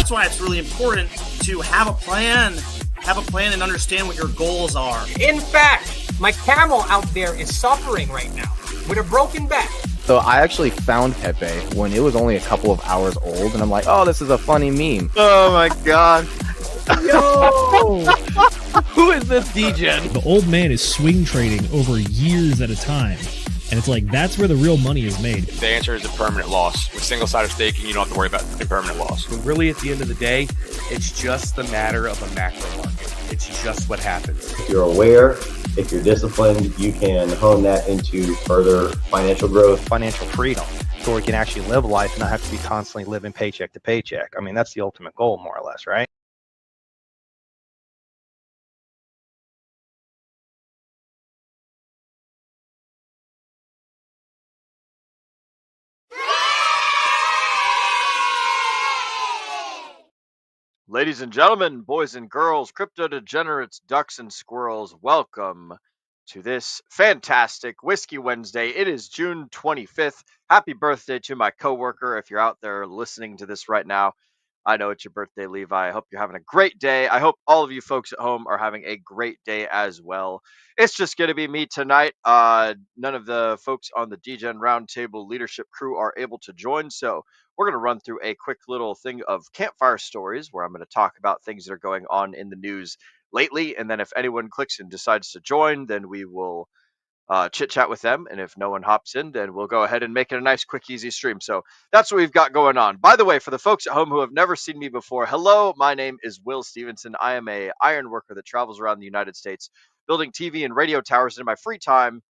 that's why it's really important to have a plan and understand what your goals are. In fact, my camel out there is suffering right now with a broken back. So I actually found Pepe when it was only a couple of hours old, and I'm like, oh, this is a funny meme. Oh my god. Yo! Who is this DJ? The old man is swing trading over years at a time. And it's like, that's where the real money is made. The answer is a permanent loss. With single-sided staking, you don't have to worry about the permanent loss. Really, at the end of the day, it's just the matter of a macro market. It's just what happens. If you're aware, if you're disciplined, you can hone that into further financial growth. Financial freedom, so we can actually live life and not have to be constantly living paycheck to paycheck. I mean, that's the ultimate goal, more or less, right? Ladies and gentlemen, boys and girls, crypto degenerates, ducks and squirrels, welcome to this fantastic Whiskey Wednesday. It is June 25th. Happy birthday to my coworker. If you're out there listening to this right now, I know it's your birthday, Levi. I hope you're having a great day. I hope all of you folks at home are having a great day as well. It's just going to be me tonight. None of the folks on the DGen Roundtable leadership crew are able to join, so we're going to run through a quick little thing of Campfire stories where I'm going to talk about things that are going on in the news lately. And then if anyone clicks and decides to join, then we will chit chat with them. And if no one hops in, then we'll go ahead and make it a nice, quick, easy stream. So that's what we've got going on. By the way, for the folks at home who have never seen me before, hello, my name is Will Stevenson. I am a iron worker that travels around the United States building TV and radio towers. In my free time,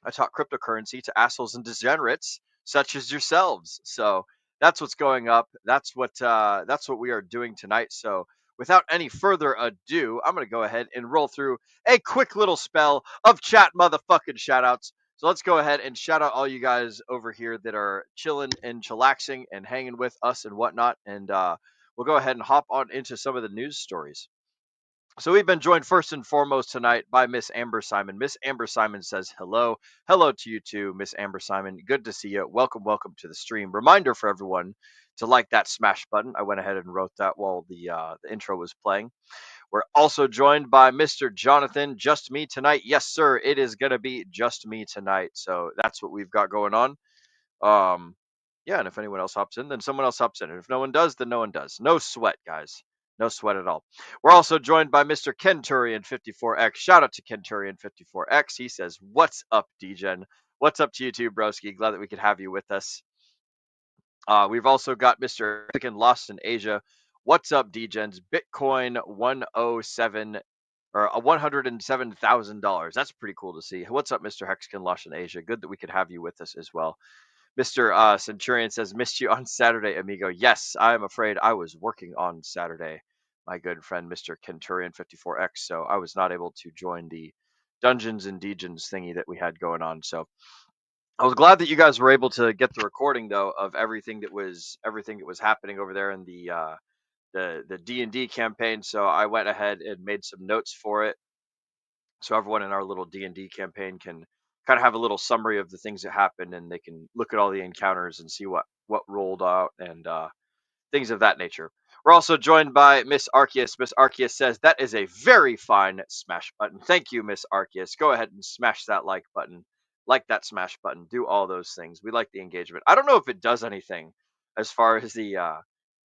I talk cryptocurrency to assholes and degenerates such as yourselves. So that's what's going up. That's what we are doing tonight. So without any further ado, I'm going to go ahead and roll through a quick little spell of chat motherfucking shoutouts. So let's go ahead and shout out all you guys over here that are chilling and chillaxing and hanging with us and whatnot. And we'll go ahead and hop on into some of the news stories. So we've been joined first and foremost tonight by Miss Amber Simon. Miss Amber Simon says hello. Hello to you too, Miss Amber Simon. Good to see you. Welcome to the stream. Reminder for everyone to like that smash button. I went ahead and wrote that while the intro was playing. We're also joined by Mr. Jonathan. Just me tonight. Yes, sir. It is going to be just me tonight. So that's what we've got going on. Yeah, and if anyone else hops in, then someone else hops in. And if no one does, then no one does. No sweat, guys. No sweat at all. We're also joined by Mr. Kenturian54X. Shout out to Kenturian54X. He says, what's up, DGen? What's up to you too, broski? Glad that we could have you with us. We've also got Mr. Mexican Lost in Asia. What's up, DGens? Bitcoin 107 or $107,000. That's pretty cool to see. What's up, Mr. Hexagon Lost in Asia? Good that we could have you with us as well. Mr. Centurion says, missed you on Saturday, amigo. Yes, I am afraid I was working on Saturday, my good friend, Mr. Kenturian54X. So I was not able to join the Dungeons and Degens thingy that we had going on. So I was glad that you guys were able to get the recording, though, of everything that was happening over there in the D&D campaign. So I went ahead and made some notes for it, so everyone in our little D&D campaign can kind of have a little summary of the things that happened, and they can look at all the encounters and see what rolled out and things of that nature. We're also joined by Miss Arceus. Miss Arceus says, that is a very fine smash button. Thank you, Miss Arceus. Go ahead and smash that like button. Like that smash button. Do all those things. We like the engagement. I don't know if it does anything as far as the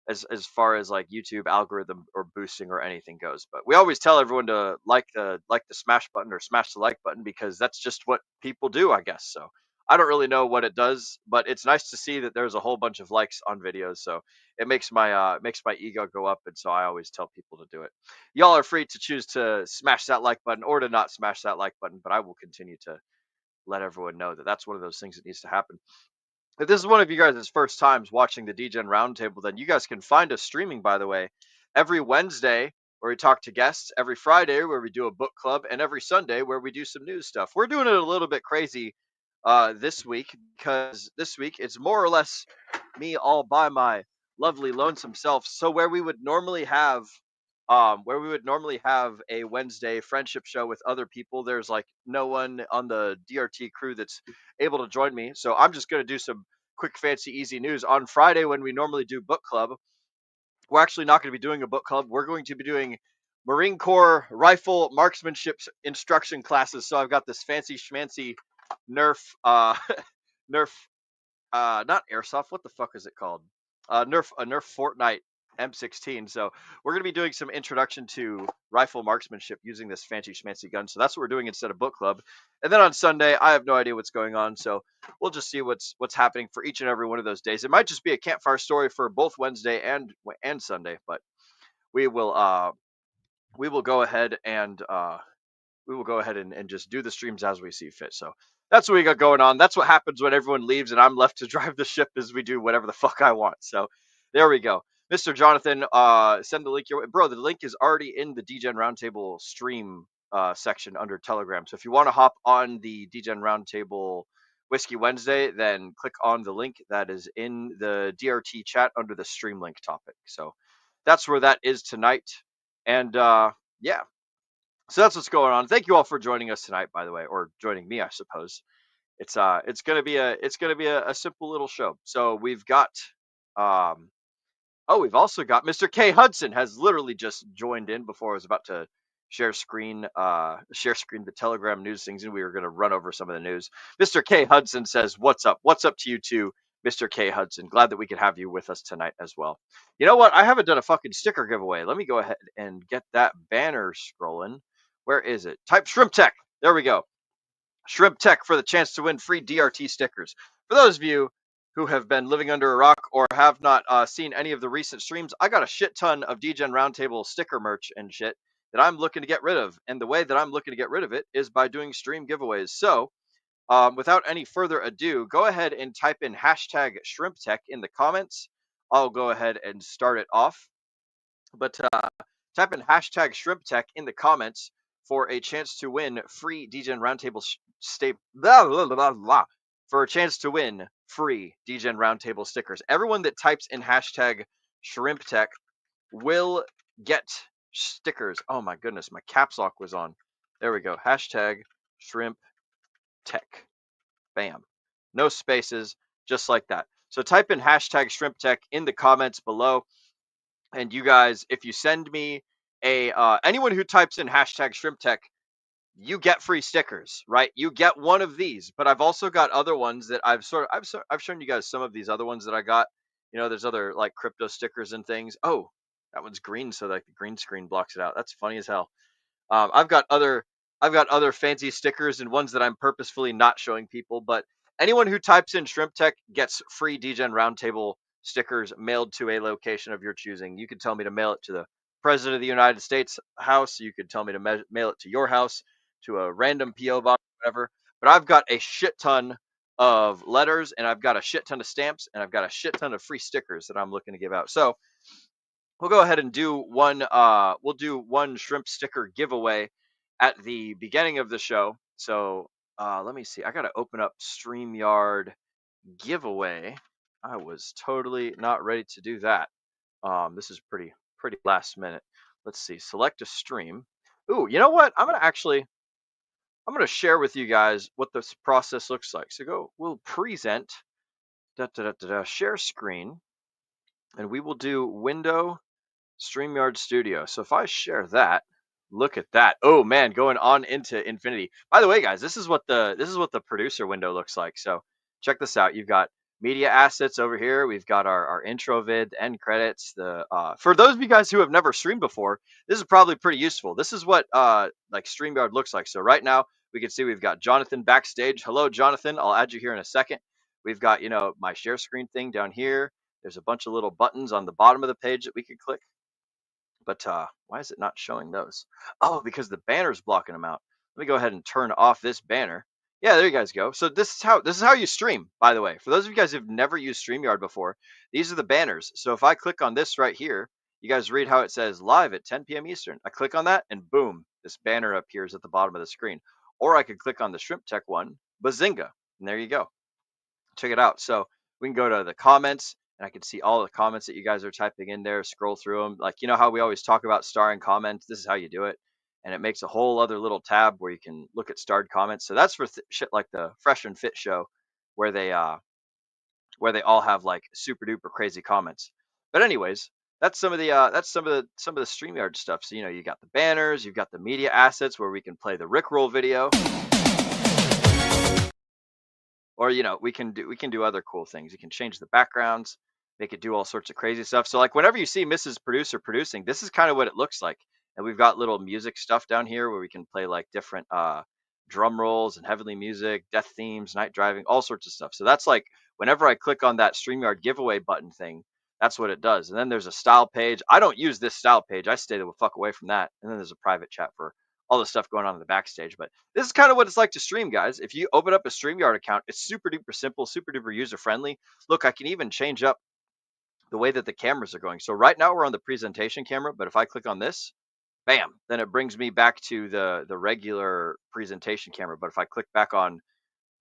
as far as like YouTube algorithm or boosting or anything goes, but we always tell everyone to like the smash button or smash the like button because that's just what people do, I guess. So I don't really know what it does, but it's nice to see that there's a whole bunch of likes on videos. So it makes my ego go up, and so I always tell people to do it. Y'all are free to choose to smash that like button or to not smash that like button, but I will continue to let everyone know that that's one of those things that needs to happen. If this is one of you guys' first times watching the DGen Roundtable, then you guys can find us streaming, by the way, every Wednesday where we talk to guests, every Friday where we do a book club, and every Sunday where we do some news stuff. We're doing it a little bit crazy this week because this week it's more or less me all by my lovely lonesome self. So where we would normally have a Wednesday friendship show with other people, there's like no one on the DRT crew that's able to join me. So I'm just going to do some quick, fancy, easy news. On Friday, when we normally do book club, we're actually not going to be doing a book club. We're going to be doing Marine Corps rifle marksmanship instruction classes. So I've got this fancy schmancy Nerf, Nerf, not airsoft. What the fuck is it called? A Nerf Fortnite M16. So we're going to be doing some introduction to rifle marksmanship using this fancy schmancy gun. So that's what we're doing instead of book club. And then on Sunday, I have no idea what's going on. So we'll just see what's happening for each and every one of those days. It might just be a campfire story for both Wednesday and Sunday, but we will go ahead and just do the streams as we see fit. So that's what we got going on. That's what happens when everyone leaves and I'm left to drive the ship as we do whatever the fuck I want. So there we go. Mr. Jonathan, send the link your way. Bro, the link is already in the DGen Roundtable stream section under Telegram. So if you want to hop on the DGen Roundtable Whiskey Wednesday, then click on the link that is in the DRT chat under the stream link topic. So that's where that is tonight. And yeah. So that's what's going on. Thank you all for joining us tonight, by the way, or joining me, I suppose. It's gonna be a simple little show. So we've got we've also got Mr. K Hudson has literally just joined in before I was about to share screen the Telegram news things, and we were gonna run over some of the news. Mr. K Hudson says, "What's up? What's up to you too, Mr. K Hudson? Glad that we could have you with us tonight as well." You know what? I haven't done a fucking sticker giveaway. Let me go ahead and get that banner scrolling. Where is it? Type Shrimp Tech. There we go. Shrimp Tech for the chance to win free DRT stickers. For those of you who have been living under a rock or have not seen any of the recent streams, I got a shit ton of DGen Roundtable sticker merch and shit that I'm looking to get rid of. And the way that I'm looking to get rid of it is by doing stream giveaways. So without any further ado, go ahead and type in hashtag Shrimp Tech in the comments. I'll go ahead and start it off. But type in hashtag Shrimp Tech in the comments for a chance to win free DGen Roundtable for a chance to win free DGen Roundtable stickers. Everyone that types in hashtag Shrimp Tech will get stickers. Oh my goodness, my caps lock was on. There we go. Hashtag Shrimp Tech. Bam. No spaces, just like that. So type in hashtag Shrimp Tech in the comments below. And you guys, if you send me anyone who types in hashtag Shrimp Tech, you get free stickers, right? You get one of these, but I've also got other ones that I've shown you guys some of these other ones that I got. You know, there's other like crypto stickers and things. Oh, that one's green, so like the green screen blocks it out. That's funny as hell. I've got other fancy stickers and ones that I'm purposefully not showing people. But anyone who types in Shrimp Tech gets free DGen Roundtable stickers mailed to a location of your choosing. You could tell me to mail it to the President of the United States house. You could tell me to mail it to your house, to a random PO box, whatever. But I've got a shit ton of letters, and I've got a shit ton of stamps, and I've got a shit ton of free stickers that I'm looking to give out. So we'll go ahead and do one. We'll do one shrimp sticker giveaway at the beginning of the show. So let me see. I gotta open up StreamYard giveaway. I was totally not ready to do that. This is pretty last minute. Let's see. Select a stream. Ooh, you know what? I'm gonna share with you guys what this process looks like. So we'll present, share screen, and we will do window StreamYard Studio. So if I share that, look at that. Oh man, going on into infinity. By the way, guys, this is what the producer window looks like. So check this out. You've got media assets over here. We've got our intro vid, the end credits. For those of you guys who have never streamed before, this is probably pretty useful. This is what like StreamYard looks like. So right now we can see we've got Jonathan backstage. Hello, Jonathan. I'll add you here in a second. We've got, my share screen thing down here. There's a bunch of little buttons on the bottom of the page that we can click. But why is it not showing those? Oh, because the banner's blocking them out. Let me go ahead and turn off this banner. Yeah, there you guys go. So this is how you stream, by the way. For those of you guys who've never used StreamYard before, these are the banners. So if I click on this right here, you guys read how it says live at 10 p.m. Eastern. I click on that and boom, this banner appears at the bottom of the screen. Or I could click on the Shrimp Tech one, bazinga, and there you go. Check it out. So we can go to the comments, and I can see all the comments that you guys are typing in there, scroll through them. Like, you know how we always talk about starring comments? This is how you do it. And it makes a whole other little tab where you can look at starred comments. So that's for shit like the Fresh and Fit show, where they all have like super duper crazy comments. But anyways, that's some of the StreamYard stuff. So you got the banners, you've got the media assets where we can play the Rickroll video, or we can do other cool things. You can change the backgrounds, make it do all sorts of crazy stuff. So like whenever you see Mrs. Producer producing, this is kind of what it looks like. And we've got little music stuff down here where we can play like different drum rolls and heavenly music, death themes, night driving, all sorts of stuff. So that's like whenever I click on that StreamYard giveaway button thing, that's what it does. And then there's a style page. I don't use this style page. I stay the fuck away from that. And then there's a private chat for all the stuff going on in the backstage. But this is kind of what it's like to stream, guys. If you open up a StreamYard account, it's super duper simple, super duper user friendly. Look, I can even change up the way that the cameras are going. So right now we're on the presentation camera, but if I click on this, bam, then it brings me back to the regular presentation camera. But if I click back on,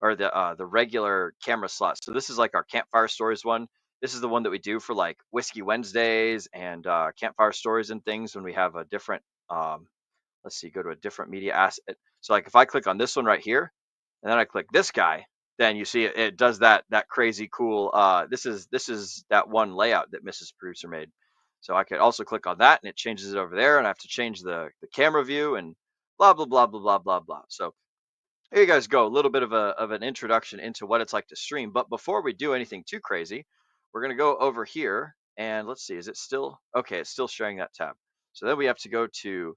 or the regular camera slot, so this is like our Campfire Stories one. This is the one that we do for like Whiskey Wednesdays and Campfire Stories and things when we have a different, let's see, go to a different media asset. So like if I click on this one right here, and then I click this guy, then you see it does that crazy cool, this is that one layout that Mrs. Producer made. So I could also click on that and it changes it over there, and I have to change the camera view and blah, blah, blah, blah, blah, blah, blah. So here you guys go, a little bit of an introduction into what it's like to stream. But before we do anything too crazy, we're going to go over here and let's see, is it still, okay, it's still sharing that tab. So then we have to go to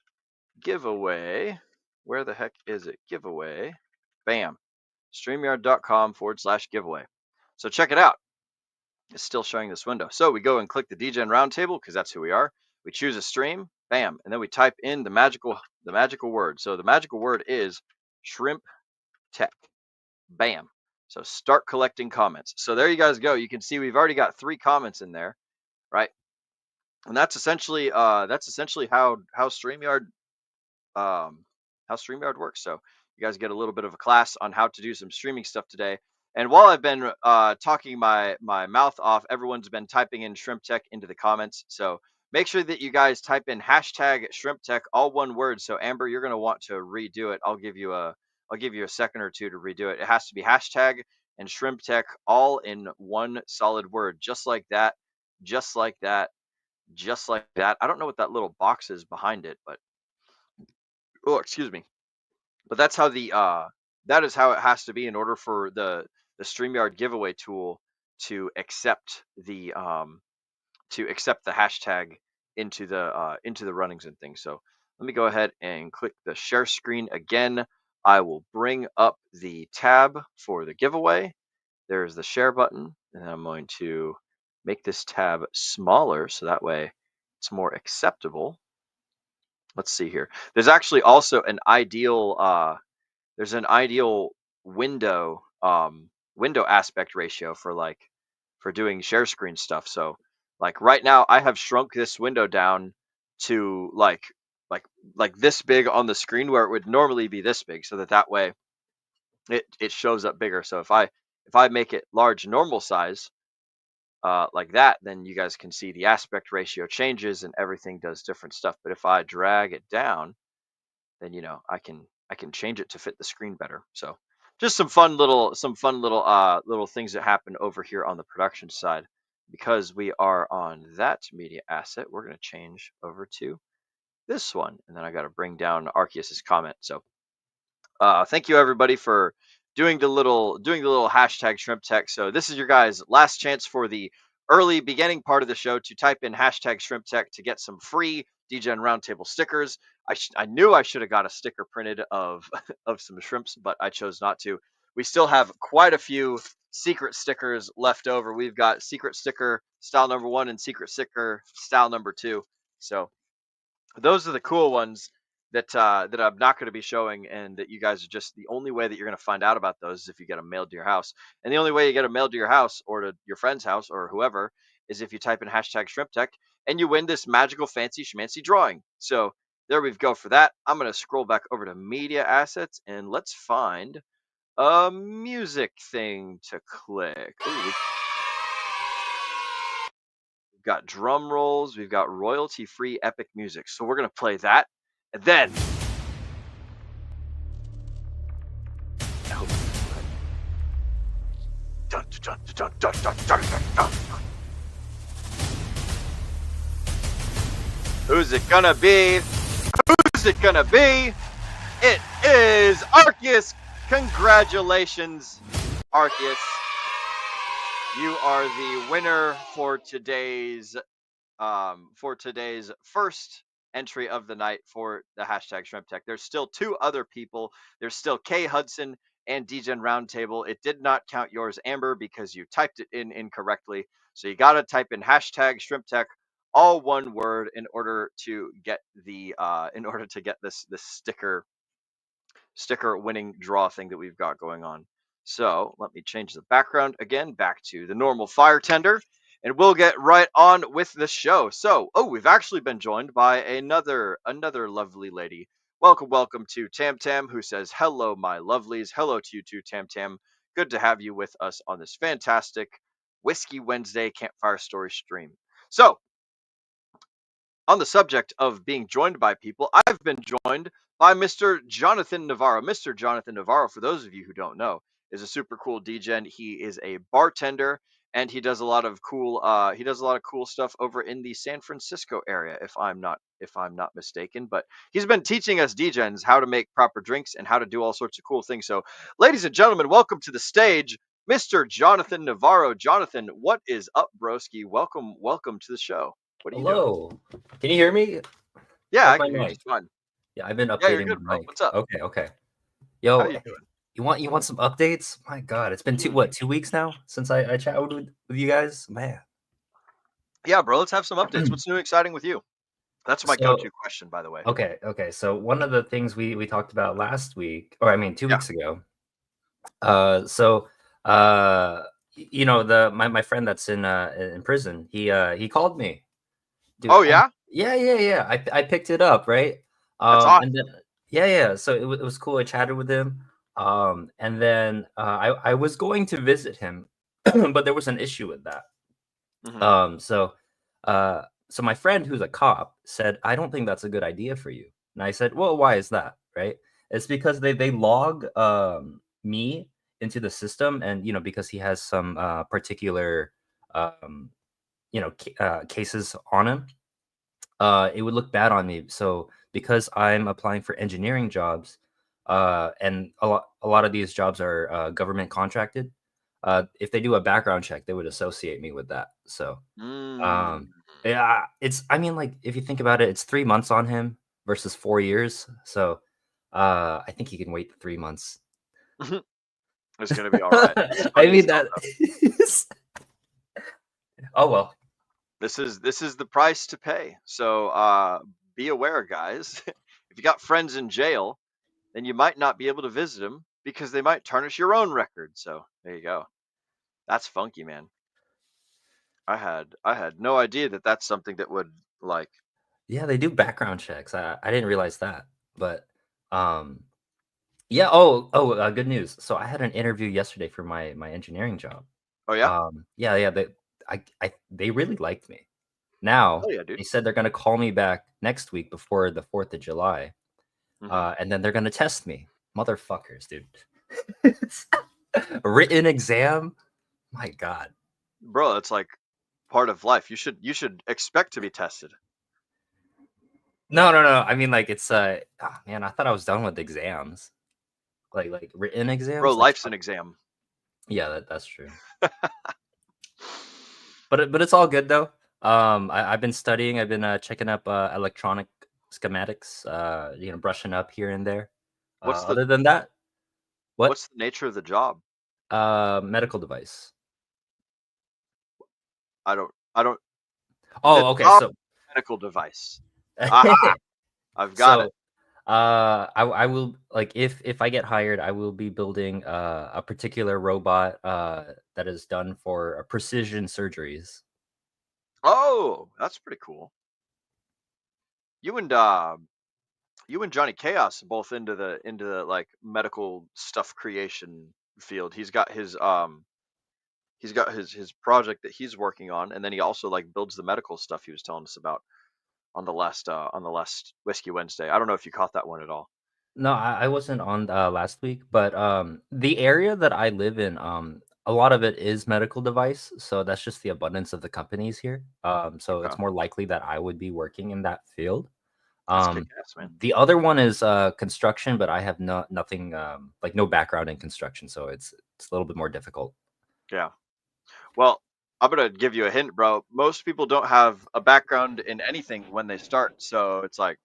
giveaway. Where the heck is it? Giveaway. Bam. StreamYard.com/giveaway. So check it out. It's still showing this window. So we go and click the DGen Roundtable because that's who we are. We choose a stream, bam, and then we type in the magical word. So the magical word is shrimp tech. Bam. So start collecting comments. So there you guys go. You can see we've already got 3 comments in there, right? And that's essentially how StreamYard works. So you guys get a little bit of a class on how to do some streaming stuff today. And while I've been talking my mouth off, everyone's been typing in Shrimp Tech into the comments. So make sure that you guys type in hashtag Shrimp Tech, all one word. So Amber, you're going to want to redo it. I'll give you a second or two to redo it. It has to be hashtag and Shrimp Tech all in one solid word, just like that, just like that, just like that. I don't know what that little box is behind it, but oh, excuse me. But that's how that is how it has to be in order for the StreamYard giveaway tool to accept the hashtag into the runnings and things. So let me go ahead and click the share screen again. I will bring up the tab for the giveaway. There's the share button, and I'm going to make this tab smaller so that way it's more acceptable. Let's see here. There's actually also an ideal window aspect ratio for doing share screen stuff. So like right now I have shrunk this window down to like this big on the screen where it would normally be this big, so that way it shows up bigger. So if I make it large normal size like that, then you guys can see the aspect ratio changes and everything does different stuff. But if I drag it down, then I can change it to fit the screen better. So just some fun little things that happen over here on the production side. Because we are on that media asset, we're going to change over to this one, and then I got to bring down Arceus's comment. So thank you everybody for doing the little hashtag Shrimp Tech. So this is your guys' last chance for the early beginning part of the show to type in hashtag Shrimp Tech to get some free DGen Roundtable stickers. I knew I should have got a sticker printed of some shrimps, but I chose not to. We still have quite a few secret stickers left over. We've got secret sticker style number 1 and secret sticker style number 2. So those are the cool ones that I'm not going to be showing, and that you guys are just, the only way that you're going to find out about those is if you get them mailed to your house. And the only way you get them mailed to your house or to your friend's house or whoever is if you type in hashtag Shrimp Tech and you win this magical fancy schmancy drawing. So there we go for that. I'm going to scroll back over to media assets and let's find a music thing to click. Ooh, we've got drum rolls. We've got royalty-free epic music. So we're going to play that. And then Who's it gonna be? Who's it gonna be? It is Arceus. Congratulations, Arceus. You are the winner for today's first entry of the night for the hashtag Shrimp Tech. There's still two other people. There's still K Hudson and DGen Roundtable. It did not count yours, Amber, because you typed it in incorrectly. So you got to type in hashtag Shrimp Tech, all one word, in order to get this sticker winning draw thing that we've got going on. So let me change the background again back to the normal fire tender, and we'll get right on with the show. So, we've actually been joined by another lovely lady. Welcome to Tam Tam, who says, hello, my lovelies. Hello to you too, Tam Tam. Good to have you with us on this fantastic Whiskey Wednesday Campfire Story stream. So, on the subject of being joined by people, I've been joined by Mr. Jonathan Navarro. Mr. Jonathan Navarro, for those of you who don't know, is a super cool DGen. He is a bartender, and he does a lot of cool stuff over in the San Francisco area, if I'm not mistaken. But he's been teaching us DGens how to make proper drinks and how to do all sorts of cool things. So, ladies and gentlemen, welcome to the stage, Mr. Jonathan Navarro. Jonathan, what is up, broski? Welcome to the show. What are you doing? Hello. Can you hear me? Yeah, I How's my can hear you mic? just fine. Yeah, I've been Yeah, you're updating good, my bro. mic. What's up? Okay. How Yo, you doing? you want some updates? My God, it's been 2 weeks now since I chatted with you guys? Man. Yeah, bro, let's have some updates. What's new and exciting with you? That's my So, go-to question, by the way. okay. So one of the things we talked about last week, or I mean 2 Yeah. weeks ago. My friend that's in prison, he called me. Dude, Oh yeah? Yeah. I picked it up, right? That's awesome. And then yeah. So it was cool. I chatted with him. And then I was going to visit him, but there was an issue with that. Mhm. So my friend who's a cop said, I don't think that's a good idea for you. And I said, well, why is that? Right? It's because they log me into the system, and because he has some particular cases on him. It would look bad on me. So because I'm applying for engineering jobs, and a lot of these jobs are government contracted, if they do a background check, they would associate me with that. So Mm. yeah, like if you think about it, it's 3 months on him versus 4 years. So I think he can wait 3 months. It's gonna be all right. I mean that. Oh well. This is the price to pay. So be aware, guys. If you got friends in jail, then you might not be able to visit them because they might tarnish your own record. So there you go. That's funky, man. I had no idea that that's something that would like. Yeah, they do background checks. I didn't realize that, but yeah. Good news. So I had an interview yesterday for my engineering job. Oh yeah. Yeah. They really liked me. Now Oh yeah, dude. they said they're gonna call me back next week before the 4th of July, and then they're gonna test me, motherfuckers, dude. Written exam. My God, Bro, it's like part of life. You should expect to be tested. no. I mean, like it's man, I thought I was done with exams, like written exams. Bro, like, life's an exam. Yeah, that's true. but it's all good though. I've been studying. I've been checking up electronic schematics. Brushing up here and there. Other than that, what's the nature of the job? Medical device. I don't. Oh, okay. So medical device. I've got it. I will, like, if I get hired, I will be building a particular robot that is done for precision surgeries. Oh, that's pretty cool. You and Johnny Chaos are both into the like medical stuff creation field. He's got his project that he's working on, and then he also like builds the medical stuff he was telling us about on the last Whiskey Wednesday. I don't know if you caught that one at all. No, I wasn't on last week, but the area that I live in, a lot of it is medical device, so that's just the abundance of the companies here. So Okay. it's more likely that I would be working in that field. That's kick Um, ass, man. the other one is construction, but I have nothing like no background in construction, so it's a little bit more difficult. Yeah. Well, I'm gonna give you a hint, bro. Most people don't have a background in anything when they start, so it's like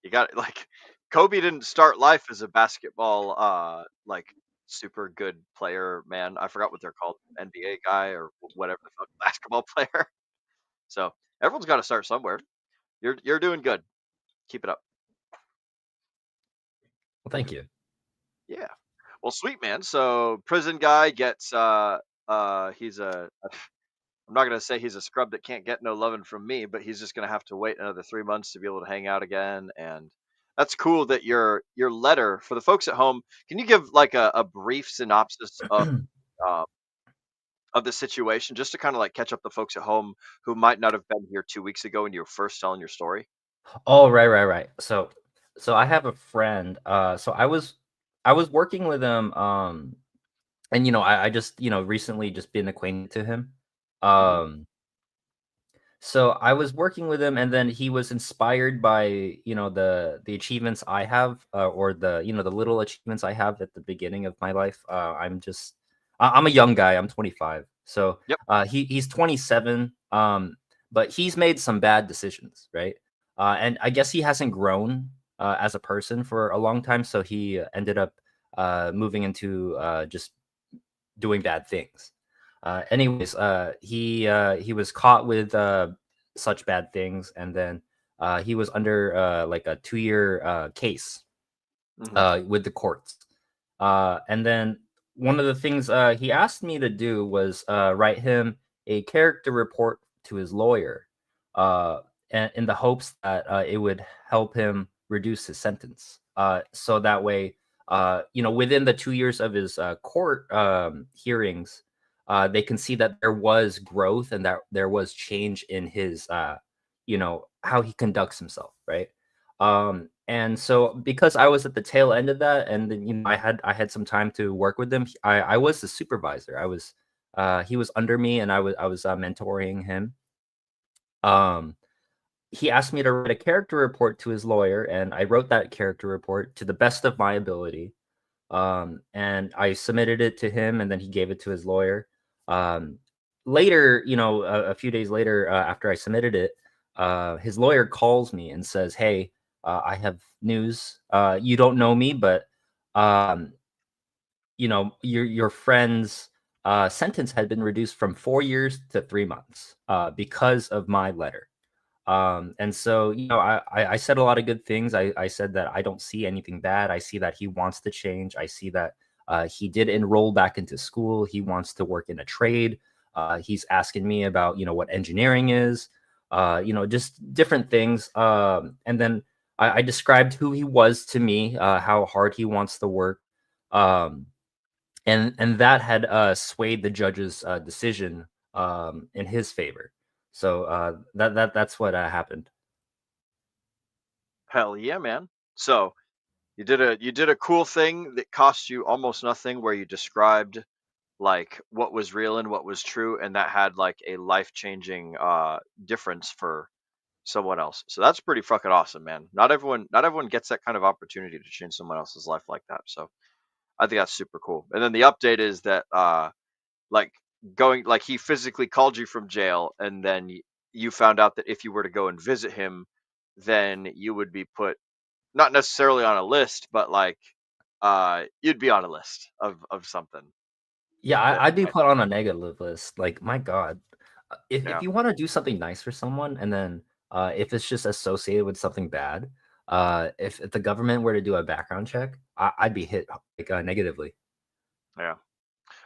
you got like Kobe didn't start life as a basketball like super good player, man. I forgot what they're called, NBA guy or whatever the fuck, basketball player. So everyone's got to start somewhere. You're doing good. Keep it up. Well, thank you. Yeah. Well, sweet man. So prison guy gets he's a I'm not gonna say he's a scrub that can't get no loving from me, but he's just gonna have to wait another 3 months to be able to hang out again. And that's cool that your letter for the folks at home. Can you give like a brief synopsis uh, of the situation, just to kind of like catch up the folks at home who might not have been here 2 weeks ago when you were first telling your story? Oh, right. So I have a friend. So I was working with him. And I just recently just been acquainted to him. Mhm. Um, so I was working with him, and then he was inspired by the achievements I have, or the little achievements I have at the beginning of my life. I'm a young guy. I'm 25. So Yep. he's 27. But he's made some bad decisions, right? And I guess he hasn't grown as a person for a long time. So he ended up moving into just doing bad things. Anyways, he was caught with such bad things, and then he was under like a 2-year case Hmm. with the courts. And then one of the things he asked me to do was write him a character report to his lawyer, uh, and in the hopes that it would help him reduce his sentence. So that way, within the 2 years of his court hearings, they can see that there was growth and that there was change in his, how he conducts himself, right? And so because I was at the tail end of that, and then I had some time to work with him. I was the supervisor. He was under me, and I was mentoring him. Um, he asked me to write a character report to his lawyer, and I wrote that character report to the best of my ability. And I submitted it to him, and then he gave it to his lawyer. Um, Later, a few days later, after I submitted it, his lawyer calls me and says, "Hey, I have news. You don't know me, but um, your friend's sentence had been reduced from 4 years to 3 months because of my letter." And so, I said a lot of good things. I said that I don't see anything bad. I see that he wants to change. I see that he did enroll back into school. He wants to work in a trade. He's asking me about, what engineering is, just different things. And then I described who he was to me, how hard he wants to work. Um, and that had swayed the judge's decision in his favor. So that's what happened. Hell yeah, man. So you did a cool thing that cost you almost nothing, where you described like what was real and what was true, and that had like a life-changing difference for someone else. So that's pretty fucking awesome, man. Not everyone gets that kind of opportunity to change someone else's life like that. So I think that's super cool. And then the update is that like going like he physically called you from jail, and then you found out that if you were to go and visit him, then you would be put not necessarily on a list, but like you'd be on a list of something Yeah, that I'd be might, put on a negative list. Like, my God, if yeah. you want to do something nice for someone, and then if it's just associated with something bad, if the government were to do a background check, I'd be hit like negatively. Yeah.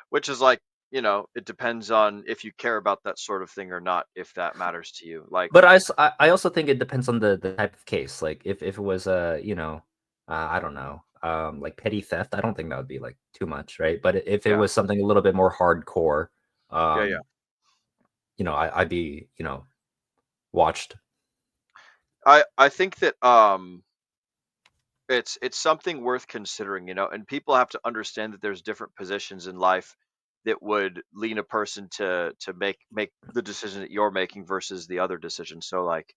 Which is like, it depends on if you care about that sort of thing or not, if that matters to you. Like, But I also think it depends on the type of case. Like if it was I don't know, like petty theft, I don't think that would be like too much, right? But if it yeah, was something a little bit more hardcore, yeah. I'd be watched. I think that it's something worth considering, and people have to understand that there's different positions in life that would lean a person to make the decision that you're making versus the other decision. So like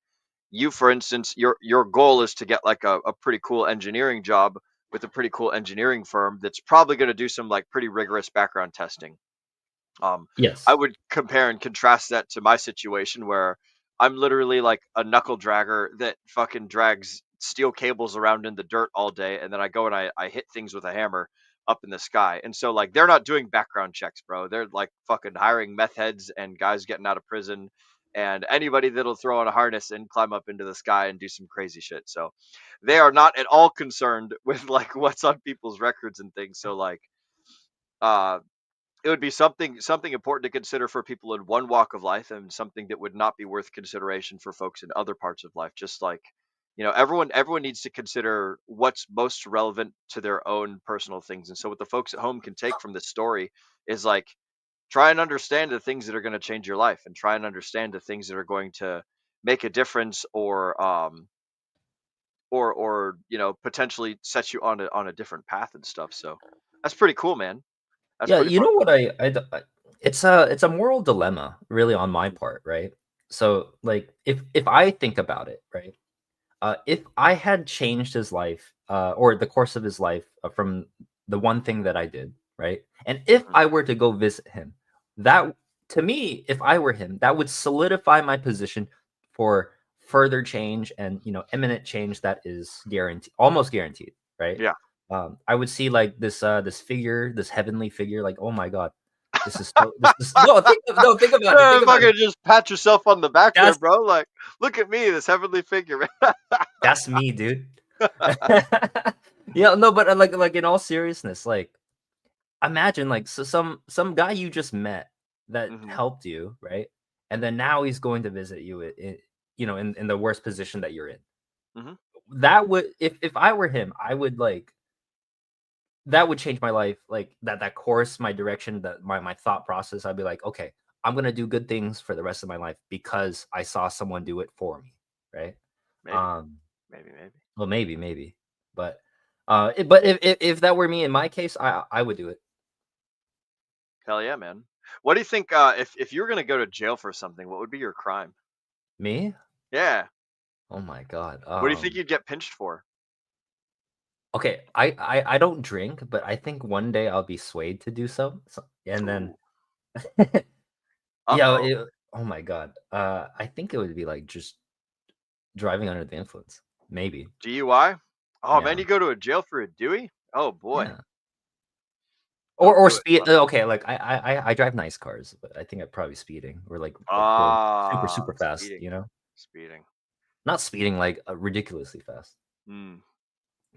you, for instance, your goal is to get like a pretty cool engineering job with a pretty cool engineering firm that's probably going to do some like pretty rigorous background testing. I Yes. would compare and contrast that to my situation where I'm literally like a knuckle dragger that fucking drags steel cables around in the dirt all day, and then I go and I hit things with a hammer up in the sky. And so like they're not doing background checks, bro. They're like fucking hiring meth heads and guys getting out of prison and anybody that'll throw on a harness and climb up into the sky and do some crazy shit. So they are not at all concerned with like what's on people's records and things. So like uh it would be something important to consider for people in one walk of life and something that would not be worth consideration for folks in other parts of life. Just like, everyone needs to consider what's most relevant to their own personal things. And so what the folks at home can take from this story is like try and understand the things that are going to change your life and try and understand the things that are going to make a difference or potentially set you on a different path and stuff. So that's pretty cool, man. That's Yeah, pretty you know fucking what cool. it's a moral dilemma really on my part, right? So like if I think about it, right? If I had changed his life or the course of his life from the one thing that I did, right? And if Mhm. I were to go visit him, that to me, if I were him, that would solidify my position for further change and imminent change that is guaranteed, almost guaranteed, right? Yeah. I would see like this figure, this heavenly figure, like, oh my god, this is so this is no, think about it. Think about Fucking it. just pat yourself on the back there, That's bro. Like, look at me, this heavenly figure, man. that's me, dude. Yeah, no, but like in all seriousness, like imagine like so some guy you just met that Mhm. helped you, right? And then now he's going to visit you in the worst position that you're in. Mhm. That would if I were him, I would like that would change my life, like that course, my direction, that my thought process. I'd be like, okay, I'm gonna do good things for the rest of my life because I saw someone do it for me, right? Maybe, Um, maybe. well, maybe, but but if that were me in my case, I would do it. Hell yeah, man. What do you think? If you were gonna go to jail for something, what would be your crime? Me? Yeah. Oh my god. What do you think you'd get pinched for? Okay, I don't drink, but I think one day I'll be swayed to do so. And then Ooh. Uh yeah, oh. oh my god. I think it would be like just driving under the influence. Maybe. DUI? Oh man, Yeah. you go to a jail for a Dewey? Oh boy. Yeah. Don't Or do it. speed. Okay, like I drive nice cars, but I think I'd probably speeding or like going super fast. Speeding. Speeding. Not speeding like ridiculously fast. Hmm.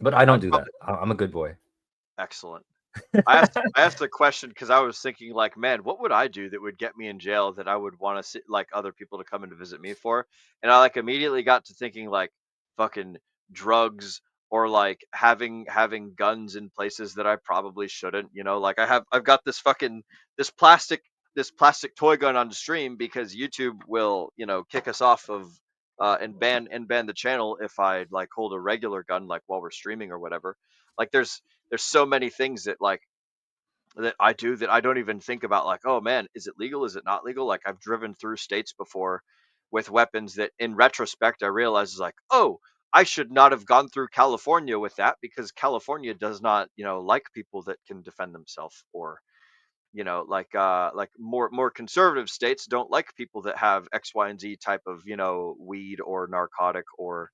But I don't I'd do that. probably I'm a good boy. excellent. I asked the question because I was thinking like, man, what would I do that would get me in jail that I would want to see like other people to come in to visit me for? And I like immediately got to thinking like fucking drugs or like having guns in places that I probably shouldn't, like I've got this plastic this plastic toy gun on stream because YouTube will, kick us off of and ban the channel if I like hold a regular gun like while we're streaming or whatever. Like there's so many things that like that I do that I don't even think about like, oh man, is it legal? Is it not legal? Like I've driven through states before with weapons that in retrospect I realize is like, oh, I should not have gone through California with that because California does not, like people that can defend themselves or like more conservative states don't like people that have X, Y, and Z type of, weed or narcotic or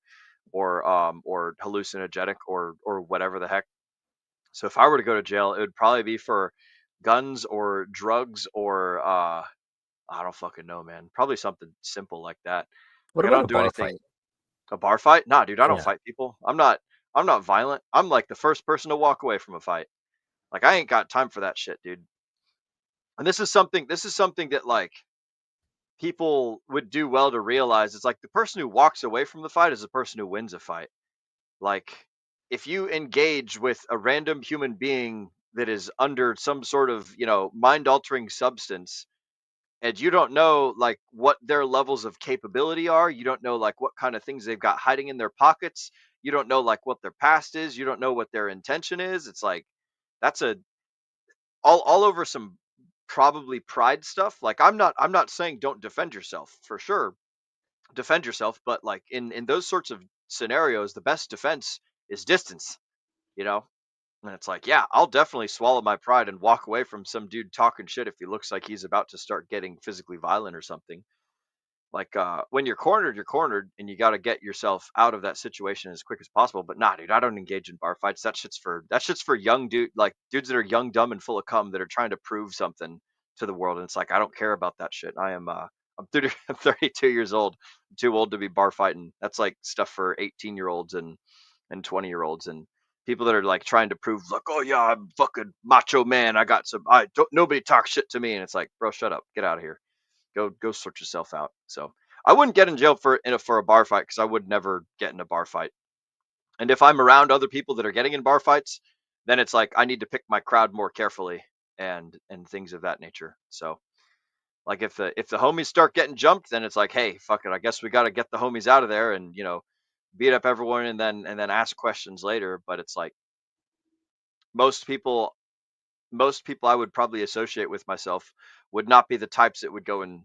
hallucinogenic or whatever the heck. So if I were to go to jail, it would probably be for guns or drugs or I don't fucking know, man. Probably something simple like that. What Like I about a don't do bar fight? anything. A bar fight? Nah, dude, I don't Yeah. fight people. I'm not violent. I'm like the first person to walk away from a fight. Like I ain't got time for that shit, dude. And this is something that like people would do well to realize. It's like the person who walks away from the fight is the person who wins a fight. Like, if you engage with a random human being that is under some sort of, mind altering substance, and you don't know like what their levels of capability are, you don't know like what kind of things they've got hiding in their pockets, you don't know like what their past is, you don't know what their intention is. It's like that's a all over some probably pride stuff. Like I'm not saying don't defend yourself, for sure. Defend yourself, but like in those sorts of scenarios, the best defense is distance, you know? And it's like, yeah, I'll definitely swallow my pride and walk away from some dude talking shit if he looks like he's about to start getting physically violent or something. Like when you're cornered, and you got to get yourself out of that situation as quick as possible. But nah, dude, I don't engage in bar fights. That shit's for young dudes that are young, dumb, and full of cum that are trying to prove something to the world. And it's like I don't care about that shit. I'm 30, I'm 32 years old. I'm too old to be bar fighting. That's like stuff for 18-year-olds and 20-year-olds and people that are like trying to prove like, oh yeah, I'm fucking macho man. Nobody talks shit to me. And it's like, bro, shut up, get out of here. Go sort yourself out. So I wouldn't get in jail for a bar fight because I would never get in a bar fight. And if I'm around other people that are getting in bar fights, then it's like I need to pick my crowd more carefully and things of that nature. So like if the homies start getting jumped, then it's like, hey, fuck it, I guess we got to get the homies out of there and beat up everyone and then ask questions later. But it's like most people I would probably associate with myself would not be the types that would go and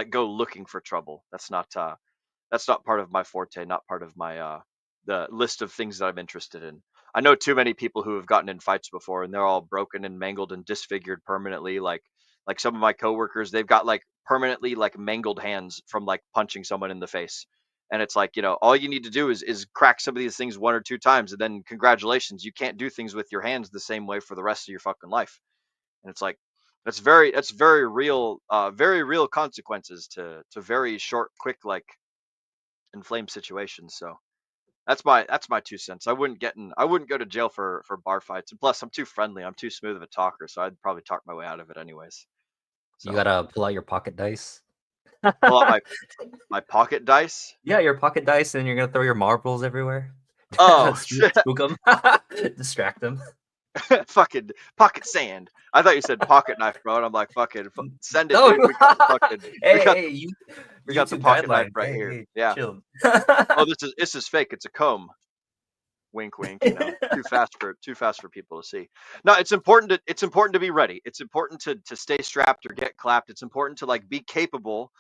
go looking for trouble. That's not part of my forte, not part of my the list of things that I'm interested in. I know too many people who have gotten in fights before and they're all broken and mangled and disfigured permanently. Like some of my coworkers, they've got like permanently like mangled hands from like punching someone in the face. And it's like, all you need to do is crack some of these things one or two times, and then congratulations, you can't do things with your hands the same way for the rest of your fucking life. And it's like that's very real consequences to very short, quick, like inflamed situations. So that's my 2 cents. I wouldn't go to jail for bar fights. And plus I'm too friendly. I'm too smooth of a talker, so I'd probably talk my way out of it anyways. You So gotta pull out your pocket dice. pull out my pocket dice. Yeah, your pocket dice, and you're gonna throw your marbles everywhere. Oh, Spook them, distract them. fucking pocket sand. I thought you said pocket knife, bro. And I'm like, fucking send it, No. dude. We got the fucking, we got the YouTube pocket knife guidelines. right Hey, here. hey, Yeah. chill. Oh, this is fake. It's a comb. Wink, wink. Too fast for people to see. No, it's important to be ready. It's important to stay strapped or get clapped. It's important to like be capable.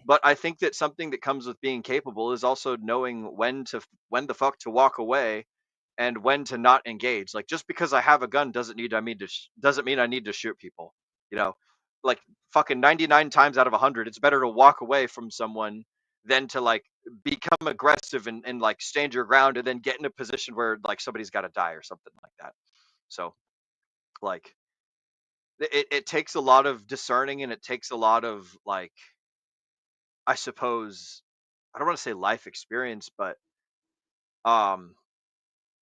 But I think that something that comes with being capable is also knowing when the fuck to walk away and when to not engage. Like just because I have a gun doesn't mean I need to shoot people. Like fucking 99 times out of 100, it's better to walk away from someone than to like become aggressive and like stand your ground and then get in a position where like somebody's got to die or something like that. So like it takes a lot of discerning, and it takes a lot of like, I suppose, I don't want to say life experience, but um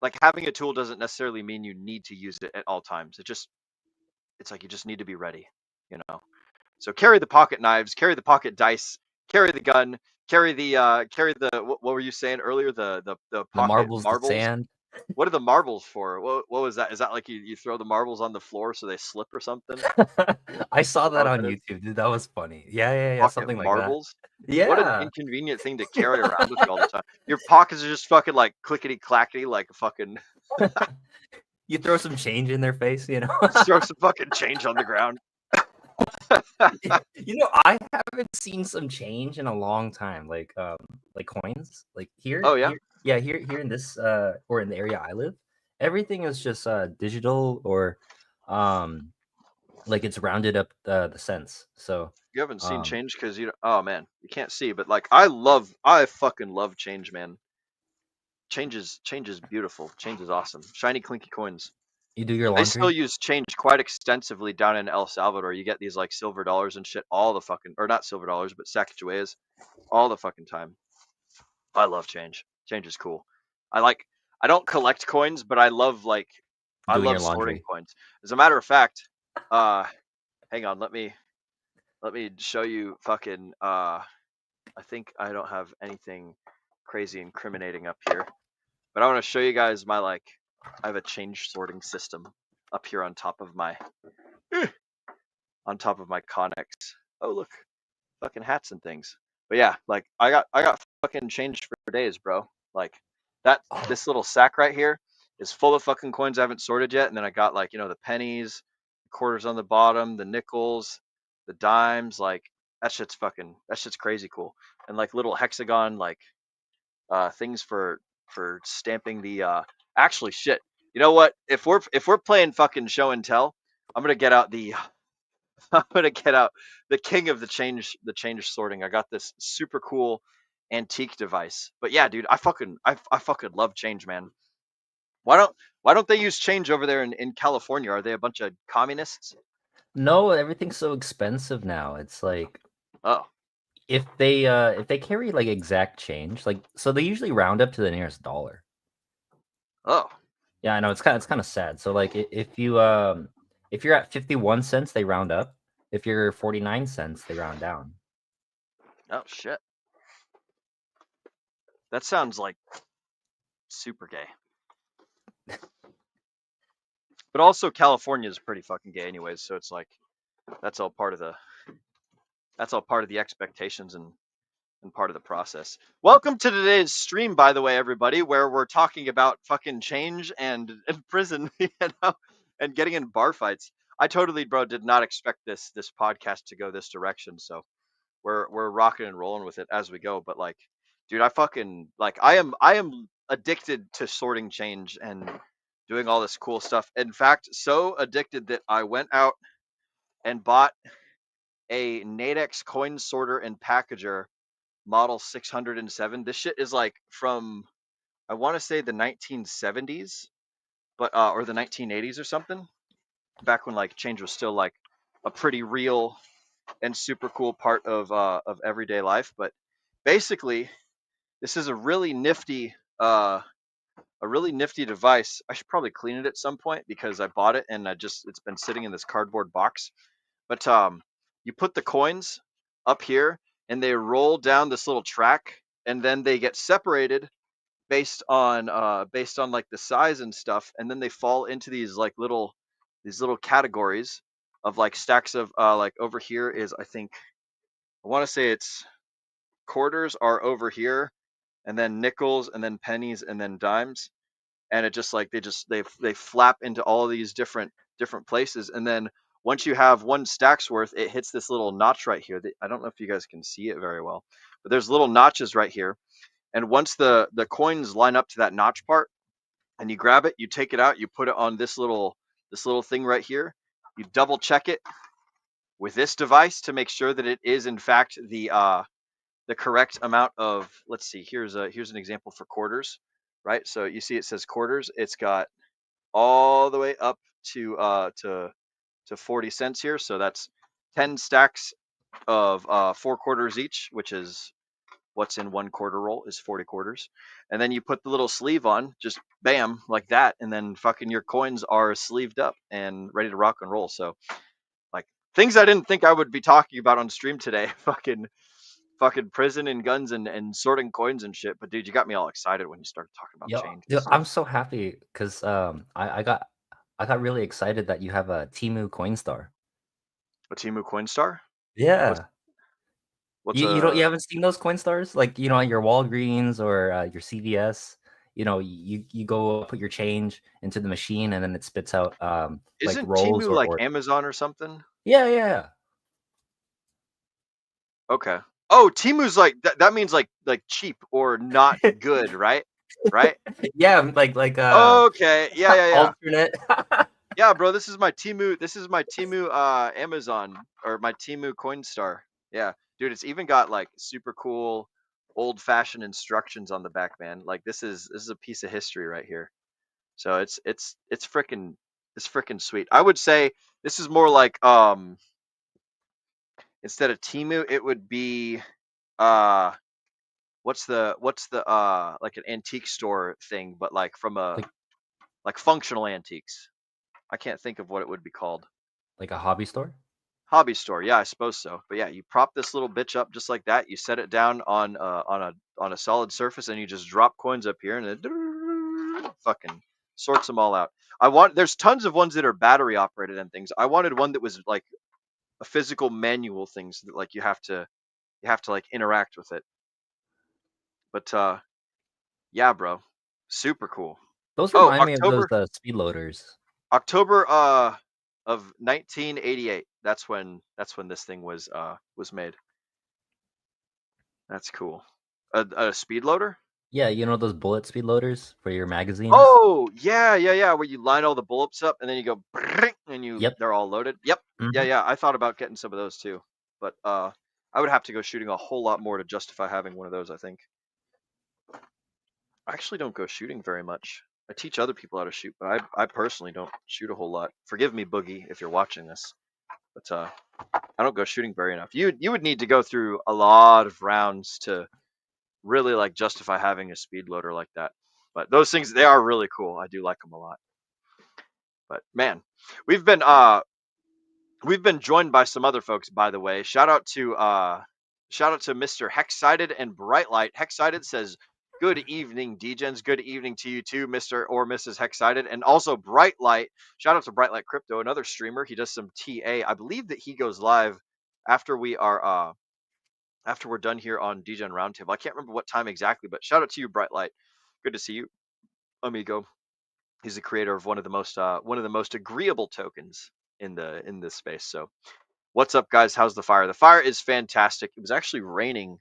like having a tool doesn't necessarily mean you need to use it at all times. It's like you just need to be ready, you know. So carry the pocket knives, carry the pocket dice, carry the gun, carry the what were you saying earlier? The The pocket marbles, the marbles. sand. What are the marbles for? What was that? Is that like you throw the marbles on the floor so they slip or something? I saw that Oh, on that is YouTube, dude. That was funny. Yeah, pocket something like that. marbles. What an Yeah. inconvenient thing to carry around with you all the time. Your pockets are just fucking like clickety clackety, like fucking You throw some change in their face, you know. throw some fucking change on the ground. I haven't seen some change in a long time, like coins, like here. Oh yeah. Here in this or in the area I live, everything is just digital or like it's rounded up the cents. So You haven't seen change because oh man, you can't see, but like I fucking love change, man. Change is beautiful. Change is awesome. Shiny clinky coins. you do your They still laundry. use change quite extensively down in El Salvador. You get these like silver dollars and shit all the fucking, or not silver dollars, but Sacagaweas all the fucking time. I love change. Change is cool. I don't collect coins, but I love Doing your sorting laundry. coins. As a matter of fact, hang on, let me show you fucking I think I don't have anything crazy incriminating up here. But I want to show you guys my I have a change sorting system up here on top of my Connex. Oh look, fucking hats and things. But yeah, like I got fucking change for days, bro. Like this little sack right here is full of fucking coins I haven't sorted yet, and then I got the pennies, quarters on the bottom, the nickels, the dimes, like that shit's crazy cool. And like little hexagon like things for stamping the actually shit. You know what? If we're playing fucking show and tell, I'm gonna get out the I'm gonna get out the king of the change sorting. I got this super cool antique device. But yeah, dude, I fucking love change, man. Why don't they use change over there in California? Are they a bunch of communists? No, everything's so expensive now. It's like Oh, if they carry like exact change, like so they usually round up to the nearest dollar. oh, Yeah, I know it's kind of sad. So like if you're at 51 cents, they round up. If you're 49 cents, they round down. oh shit. That sounds like super gay. But also California is pretty fucking gay anyways, so it's like that's all part of the expectations and part of the process. Welcome to today's stream, by the way, everybody, where we're talking about fucking change and prison, you know, and getting in bar fights. I totally, bro, did not expect this podcast to go this direction. So we're rocking and rolling with it as we go. But like, dude, I fucking like I am addicted to sorting change and doing all this cool stuff. In fact, so addicted that I went out and bought a Nadex coin sorter and packager model 607. This shit is like from, I want to say the 1970s, but or the 1980s or something. Back when like change was still like a pretty real and super cool part of everyday life. But basically, this is a really nifty device. I should probably clean it at some point because I bought it and it's been sitting in this cardboard box. But you put the coins up here and they roll down this little track and then they get separated based on like the size and stuff, and then they fall into these little categories of like stacks of like over here is I want to say it's quarters are over here, and then nickels and then pennies and then dimes, and it just like they flap into all these different places, and then once you have one stack's worth, it hits this little notch right here. I don't know if you guys can see it very well, but there's little notches right here. And once the coins line up to that notch part and you grab it, you take it out, you put it on this little thing right here. You double check it with this device to make sure that it is in fact the correct amount of, let's see, here's an example for quarters, right? So you see it says quarters. It's got all the way up to 40 cents here. So that's 10 stacks of 4 quarters each, which is what's in 1 quarter roll is 40 quarters. And then you put the little sleeve on, just bam, like that. And then fucking your coins are sleeved up and ready to rock and roll. So like things I didn't think I would be talking about on stream today, fucking prison and guns and sorting coins and shit. But dude, you got me all excited when you started talking about change. Yo, I'm so happy because I got really excited that you have a Temu Coinstar. A Temu Coinstar? Yeah. What's You haven't seen those Coinstars? Like, you know, at your Walgreens or your CVS, you know, you go put your change into the machine and then it spits out Isn't like rolls Temu or like Amazon or something? Yeah. Okay. Oh, Temu's like that means like cheap or not good, right? Right? Yeah, like okay. Yeah. alternate. Yeah, bro, this is my Temu Amazon or my Temu Coinstar. Yeah. Dude, it's even got like super cool old-fashioned instructions on the back, man. Like this is a piece of history right here. So it's freaking sweet. I would say this is more like instead of Temu, it would be what's the like an antique store thing, but like from a like functional antiques. I can't think of what it would be called. Like a hobby store? Hobby store, yeah, I suppose so. But yeah, you prop this little bitch up just like that. You set it down on a solid surface, and you just drop coins up here, and it fucking sorts them all out. There's tons of ones that are battery operated and things. I wanted one that was like a physical manual thing, so that like you have to like interact with it. But yeah, bro, super cool. Those remind me of those speed loaders. October of 1988. That's when this thing was made. That's cool. A speed loader? Yeah, you know those bullet speed loaders for your magazines? Oh, yeah. Where you line all the bullets up and then you go and Yep. they're all loaded. Yep. Mhm. Yeah. I thought about getting some of those too, but I would have to go shooting a whole lot more to justify having one of those, I think. I actually don't go shooting very much. I teach other people how to shoot, but I personally don't shoot a whole lot. Forgive me, Boogie, if you're watching this, but I don't go shooting very enough. You would need to go through a lot of rounds to really like justify having a speed loader like that. But those things, they are really cool. I do like them a lot. But man, we've been joined by some other folks, by the way. Shout out to Mr. Hexcited and Brightlight. Hexcited says, "Good evening, Degens. Good evening to you too, Mr. or Mrs. Hexcited." And also Brightlight. Shout out to Brightlight Crypto, another streamer. He does some TA. I believe that he goes live after we're done here on Degen Roundtable. I can't remember what time exactly, but shout out to you, Brightlight. Good to see you, amigo. He's the creator of one of the most agreeable tokens in this space. So what's up, guys? How's the fire? The fire is fantastic. It was actually raining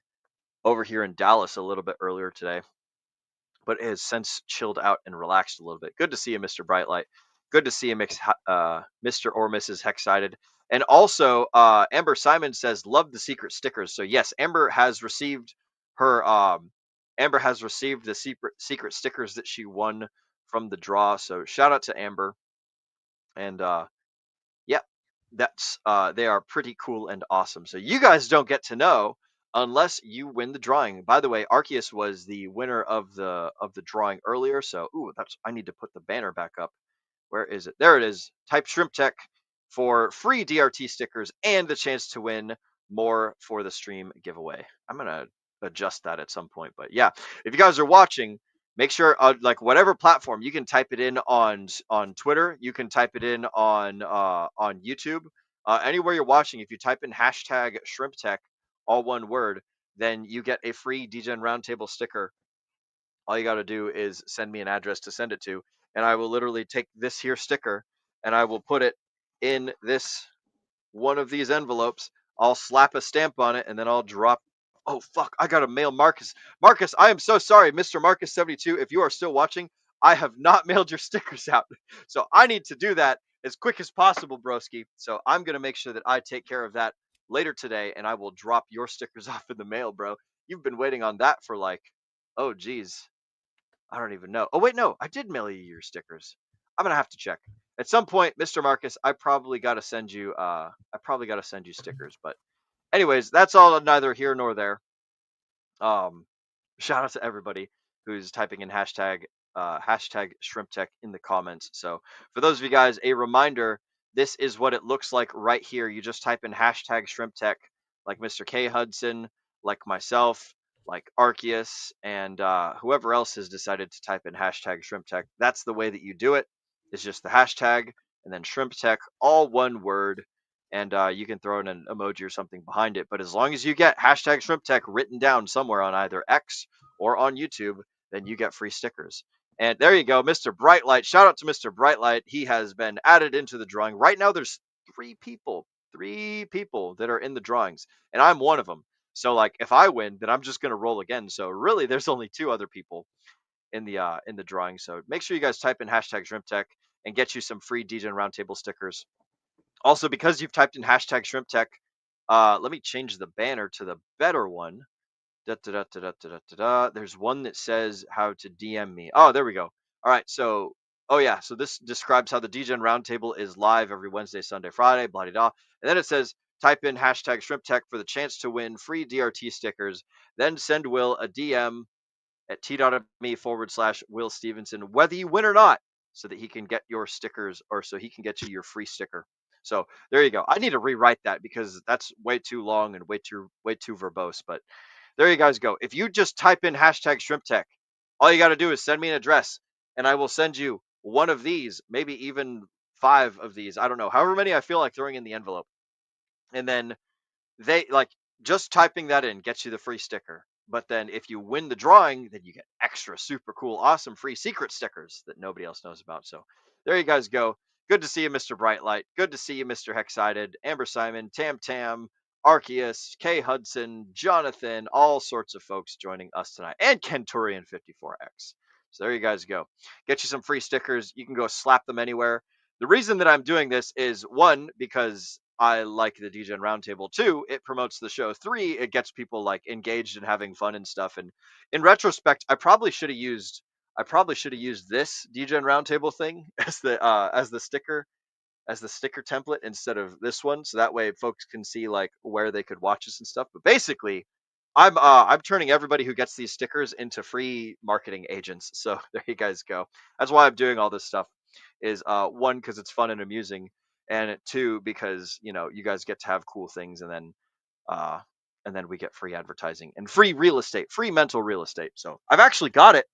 over here in Dallas a little bit earlier today, but it has since chilled out and relaxed a little bit. Good to see you, Mr. Brightlight. Good to see you, Mr. or Mrs. Hexcited. And also, Amber Simon says, "Love the secret stickers." So yes, Amber has received the secret stickers that she won from the draw. So shout out to Amber. And yeah, that's they are pretty cool and awesome. So you guys don't get to know unless you win the drawing. By the way, Arceus was the winner of the drawing earlier. So I need to put the banner back up. Where is it? There it is. Type Shrimp Tech for free DRT stickers and the chance to win more for the stream giveaway. I'm gonna adjust that at some point, but yeah, if you guys are watching, make sure like whatever platform you can type it in on Twitter, you can type it in on YouTube, anywhere you're watching. If you type in hashtag Shrimp Tech, all one word, then you get a free DGen Roundtable sticker. All you got to do is send me an address to send it to, and I will literally take this here sticker and I will put it in this one of these envelopes. I'll slap a stamp on it and then I'll drop. Oh fuck, I gotta mail Marcus. Marcus, I am so sorry, Mr. Marcus 72. If you are still watching, I have not mailed your stickers out. So I need to do that as quick as possible, broski. So I'm gonna make sure that I take care of that later today, and I will drop your stickers off in the mail, bro. You've been waiting on that for like, oh geez, I don't even know. Oh wait, no, I did mail you your stickers. I'm gonna have to check at some point, Mr. Marcus. I probably got to send you. Stickers. But anyways, that's all neither here nor there. Shout out to everybody who's typing in hashtag Shrimp Tech in the comments. So for those of you guys, a reminder: this is what it looks like right here. You just type in hashtag Shrimp Tech, like Mr. K Hudson, like myself, like Arceus, and whoever else has decided to type in hashtag Shrimp Tech. That's the way that you do it. It's just the hashtag and then Shrimp Tech, all one word. And you can throw in an emoji or something behind it. But as long as you get hashtag Shrimp Tech written down somewhere on either X or on YouTube, then you get free stickers. And there you go, Mr. Brightlight. Shout out to Mr. Brightlight. He has been added into the drawing. Right now, there's three people that are in the drawings, and I'm one of them. So like, if I win, then I'm just gonna roll again. So really, there's only two other people in the drawing. So make sure you guys type in hashtag Shrimp Tech and get you some free DGen Roundtable stickers. Also, because you've typed in hashtag Shrimp Tech, let me change the banner to the better one. There's one that says how to DM me. Oh, there we go. All right, so so this describes how the DGen Roundtable is live every Wednesday, Sunday, Friday, blah, blah, blah. And then it says type in hashtag Shrimp Tech for the chance to win free DRT stickers. Then send Will a DM at t.me/Will Stevenson, whether you win or not, so that he can get your stickers, or so he can get you your free sticker. So there you go. I need to rewrite that because that's way too long and way too verbose. But there you guys go. If you just type in hashtag Shrimp Tech, all you got to do is send me an address, and I will send you one of these, maybe even 5 of these. I don't know, however many I feel like throwing in the envelope. And then just typing that in gets you the free sticker. But then if you win the drawing, then you get extra super cool, awesome free secret stickers that nobody else knows about. So there you guys go. Good to see you, Mr. Brightlight. Good to see you, Mr. Hexcited, Amber Simon, Tam Tam, Arceus, Kay Hudson, Jonathan, all sorts of folks joining us tonight, and Kenturian54X. So there you guys go. Get you some free stickers. You can go slap them anywhere. The reason that I'm doing this is, one, because I like the DGen Roundtable. Two, it promotes the show. Three, it gets people like engaged and having fun and stuff. And in retrospect, I probably should have used this DGen Roundtable thing as the sticker template instead of this one, so that way folks can see like where they could watch us and stuff. But basically, I'm turning everybody who gets these stickers into free marketing agents. So there you guys go. That's why I'm doing all this stuff. Is one, because it's fun and amusing, and two, because you guys get to have cool things, and then we get free advertising and free real estate, free mental real estate. So I've actually got it.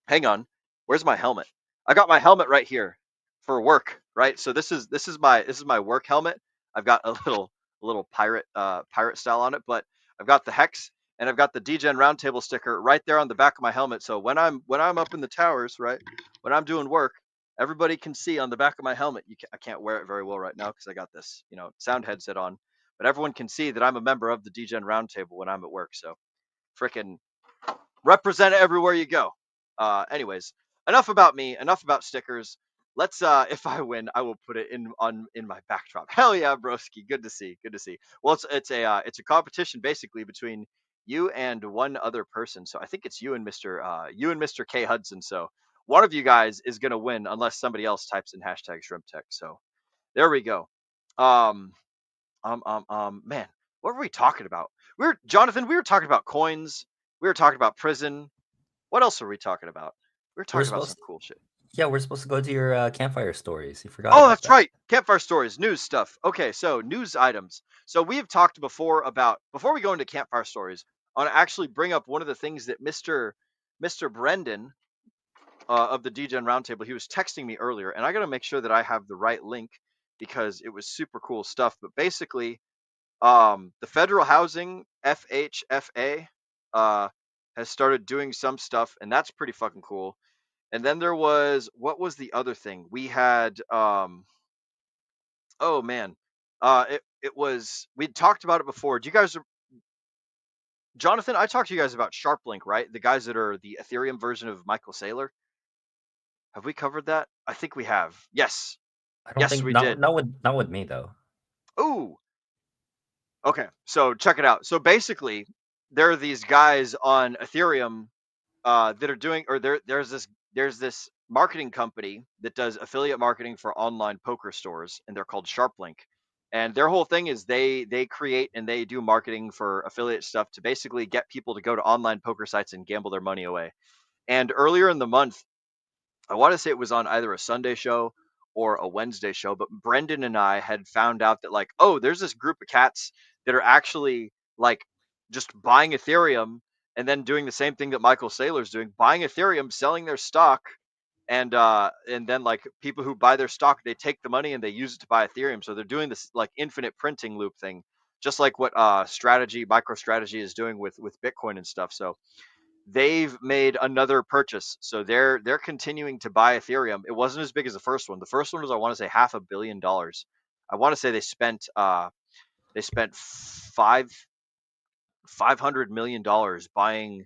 Hang on, where's my helmet? I got my helmet right here for work, right? So this is my work helmet. I've got a little pirate style on it, but I've got the hex and I've got the DGen Roundtable sticker right there on the back of my helmet. So when I'm up in the towers, right, when I'm doing work, everybody can see on the back of my helmet. I can't wear it very well right now because I got this sound headset on, but everyone can see that I'm a member of the DGen Roundtable when I'm at work. So freaking represent it everywhere you go. Anyways, enough about me, enough about stickers. Let's if I win, I will put it in my backdrop. Hell yeah, broski. Good to see. Well, it's a competition basically between you and one other person. So I think it's you and Mr. K Hudson. So one of you guys is gonna win unless somebody else types in hashtag shrimp tech. So there we go. Man, what were we talking about? Jonathan, we were talking about coins. We were talking about prison. What else are we talking about? We're talking about some cool shit. Yeah, we're supposed to go to your campfire stories. You forgot. Oh, that's right. Campfire stories, news stuff. Okay, so news items. So we have talked before we go into campfire stories, I want to actually bring up one of the things that Mr. Brendan of the DGen Roundtable, he was texting me earlier, and I got to make sure that I have the right link because it was super cool stuff. But basically, the Federal Housing FHFA has started doing some stuff, and that's pretty fucking cool. And then there was, what was the other thing? We had oh man. We'd talked about it before. Do you guys Jonathan, I talked to you guys about SharpLink, right? The guys that are the Ethereum version of Michael Saylor. Have we covered that? I think we have. Yes. I don't think we not, did. Not with me though. Ooh. Okay, so check it out. So basically, there are these guys on Ethereum that are doing, or there's this marketing company that does affiliate marketing for online poker stores, and they're called SharpLink. And their whole thing is they create and they do marketing for affiliate stuff to basically get people to go to online poker sites and gamble their money away. And earlier in the month, I want to say it was on either a Sunday show or a Wednesday show, but Brendan and I had found out that there's this group of cats that are actually just buying Ethereum and then doing the same thing that Michael Saylor's doing, buying Ethereum, selling their stock, and then people who buy their stock, they take the money and they use it to buy Ethereum. So they're doing this infinite printing loop thing, just like what MicroStrategy is doing with Bitcoin and stuff. So they've made another purchase. So they're continuing to buy Ethereum. It wasn't as big as the first one. The first one was, I want to say, $500 million. I want to say they spent $500 million buying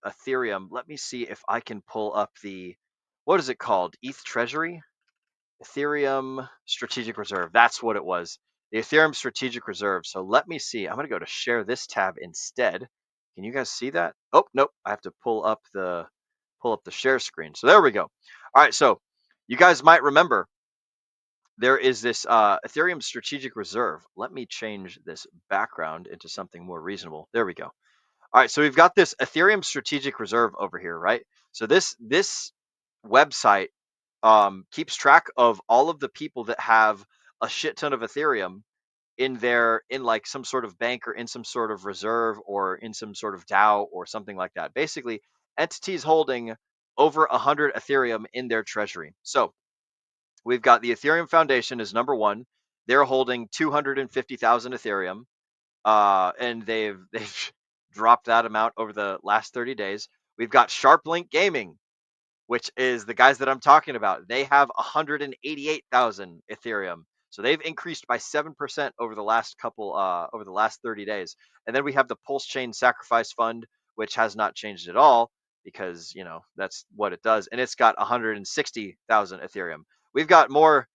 Ethereum. Let me see if I can pull up what is it called? ETH Treasury? Ethereum Strategic Reserve. That's what it was. The Ethereum Strategic Reserve. So let me see. I'm going to go to share this tab instead. Can you guys see that? Oh, nope. I have to pull up the share screen. So there we go. All right. So you guys might remember there is this Ethereum Strategic Reserve. Let me change this background into something more reasonable. There we go. All right. So we've got this Ethereum Strategic Reserve over here, right? So this website keeps track of all of the people that have a shit ton of Ethereum in some sort of bank or in some sort of reserve or in some sort of DAO or something like that. Basically, entities holding over 100 Ethereum in their treasury. So we've got the Ethereum Foundation as number one. They're holding 250,000 Ethereum, and they've dropped that amount over the last 30 days. We've got SharpLink Gaming. which is the guys that I'm talking about. They have 188,000 Ethereum. So they've increased by 7% over the last over the last 30 days. And then we have the Pulse Chain Sacrifice Fund, which has not changed at all because, that's what it does. And it's got 160,000 Ethereum. We've got more,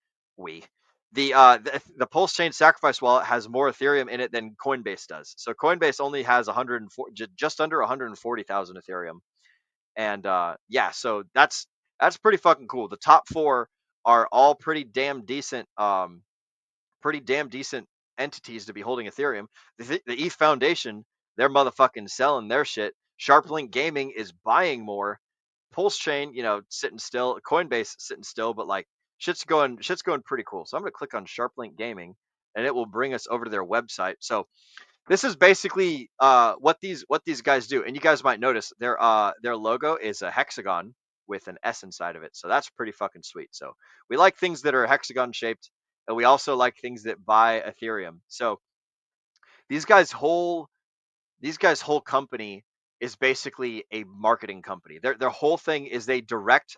the Pulse Chain Sacrifice wallet has more Ethereum in it than Coinbase does. So Coinbase only has just under 140,000 Ethereum. And so that's pretty fucking cool. The top 4 are all pretty damn decent entities to be holding Ethereum. The ETH Foundation, they're motherfucking selling their shit. SharpLink Gaming is buying more. Pulse Chain, sitting still. Coinbase sitting still, but like shit's going pretty cool. So I'm gonna click on SharpLink Gaming, and it will bring us over to their website. So this is basically what these guys do, and you guys might notice their logo is a hexagon with an S inside of it. So that's pretty fucking sweet. So we like things that are hexagon shaped, and we also like things that buy Ethereum. So these guys' whole company is basically a marketing company. Their whole thing is they direct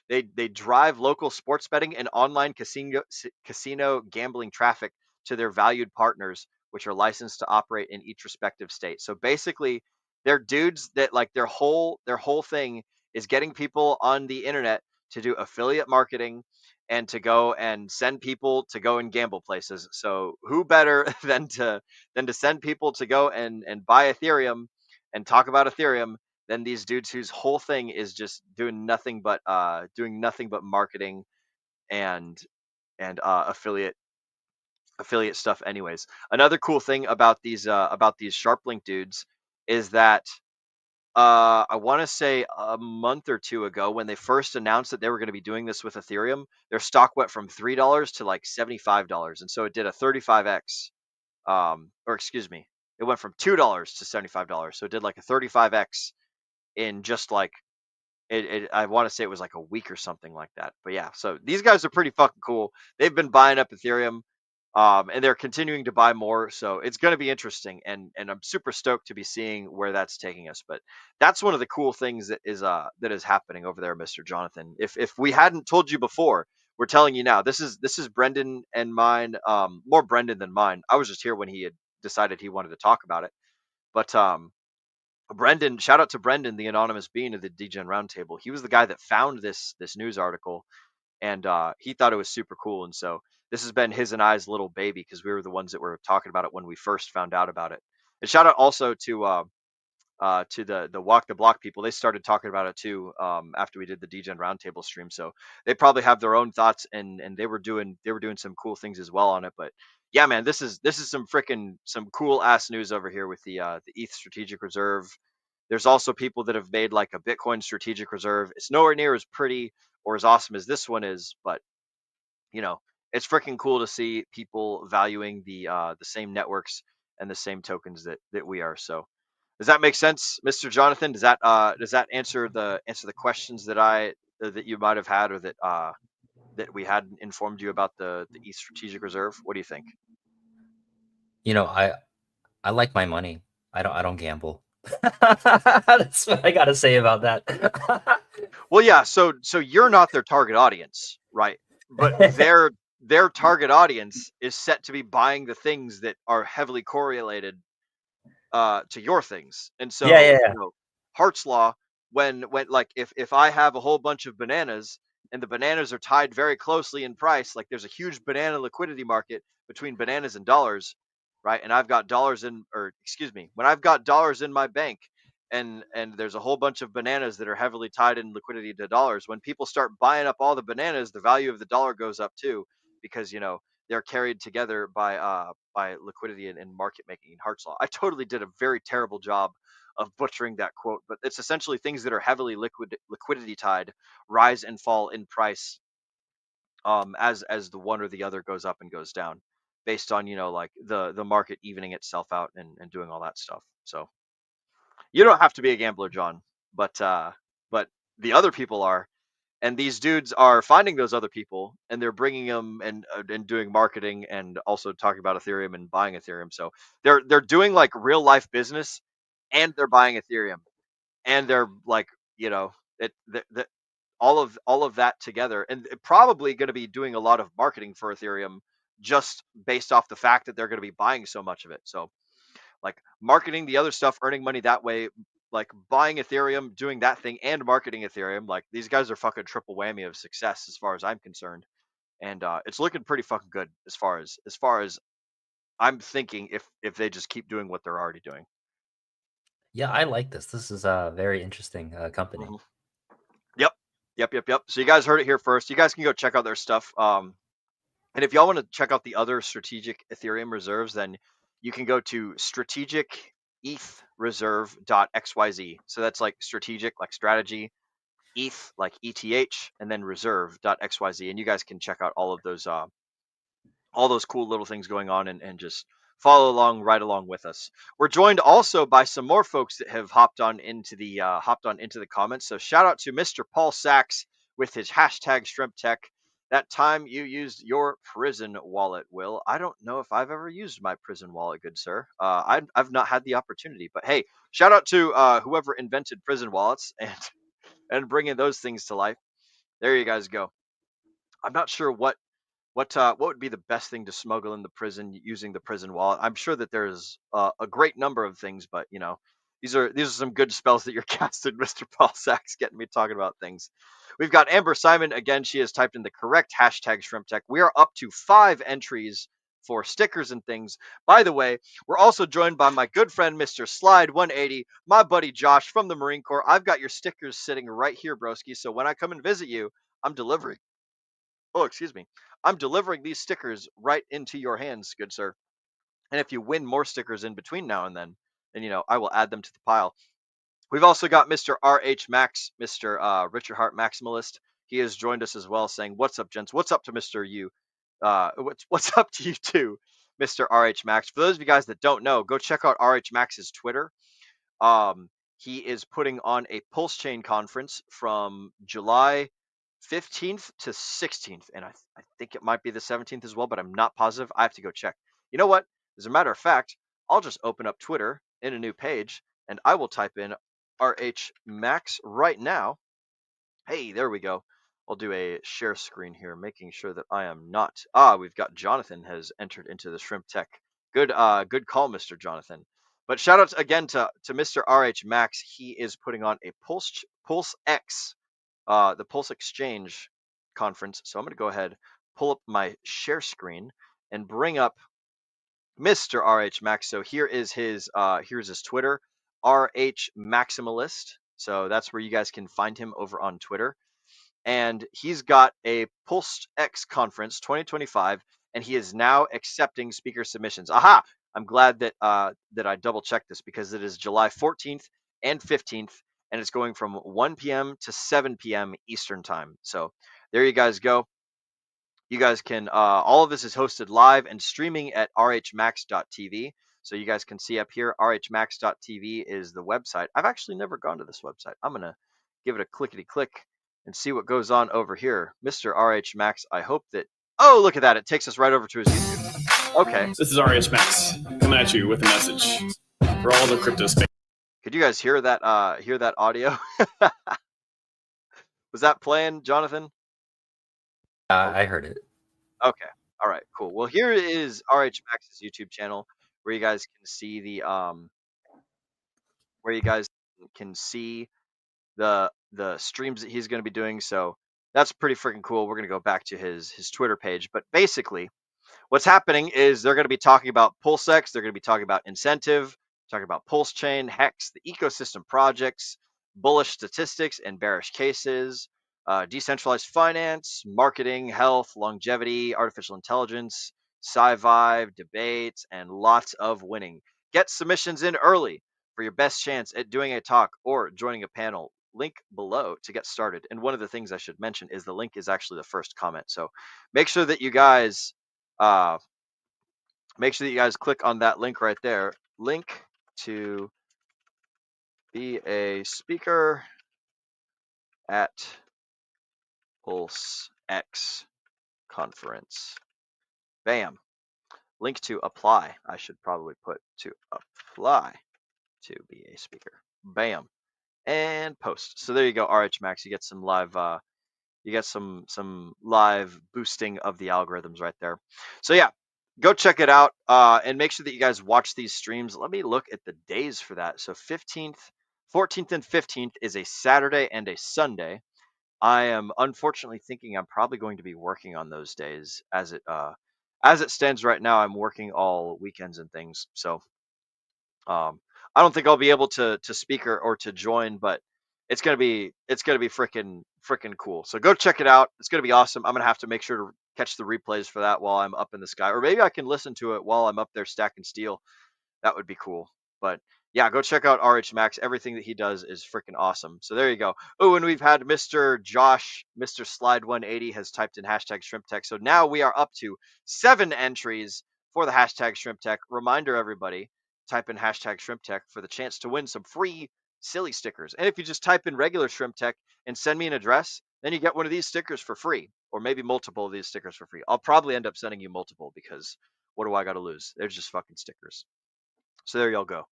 they drive local sports betting and online casino gambling traffic to their valued partners, which are licensed to operate in each respective state. So basically, they're dudes that like their whole thing is getting people on the internet to do affiliate marketing and to go and send people to go and gamble places. So who better than to send people to go and buy Ethereum and talk about Ethereum than these dudes whose whole thing is just doing nothing but marketing and affiliate stuff. Anyways, another cool thing about these SharpLink dudes is that I want to say a month or two ago, when they first announced that they were going to be doing this with Ethereum, their stock went from $3 to like $75, and so it did a 35x. Or excuse me, it went from $2 to $75, so it did like a 35x in just like I want to say it was like a week or something like that. But yeah, so these guys are pretty fucking cool. They've been buying up Ethereum, and they're continuing to buy more. So it's going to be interesting, and I'm super stoked to be seeing where that's taking us. But that's one of the cool things that is happening over there, Mr. Jonathan. If we hadn't told you before, we're telling you now. This is Brendan and mine. More Brendan than mine. I was just here when he had decided he wanted to talk about it. But Brendan, shout out to Brendan, the anonymous being of the DGen Roundtable. He was the guy that found this news article, and he thought it was super cool. And so this has been his and I's little baby, because we were the ones that were talking about it when we first found out about it. And shout out also to the Walk the Block people. They started talking about it too after we did the DGen Roundtable stream. So they probably have their own thoughts, and they were doing some cool things as well on it. But yeah, man, this is some cool ass news over here with the ETH Strategic Reserve. There's also people that have made like a Bitcoin Strategic Reserve. It's nowhere near as pretty or as awesome as this one is, but it's freaking cool to see people valuing the same networks and the same tokens that we are. So does that make sense, Mr. Jonathan? Does that answer the questions that you might have had, or that we had informed you about the ETH Strategic Reserve? What do you think? I like my money. I don't gamble. That's what I gotta say about that. Well, yeah. So you're not their target audience, right? But their target audience is set to be buying the things that are heavily correlated to your things. And so Yeah. Hart's Law, when like if I have a whole bunch of bananas and the bananas are tied very closely in price, like there's a huge banana liquidity market between bananas and dollars, right? And I've got dollars when I've got dollars in my bank, and there's a whole bunch of bananas that are heavily tied in liquidity to dollars, when people start buying up all the bananas, the value of the dollar goes up too, because they're carried together by liquidity and market making in Hart's Law. I totally did a very terrible job of butchering that quote, but it's essentially things that are heavily liquidity tied rise and fall in price as the one or the other goes up and goes down, based on like the market evening itself out and doing all that stuff. So you don't have to be a gambler, John, but the other people are. And these dudes are finding those other people, and they're bringing them and doing marketing, and also talking about Ethereum and buying Ethereum. So they're doing like real life business, and they're buying Ethereum, and they're like All of that together, and probably going to be doing a lot of marketing for Ethereum just based off the fact that they're going to be buying so much of it. So like marketing the other stuff, earning money that way, like buying Ethereum, doing that thing, and marketing Ethereum. Like these guys are fucking triple whammy of success as far as I'm concerned, and it's looking pretty fucking good as far as I'm thinking if they just keep doing what they're already doing. Yeah, I like this. This is a very interesting company. Mhm. Yep. So you guys heard it here first. You guys can go check out their stuff. And if y'all want to check out the other strategic Ethereum reserves, then you can go to strategicethreserve.xyz. So that's like strategic, like strategy, ETH, like ETH, and then reserve.xyz. And you guys can check out all those cool little things going on and just follow along right along with us. We're joined also by some more folks that have hopped on into the comments. So shout out to Mr. Paul Sachs with his hashtag Shrimp Tech. That time you used your prison wallet, Will. I don't know if I've ever used my prison wallet, good sir. I've not had the opportunity, but hey, shout out to whoever invented prison wallets and bringing those things to life. There you guys go. I'm not sure what would be the best thing to smuggle in the prison using the prison wallet? I'm sure that there's a great number of things, but these are some good spells that you're casting, Mr. Paul Sachs, getting me talking about things. We've got Amber Simon again. She has typed in the correct hashtag Shrimp Tech. We are up to 5 entries for stickers and things. By the way, we're also joined by my good friend Mr. Slide 180, my buddy Josh from the Marine Corps. I've got your stickers sitting right here, broski. So when I come and visit you, I'm delivering. Oh, excuse me. I'm delivering these stickers right into your hands, good sir. And if you win more stickers in between now and then I will add them to the pile. We've also got Mr. RH Max, Mr. Richard Hart Maximalist. He has joined us as well, saying, "What's up, gents? What's up to Mr. You? What's up to you too, Mr. RH Max?" For those of you guys that don't know, go check out RH Max's Twitter. He is putting on a Pulse Chain conference from July 15th to 16th, and I think it might be the 17th as well, but I'm not positive. I have to go check. You know what? As a matter of fact, I'll just open up Twitter in a new page, and I will type in RH Max right now. Hey, there we go. I'll do a share screen here, making sure that I am not. We've got Jonathan has entered into the Shrimp Tech. Good call, Mr. Jonathan. But shout out again to Mr. RH Max. He is putting on a Pulse X, the Pulse Exchange conference. So I'm going to go ahead, pull up my share screen, and bring up Mr. RH Max. So here's his Twitter, RH Maximalist. So that's where you guys can find him over on Twitter. And he's got a Pulse X conference 2025, and he is now accepting speaker submissions. Aha! I'm glad that that I double checked this because it is July 14th and 15th, and it's going from 1 p.m. to 7 p.m. Eastern time. So there you guys go. You guys can all of this is hosted live and streaming at rhmax.tv. So you guys can see up here, rhmax.tv is the website. I've actually never gone to this website. I'm going to give it a clickety click and see what goes on over here. Mr. RH Max, I hope that... Oh, look at that. It takes us right over to his YouTube. Okay. This is RH Max coming at you with a message for all the crypto space. Could you guys hear that audio? Was that playing, Jonathan? I heard it. Okay. All right, cool. Well, here is RH Max's YouTube channel where you guys can see the streams that he's going to be doing. So that's pretty freaking cool. We're going to go back to his Twitter page, but basically what's happening is they're going to be talking about PulseX, they're going to be talking about incentive, talking about Pulse Chain, Hex, the ecosystem projects, bullish statistics and bearish cases, decentralized finance, marketing, health, longevity, artificial intelligence, sci-vive, debates, and lots of winning. Get submissions in early for your best chance at doing a talk or joining a panel. Link below to get started. And one of the things I should mention is the link is actually the first comment. So make sure that you guys click on that link right there. Link to be a speaker at Pulse X conference. Bam. Link to apply. I should probably put to apply to be a speaker. Bam. and post. So there you go, RH Max. You get some live you get some live boosting of the algorithms right there. So yeah, go check it out, and make sure that you guys watch these streams. Let me look at the days for that. So 15th, 14th, and 15th is a Saturday and a Sunday. I am unfortunately thinking I'm probably going to be working on those days. As it stands right now, I'm working all weekends and things. So I don't think I'll be able to speak or to join, but it's gonna be freaking cool. So go check it out. It's gonna be awesome. I'm gonna have to make sure to catch the replays for that while I'm up in the sky, or maybe I can listen to it while I'm up there stacking steel. That would be cool. But yeah, go check out RH Max. Everything that he does is freaking awesome. So there you go. Oh, and we've had Mr. Josh, Mr. Slide 180 has typed in hashtag Shrimp Tech. So now we are up to 7 entries for the hashtag Shrimp Tech. Reminder, everybody, type in hashtag Shrimp Tech for the chance to win some free silly stickers. And if you just type in regular Shrimp Tech and send me an address, then you get one of these stickers for free, or maybe multiple of these stickers for free. I'll probably end up sending you multiple because what do I got to lose? They're just fucking stickers. So there y'all go.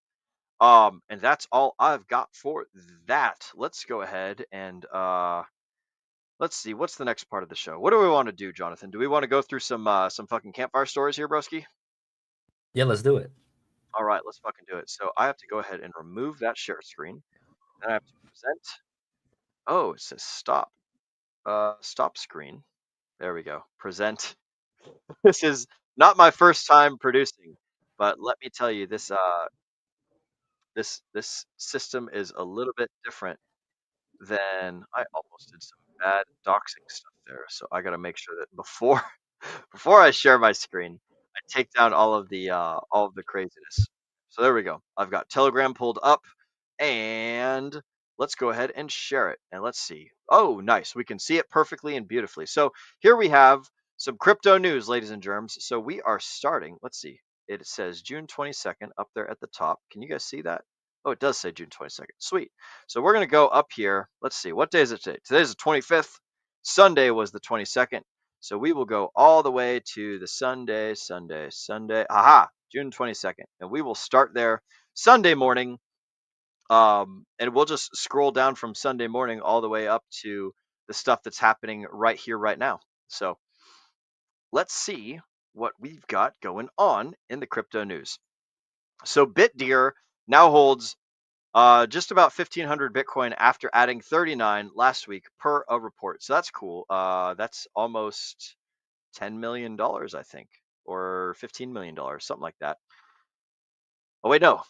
And that's all I've got for that. Let's go ahead and let's see, what's the next part of the show? What do we want to do, Jonathan? Do we want to go through some fucking campfire stories here, broski? Yeah, let's do it. All right, let's fucking do it. So I have to go ahead and remove that share screen. Then I have to present. Oh, it says stop. Stop screen. There we go. Present. This is not my first time producing, but let me tell you, this this system is a little bit different than I almost did some bad doxing stuff there. So I got to make sure that before before I share my screen, I take down all of the craziness. So there we go. I've got Telegram pulled up, and let's go ahead and share it. And let's see. Oh, nice. We can see it perfectly and beautifully. So here we have some crypto news, ladies and germs. So we are starting. Let's see. It says June 22nd up there at the top. Can you guys see that? Oh, it does say June 22nd. Sweet. So we're going to go up here. Let's see. What day is it today? Today's the 25th. Sunday was the 22nd. So we will go all the way to the Sunday. Aha, June 22nd. And we will start there Sunday morning. And we'll just scroll down from Sunday morning all the way up to the stuff that's happening right here, right now. So let's see what we've got going on in the crypto news. So BitDeer now holds just about 1,500 Bitcoin after adding 39 last week per a report. So that's cool. That's almost $10 million, I think, or $15 million, something like that. Oh wait, no.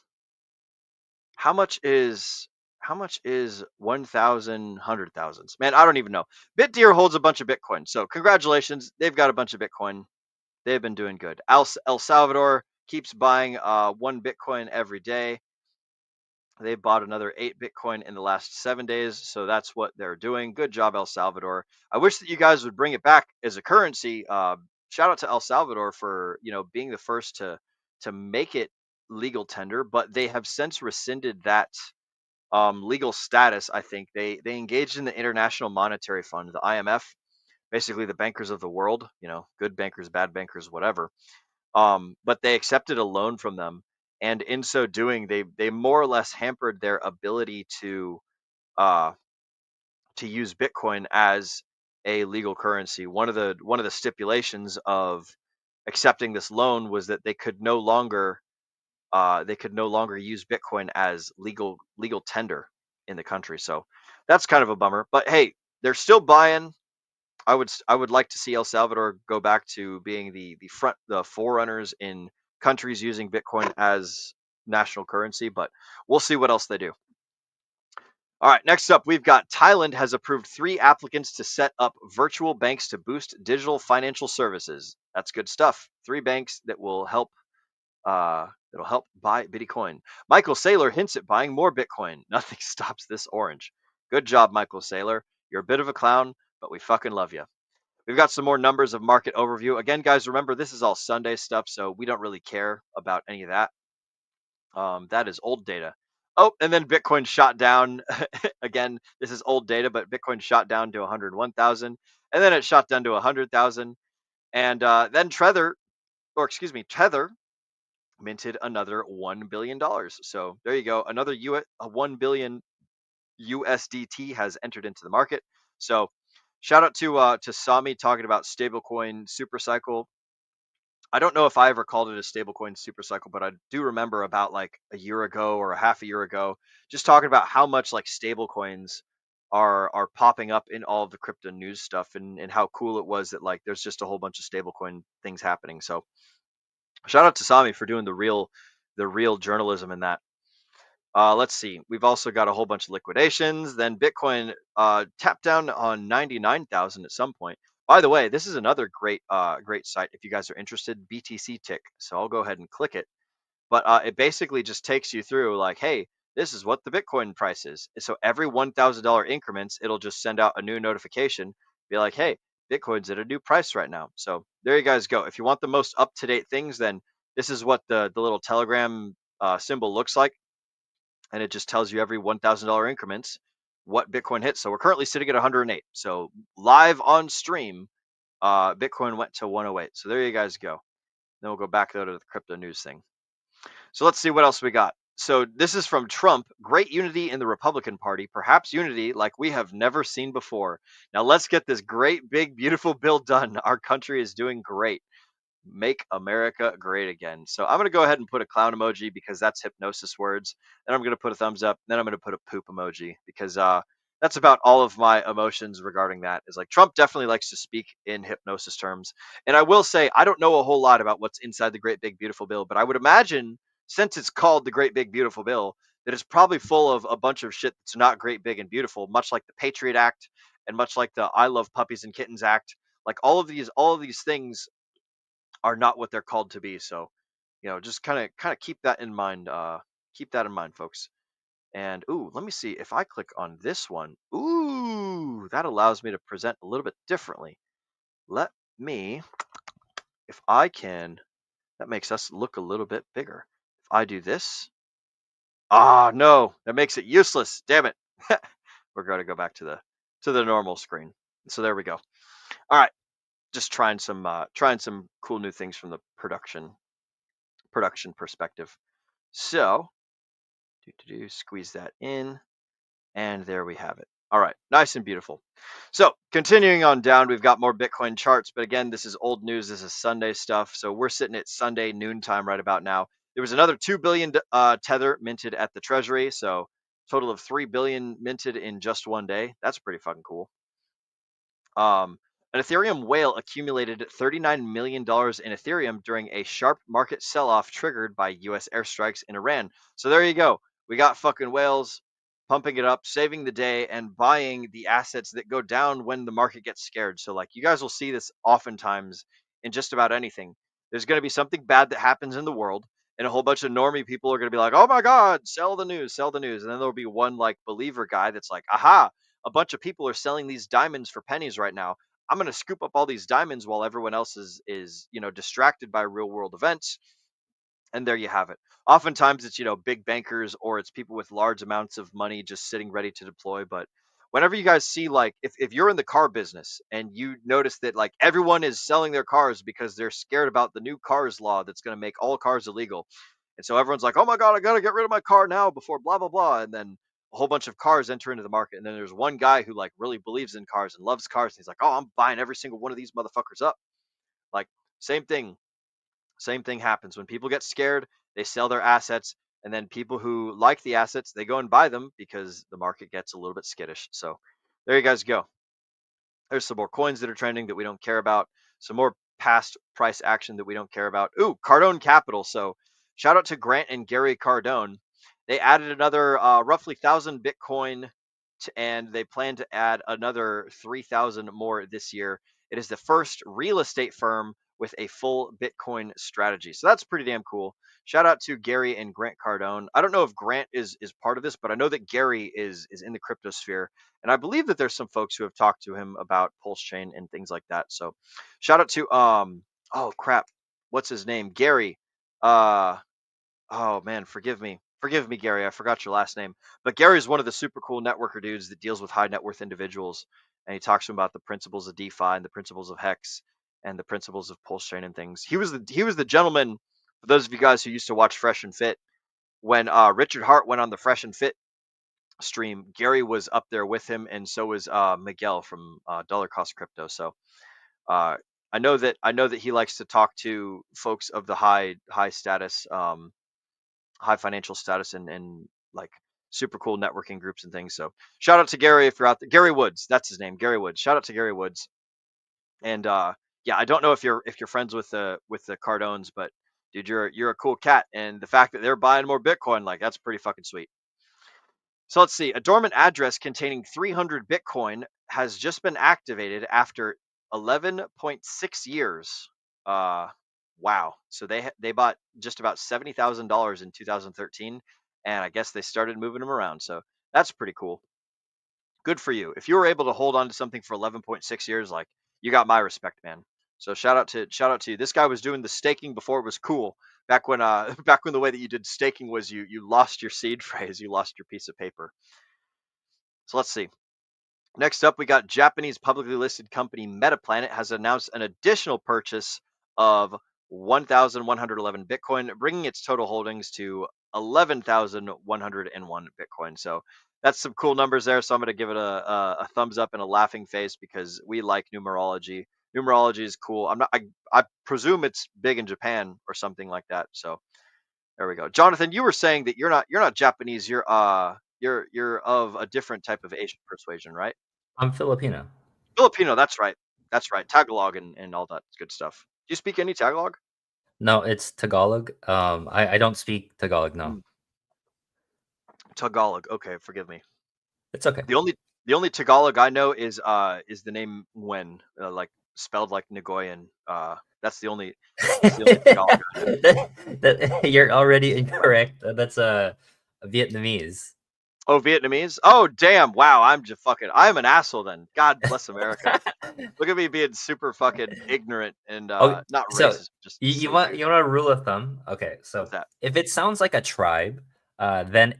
How much is 1,000 100,000s? Man, I don't even know. BitDeer holds a bunch of Bitcoin, so congratulations. They've got a bunch of Bitcoin. They've been doing good. El Salvador keeps buying 1 Bitcoin every day. They bought another 8 Bitcoin in the last 7 days, so that's what they're doing. Good job, El Salvador. I wish that you guys would bring it back as a currency. Shout out to El Salvador for being the first to make it legal tender, but they have since rescinded that legal status. I think they engaged in the International Monetary Fund, the IMF, basically the bankers of the world. Good bankers, bad bankers, whatever. But they accepted a loan from them, and in so doing, they more or less hampered their ability to use Bitcoin as a legal currency. One of the stipulations of accepting this loan was that they could no longer use Bitcoin as legal tender in the country. So that's kind of a bummer. But hey, they're still buying. I would like to see El Salvador go back to being the forerunners in countries using Bitcoin as national currency, but we'll see what else they do. All right, next up, we've got Thailand has approved 3 applicants to set up virtual banks to boost digital financial services. That's good stuff. 3 banks that will help buy Bitcoin. Michael Saylor hints at buying more Bitcoin. Nothing stops this orange. Good job, Michael Saylor. You're a bit of a clown, but we fucking love you. We've got some more numbers of market overview. Again, guys, remember, this is all Sunday stuff, so we don't really care about any of that. That is old data. Oh, and then Bitcoin shot down. Again, this is old data, but Bitcoin shot down to 101,000, and then it shot down to 100,000. And then Tether minted another $1 billion. So there you go. Another $1 billion USDT has entered into the market. So shout out to Sami talking about stablecoin super cycle. I don't know if I ever called it a stablecoin super cycle, but I do remember about like a year ago or a half a year ago, just talking about how much like stablecoins are popping up in all of the crypto news stuff, and how cool it was that like there's just a whole bunch of stablecoin things happening. So shout out to Sami for doing the real journalism in that. Let's see. We've also got a whole bunch of liquidations. Then Bitcoin tapped down on 99,000 at some point. By the way, this is another great site if you guys are interested. BTC Tick. So I'll go ahead and click it. But it basically just takes you through like, hey, this is what the Bitcoin price is. So every $1,000 increments, it'll just send out a new notification, be like, hey, Bitcoin's at a new price right now. So there you guys go. If you want the most up to date things, then this is what the little Telegram symbol looks like. And it just tells you every $1,000 increments what Bitcoin hits. So we're currently sitting at 108. So live on stream, Bitcoin went to 108. So there you guys go. Then we'll go back though to the crypto news thing. So let's see what else we got. So this is from Trump. Great unity in the Republican Party, perhaps unity like we have never seen before. Now let's get this great, big, beautiful bill done. Our country is doing great. Make America great again. So I'm going to go ahead and put a clown emoji because that's hypnosis words. Then I'm going to put a thumbs up. Then I'm going to put a poop emoji because that's about all of my emotions regarding that. Is like Trump definitely likes to speak in hypnosis terms. And I will say, I don't know a whole lot about what's inside the Great Big Beautiful Bill, but I would imagine since it's called the Great Big Beautiful Bill, that it's probably full of a bunch of shit that's not great, big, and beautiful, much like the Patriot Act and much like the I Love Puppies and Kittens Act. Like all of these things are not what they're called to be. So, just kind of keep that in mind. Keep that in mind, folks. And ooh, let me see if I click on this one. Ooh, that allows me to present a little bit differently. Let me, if I can, that makes us look a little bit bigger. If I do this, no, that makes it useless. Damn it. We're going to go back to the normal screen. So there we go. All right, just trying some cool new things from the production perspective. So, squeeze that in, and there we have it. All right, nice and beautiful. So, continuing on down, we've got more Bitcoin charts, but again, this is old news. This is Sunday stuff. So we're sitting at Sunday noontime right about now. There was another 2 billion tether minted at the Treasury, so total of 3 billion minted in just one day. That's pretty fucking cool. An Ethereum whale accumulated $39 million in Ethereum during a sharp market sell-off triggered by U.S. airstrikes in Iran. So there you go. We got fucking whales pumping it up, saving the day, and buying the assets that go down when the market gets scared. So like you guys will see this oftentimes in just about anything. There's going to be something bad that happens in the world, and a whole bunch of normie people are going to be like, oh my God, sell the news. And then there'll be one like believer guy that's like, aha, a bunch of people are selling these diamonds for pennies right now. I'm going to scoop up all these diamonds while everyone else is distracted by real world events. And there you have it. Oftentimes it's, big bankers or it's people with large amounts of money just sitting ready to deploy. But whenever you guys see, like, if you're in the car business and you notice that like everyone is selling their cars because they're scared about the new cars law that's going to make all cars illegal. And so everyone's like, oh my God, I got to get rid of my car now before blah, blah, blah. And then a whole bunch of cars enter into the market. And then there's one guy who like really believes in cars and loves cars. And he's like, oh, I'm buying every single one of these motherfuckers up. Like same thing happens when people get scared, they sell their assets. And then people who like the assets, they go and buy them because the market gets a little bit skittish. So there you guys go. There's some more coins that are trending that we don't care about. Some more past price action that we don't care about. Ooh, Cardone Capital. So shout out to Grant and Gary Cardone. They added another roughly 1,000 Bitcoin, and they plan to add another 3,000 more this year. It is the first real estate firm with a full Bitcoin strategy. So that's pretty damn cool. Shout out to Gary and Grant Cardone. I don't know if Grant is part of this, but I know that Gary is in the crypto sphere. And I believe that there's some folks who have talked to him about Pulse Chain and things like that. So shout out to oh crap, what's his name? Gary. Oh man, forgive me, Gary. I forgot your last name. But Gary is one of the super cool networker dudes that deals with high net worth individuals, and he talks to them about the principles of DeFi and the principles of Hex and the principles of Pulse Chain and things. He was the gentleman. For those of you guys who used to watch Fresh and Fit, when Richard Hart went on the Fresh and Fit stream, Gary was up there with him, and so was Miguel from Dollar Cost Crypto. So I know that he likes to talk to folks of the high status, high financial status, and like super cool networking groups and things. So shout out to Gary if you're out there. Gary Woods, that's his name, Gary Woods. Shout out to Gary Woods. And yeah, I don't know if you're friends with the Cardones, but dude, you're a cool cat, and the fact that they're buying more Bitcoin, like, that's pretty fucking sweet. So let's see. A dormant address containing 300 Bitcoin has just been activated after 11.6 years. Wow. So they bought just about $70,000 in 2013, and I guess they started moving them around. So that's pretty cool. Good for you. If you were able to hold on to something for 11.6 years, like, you got my respect, man. So shout out to you. This guy was doing the staking before it was cool. Back when the way that you did staking was you lost your seed phrase, you lost your piece of paper. So let's see. Next up, we got Japanese publicly listed company Metaplanet has announced an additional purchase of 1,111 Bitcoin, bringing its total holdings to 11,101 Bitcoin. So that's some cool numbers there. So I'm going to give it a thumbs up and a laughing face because we like numerology. Numerology is cool. I presume it's big in Japan or something like that. So there we go. Jonathan, you were saying that you're not Japanese. You're of a different type of Asian persuasion, right? I'm Filipino. Filipino, that's right. That's right. Tagalog and all that good stuff. Do you speak any Tagalog? No, it's Tagalog. I don't speak Tagalog. No, Tagalog. Okay, forgive me. it's okay. The only Tagalog I know is the name Nguyen, like spelled like Nagoyan. That's the only Tagalog I know. You're already incorrect. That's a Vietnamese. Oh, Vietnamese? Oh, damn. Wow, I'm an asshole then. God bless America. Look at me being super fucking ignorant and not so racist. Just you want a rule of thumb? Okay, so What's that? if it sounds like a tribe, then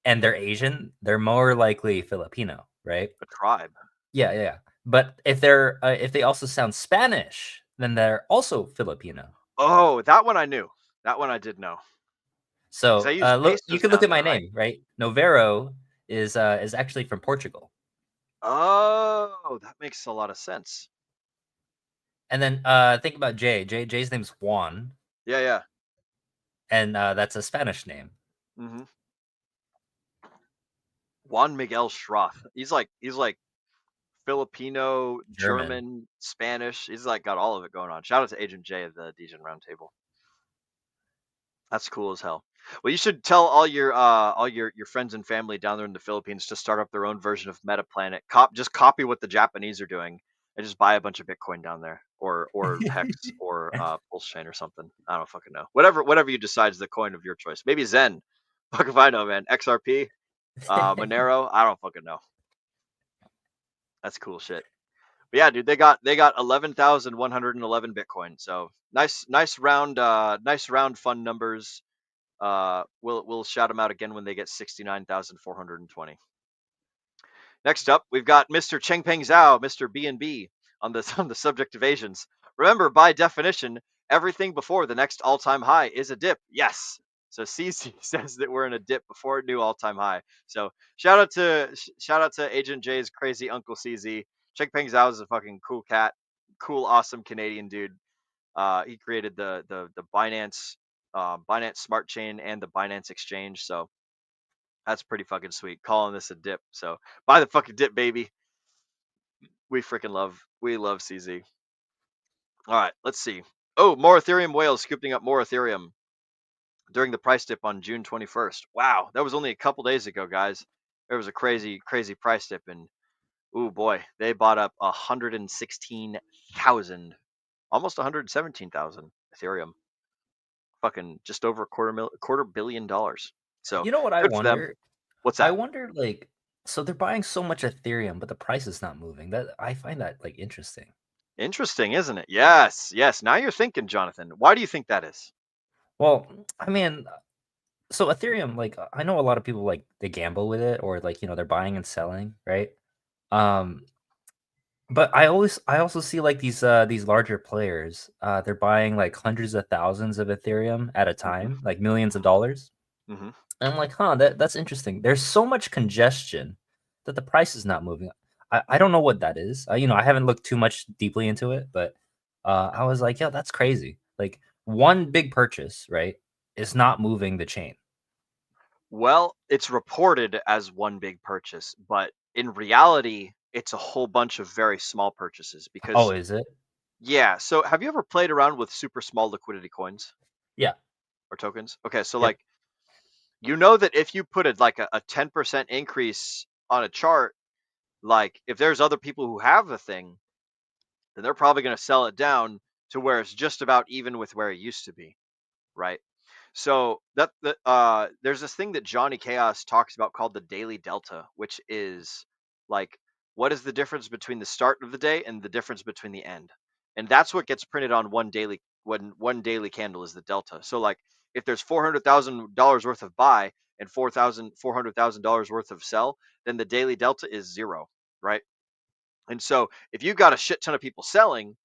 and they're Asian, they're more likely Filipino, right? A tribe. Yeah. But if they also sound Spanish, then they're also Filipino. Oh, that one I knew. That one I did know. So 'Cause I use look, you pesos can look down at my there, right? name, right? Novero is actually from Portugal. Oh, that makes a lot of sense. And then think about Jay. Jay's name's Juan, Yeah. and that's a Spanish name. Mm-hmm. Juan Miguel Schroth. He's like Filipino, German, Spanish. He's like got all of it going on. Shout out to Agent J of the Degen Roundtable. That's cool as hell. Well, you should tell all your friends and family down there in the Philippines to start up their own version of Metaplanet. Just copy what the Japanese are doing and just buy a bunch of Bitcoin down there, or Hex, or Pulse Chain or something. I don't fucking know. Whatever you decide is the coin of your choice. Maybe Zen. Fuck if I know, man. XRP, Monero. I don't fucking know. That's cool shit. But yeah, dude, they got 11,111 Bitcoin. So nice round fun numbers. We'll shout them out again when they get 69,420. Next up, we've got Mr. Chengpeng Zhao, Mr. B&B on the subject of Asians. Remember, by definition, everything before the next all-time high is a dip. Yes. So CZ says that we're in a dip before a new all-time high. So shout out to Agent J's crazy Uncle CZ. Chengpeng Zhao is a fucking cool cat, cool, awesome Canadian dude. He created the Binance Smart Chain and the Binance Exchange. So that's pretty fucking sweet. Calling this a dip. So buy the fucking dip, baby. We love CZ. All right, let's see. Oh, more Ethereum whales scooping up more Ethereum during the price dip on June 21st. Wow, that was only a couple days ago, guys. There was a crazy price dip, and ooh boy, they bought up 116,000, almost 117,000 Ethereum. Fucking just over $250 million. So you know what I good for them. wonder? What's that? I wonder, like, so they're buying so much Ethereum, but the price is not moving. That I find that like interesting. Interesting, isn't it? Yes. Now you're thinking, Jonathan. Why do you think that is? Well, I mean, so Ethereum, like, I know a lot of people, like, they gamble with it, or like, they're buying and selling, right? But I also see like these larger players, they're buying like hundreds of thousands of Ethereum at a time, like millions of dollars. Mm-hmm. And I'm like, huh, that's interesting. There's so much congestion that the price is not moving. I don't know what that is. I haven't looked too much deeply into it, but I was like, yeah, that's crazy. Like one big purchase, right, is not moving the chain. Well, it's reported as one big purchase, but in reality, it's a whole bunch of very small purchases Oh, because is it? yeah. So have you ever played around with super small liquidity coins Yeah. or tokens? Okay, so Yep. like you know that if you put a 10% increase on a chart, like if there's other people who have the thing, then they're probably going to sell it down to where it's just about even with where it used to be, right? So there's this thing that Johnny Chaos talks about called the daily delta, which is like what is the difference between the start of the day and the difference between the end, and that's what gets printed on one daily candle is the delta. So like if there's $400,000 worth of buy and $400,000 worth of sell, then the daily delta is zero, right? And so if you've got a shit ton of people selling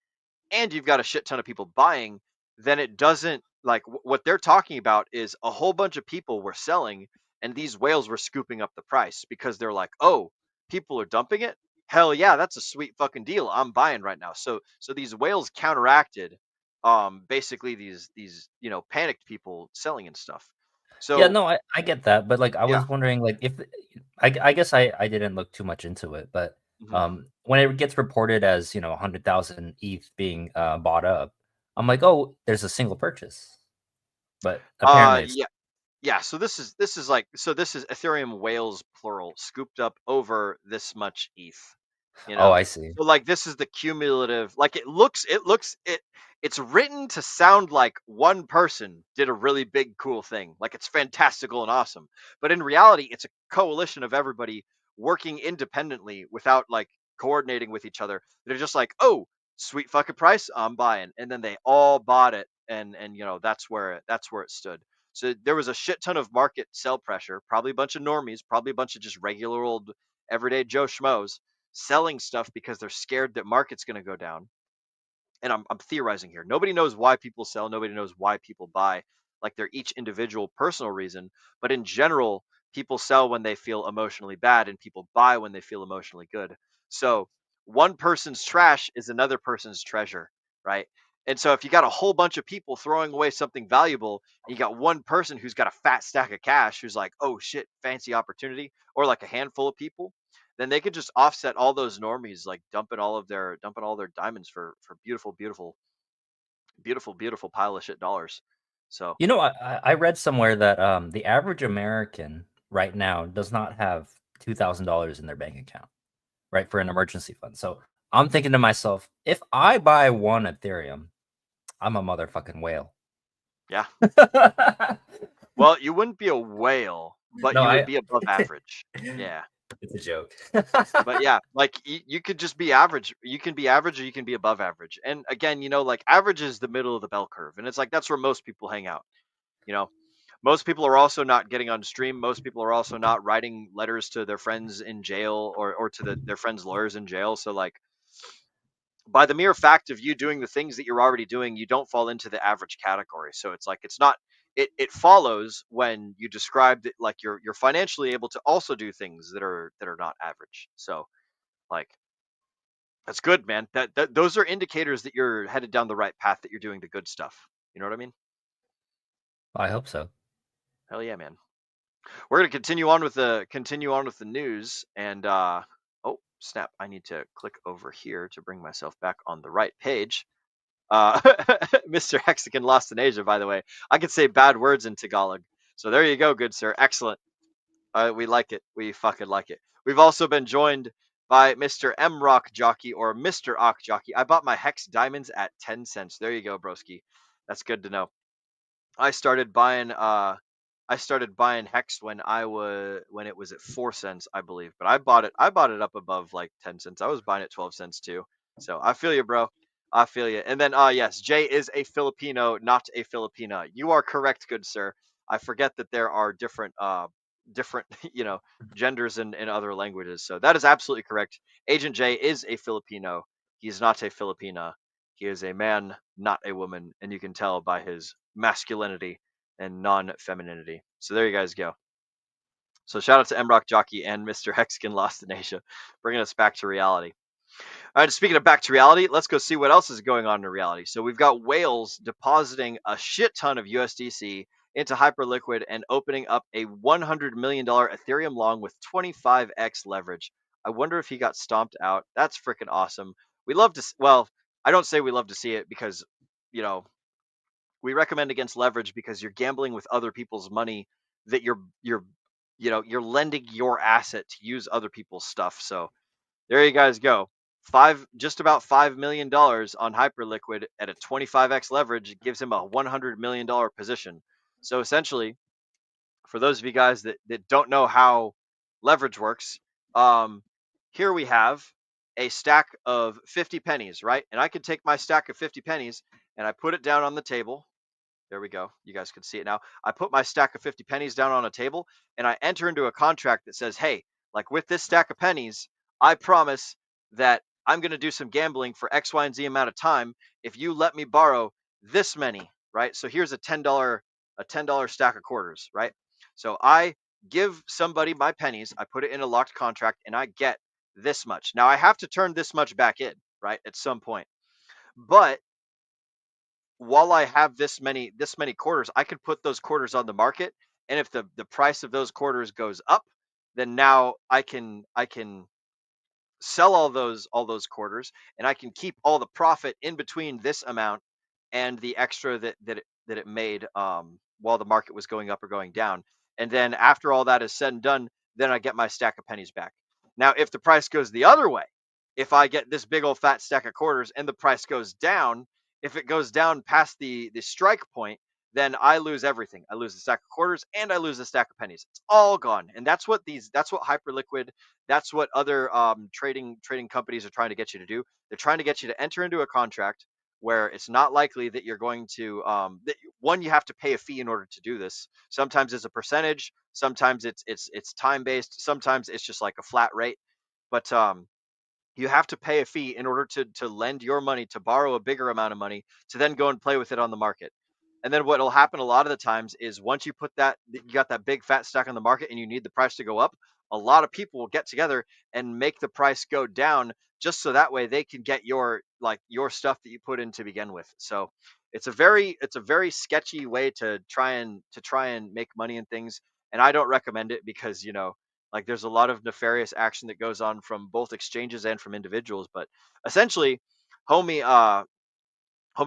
and you've got a shit ton of people buying, then it doesn't like what they're talking about is a whole bunch of people were selling and these whales were scooping up the price because they're like, oh, people are dumping it. Hell yeah, that's a sweet fucking deal. I'm buying right now. So these whales counteracted basically these panicked people selling and stuff. Yeah, So no, I get that, but like I yeah. was wondering, like if I guess I didn't look too much into it, but Mhm. when it gets reported as 100,000 ETH being bought up, I'm like, oh, there's a single purchase, but apparently it's Yeah. Yeah, so this is Ethereum whales plural scooped up over this much ETH, you oh, know. I see. So like this is the cumulative like it's written to sound like one person did a really big cool thing. Like it's fantastical and awesome. But in reality, it's a coalition of everybody working independently without like coordinating with each other. They're just like, "Oh, sweet fucking price, I'm buying." And then they all bought it and that's where it stood. So there was a shit ton of market sell pressure, probably a bunch of normies, probably a bunch of just regular old everyday Joe Schmoes selling stuff because they're scared that market's going to go down. And I'm theorizing here. Nobody knows why people sell. Nobody knows why people buy. Like they're each individual personal reason. But in general, people sell when they feel emotionally bad and people buy when they feel emotionally good. So one person's trash is another person's treasure, right? And so if you got a whole bunch of people throwing away something valuable, and you got one person who's got a fat stack of cash who's like, oh shit, fancy opportunity, or like a handful of people, then they could just offset all those normies, like dumping all their diamonds for beautiful pile of shit dollars. So I read somewhere that the average American right now does not have $2,000 in their bank account, right, for an emergency fund. So I'm thinking to myself, if I buy one Ethereum, I'm a motherfucking whale. yeah, well, you wouldn't be a whale, but No, you would be above average. Yeah, it's a joke. but yeah, like you could just be average. You can be average or you can be above average. And again, like average is the middle of the bell curve, and it's like that's where most people hang out. You know, most people are also not getting on stream. Most people are also not writing letters to their friends in jail or to their friends' lawyers in jail. So like by the mere fact of you doing the things that you're already doing, you don't fall into the average category. So it's like it's not it follows when you describe that like you're financially able to also do things that are not average. So like that's good, man. That those are indicators that you're headed down the right path, that you're doing the good stuff. You know what I mean? I hope so. Hell yeah, man. We're gonna continue on with the news, and oh snap! I need to click over here to bring myself back on the right page. Mr. Hexagon lost in Asia, by the way. I could say bad words in Tagalog, so there you go, good sir. Excellent. We like it. We fucking like it. We've also been joined by Mr. M Rock Jockey or Mr. Ock Jockey. I bought my Hex diamonds at 10 cents. There you go, broski. That's good to know. I started buying Hex when it was at 4 cents, I believe. But I bought it up above like 10 cents. I was buying it 12 cents too. So I feel you, bro. I feel you. And then yes, Jay is a Filipino, not a Filipina. You are correct, good sir. I forget that there are different genders in other languages. So that is absolutely correct. Agent J is a Filipino. He's not a Filipina. He is a man, not a woman, and you can tell by his masculinity and non-femininity. So there you guys go. So shout out to Mrock Jockey and Mr. Hexkin Lost in Asia, bringing us back to reality. All right, speaking of back to reality, let's go see what else is going on in reality. So we've got whales depositing a shit ton of USDC into Hyperliquid and opening up a $100 million Ethereum long with 25x leverage. I wonder if he got stomped out. That's freaking awesome. We love to, well, I don't say we love to see it because, you know, we recommend against leverage because you're gambling with other people's money that you're lending your asset to use other people's stuff. So there you guys go. Just about $5 million on Hyperliquid at a 25x leverage gives him a $100 million position. So essentially, for those of you guys that don't know how leverage works, here we have a stack of 50 pennies, right? And I could take my stack of 50 pennies and I put it down on the table. There we go. You guys can see it now. I put my stack of 50 pennies down on a table and I enter into a contract that says, hey, like with this stack of pennies, I promise that I'm going to do some gambling for X, Y, and Z amount of time if you let me borrow this many, right? So here's a $10 stack of quarters, right? So I give somebody my pennies, I put it in a locked contract, and I get this much. Now I have to turn this much back in, right, at some point. But while I have this many quarters, I could put those quarters on the market, and if the price of those quarters goes up, then now I can sell all those quarters, and I can keep all the profit in between this amount and the extra that it made while the market was going up or going down. And then after all that is said and done, then I get my stack of pennies back. Now, if the price goes the other way, if I get this big old fat stack of quarters and the price goes down, if it goes down past the strike point, then I lose everything. I lose the stack of quarters and I lose the stack of pennies. It's all gone. And that's what Hyperliquid, that's what other trading companies are trying to get you to do. They're trying to get you to enter into a contract where it's not likely that you're going to one, you have to pay a fee in order to do this. Sometimes it's a percentage, sometimes it's time based, sometimes it's just like a flat rate. But you have to pay a fee in order to lend your money, to borrow a bigger amount of money, to then go and play with it on the market. And then what will happen a lot of the times is once you got that big fat stack on the market and you need the price to go up, a lot of people will get together and make the price go down just so that way they can get your stuff that you put in to begin with. So it's a very sketchy way to try and make money and things. And I don't recommend it because, like there's a lot of nefarious action that goes on from both exchanges and from individuals. But essentially, homie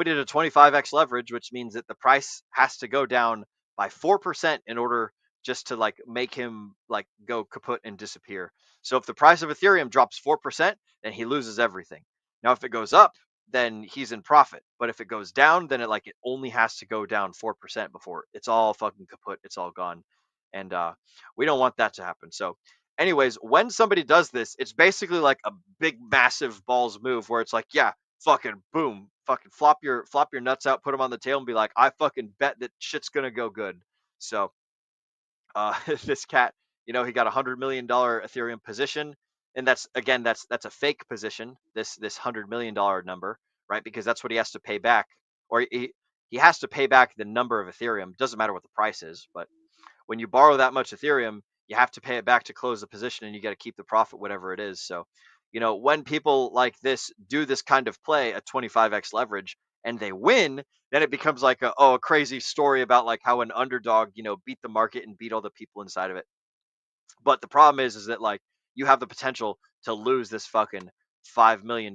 did a 25x leverage, which means that the price has to go down by 4% in order just to like make him like go kaput and disappear. So if the price of Ethereum drops 4%, then he loses everything. Now, if it goes up, then he's in profit. But if it goes down, then it only has to go down 4% before it's all fucking kaput. It's all gone. And we don't want that to happen. So anyways, when somebody does this, it's basically like a big, massive balls move where it's like, yeah, fucking boom, fucking flop your nuts out, put them on the table and be like, I fucking bet that shit's going to go good. So this cat, he got $100 million Ethereum position. And that's a fake position, this $100 million number, right? Because that's what he has to pay back, or he has to pay back the number of Ethereum. Doesn't matter what the price is, but when you borrow that much Ethereum, you have to pay it back to close the position, and you got to keep the profit, whatever it is. So, when people like this do this kind of play at 25x leverage and they win, then it becomes like a crazy story about like how an underdog, beat the market and beat all the people inside of it. But the problem is that like you have the potential to lose this fucking $5 million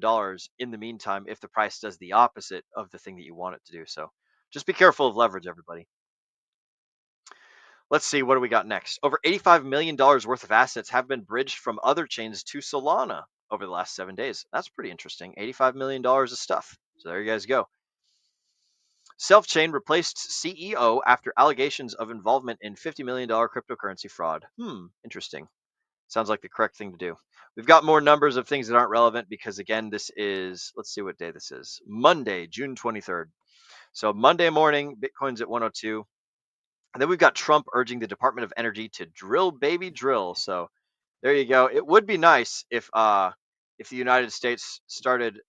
in the meantime if the price does the opposite of the thing that you want it to do. So just be careful of leverage, everybody. Let's see, what do we got next? Over $85 million worth of assets have been bridged from other chains to Solana over the last 7 days. That's pretty interesting. $85 million of stuff. So there you guys go. Self-Chain replaced CEO after allegations of involvement in $50 million cryptocurrency fraud. Interesting. Sounds like the correct thing to do. We've got more numbers of things that aren't relevant because, again, this is, let's see what day this is. Monday, June 23rd. So Monday morning, Bitcoin's at 102. And then we've got Trump urging the Department of Energy to drill, baby, drill. So there you go. It would be nice if the United States started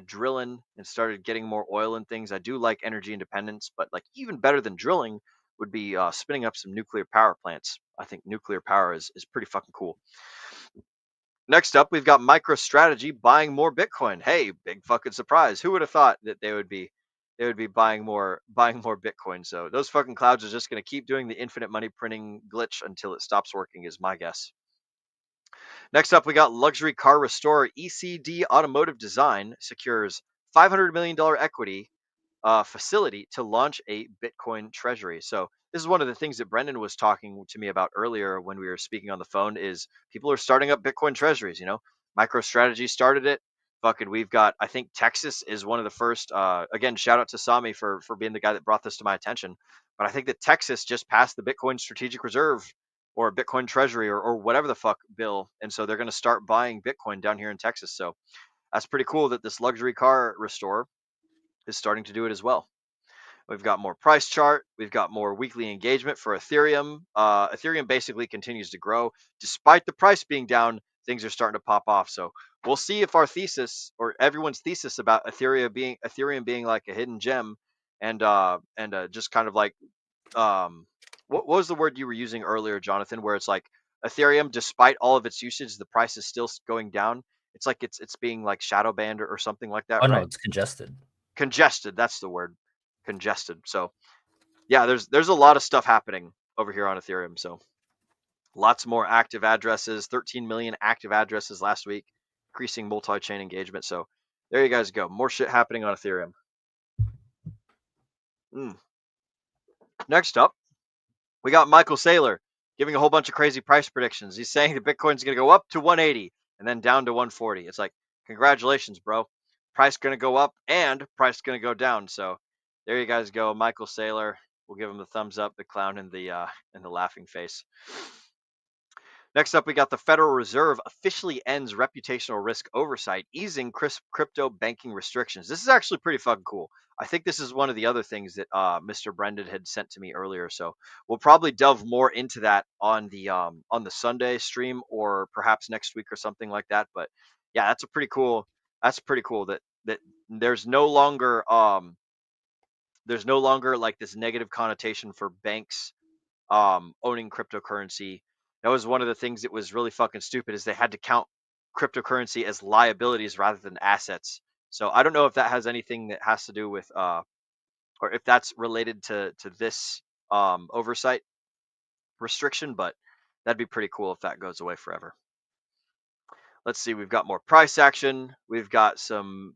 drilling and started getting more oil and things. I do like energy independence, but like even better than drilling would be spinning up some nuclear power plants. I think nuclear power is pretty fucking cool. Next up, we've got MicroStrategy buying more Bitcoin. Hey, big fucking surprise! Who would have thought that they would be buying more Bitcoin? So those fucking clouds are just going to keep doing the infinite money printing glitch until it stops working, is my guess. Next up, we got luxury car restorer ECD Automotive Design secures $500 million equity facility to launch a Bitcoin treasury. So this is one of the things that Brendan was talking to me about earlier when we were speaking on the phone is people are starting up Bitcoin treasuries. MicroStrategy started it. Fucking, we've got, I think Texas is one of the first, again, shout out to Sami for being the guy that brought this to my attention. But I think that Texas just passed the Bitcoin Strategic Reserve or Bitcoin Treasury or whatever the fuck bill. And so they're going to start buying Bitcoin down here in Texas. So that's pretty cool that this luxury car restorer is starting to do it as well. We've got more price chart. We've got more weekly engagement for Ethereum. Ethereum basically continues to grow. Despite the price being down, things are starting to pop off. So we'll see if our thesis or everyone's thesis about Ethereum being like a hidden gem and just kind of like what was the word you were using earlier, Jonathan, where it's like Ethereum, despite all of its usage, the price is still going down. It's like it's being like shadow banned or something like that, Oh right? no, it's congested. Congested, that's the word. Congested. So yeah, there's a lot of stuff happening over here on Ethereum. So lots more active addresses, 13 million active addresses last week, increasing multi-chain engagement. So there you guys go. More shit happening on Ethereum. Next up, we got Michael Saylor giving a whole bunch of crazy price predictions. He's saying that Bitcoin's going to go up to 180 and then down to 140. It's like, congratulations, bro. Price going to go up and price going to go down. So there you guys go. Michael Saylor. We'll give him the thumbs up, the clown, and the laughing face. Next up, we got the Federal Reserve officially ends reputational risk oversight, easing crypto banking restrictions. This is actually pretty fucking cool. I think this is one of the other things that Mr. Brendan had sent to me earlier. So we'll probably delve more into that on the Sunday stream or perhaps next week or something like that. But yeah, that's pretty cool that there's no longer like this negative connotation for banks owning cryptocurrency. That was one of the things that was really fucking stupid is they had to count cryptocurrency as liabilities rather than assets. So I don't know if that has anything that has to do with or if that's related to this oversight restriction, but that'd be pretty cool if that goes away forever. Let's see, we've got more price action. We've got some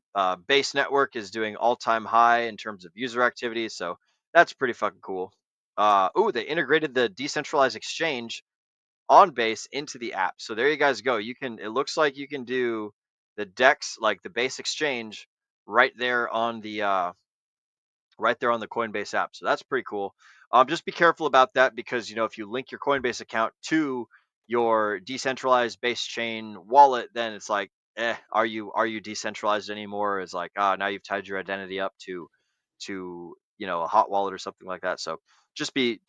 Base Network is doing all-time high in terms of user activity, so that's pretty fucking cool. They integrated the decentralized exchange on Base into the app. So there you guys go. It looks like you can do the DEX, like the Base exchange, right there on the Coinbase app. So that's pretty cool. Just be careful about that because if you link your Coinbase account to your decentralized Base chain wallet, then it's like, are you decentralized anymore? It's like, now you've tied your identity up to a hot wallet or something like that. So just be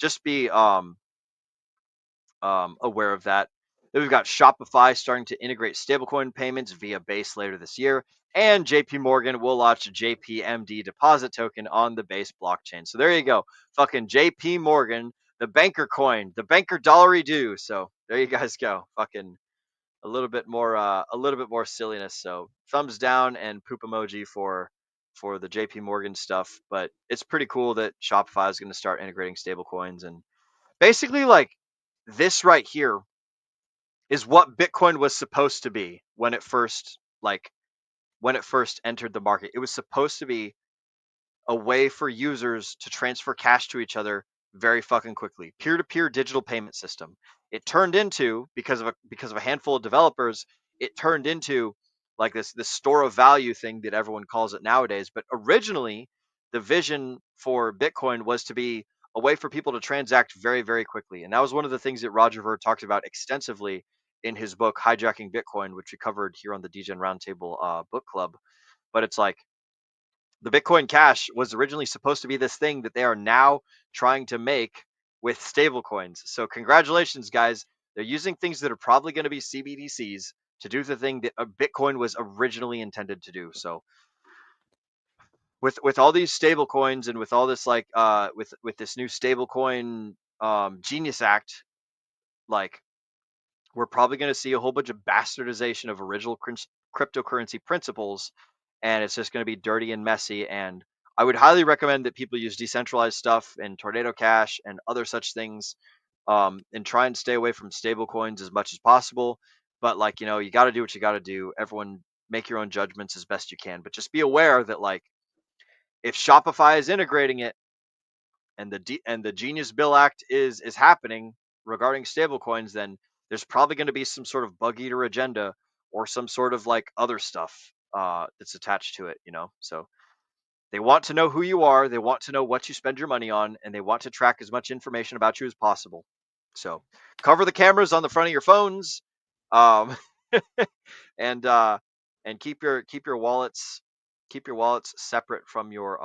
aware of that. Then we've got Shopify starting to integrate stablecoin payments via Base later this year, and JP Morgan will launch a JPMD deposit token on the Base blockchain. So there you go, fucking JP Morgan, the banker coin, the banker dollary-do. So there you guys go, fucking a little bit more silliness. So thumbs down and poop emoji for the JP Morgan stuff, but it's pretty cool that Shopify is going to start integrating stablecoins and basically like. This right here is what Bitcoin was supposed to be when it first entered the market. It was supposed to be a way for users to transfer cash to each other very fucking quickly. Peer-to-peer digital payment system. It turned into, because of a handful of developers, it turned into like this store of value thing that everyone calls it nowadays. But originally, the vision for Bitcoin was to be a way for people to transact very, very quickly. And that was one of the things that Roger Ver talked about extensively in his book, Hijacking Bitcoin, which we covered here on the DGen Roundtable book club. But it's like, the Bitcoin Cash was originally supposed to be this thing that they are now trying to make with stablecoins. So congratulations, guys. They're using things that are probably going to be CBDCs to do the thing that Bitcoin was originally intended to do. So with all these stable coins and with all this like with this new stablecoin Genius Act, like we're probably going to see a whole bunch of bastardization of original cryptocurrency principles, and it's just going to be dirty and messy. And I would highly recommend that people use decentralized stuff and Tornado Cash and other such things, and try and stay away from stable coins as much as possible. But like, you got to do what you got to do. Everyone make your own judgments as best you can, but just be aware that like if Shopify is integrating it and the Genius Bill Act is happening regarding stablecoins, then there's probably going to be some sort of bug eater agenda or some sort of like other stuff that's attached to it. So they want to know who you are, they want to know what you spend your money on, and they want to track as much information about you as possible. So cover the cameras on the front of your phones, um, and keep your wallets separate from your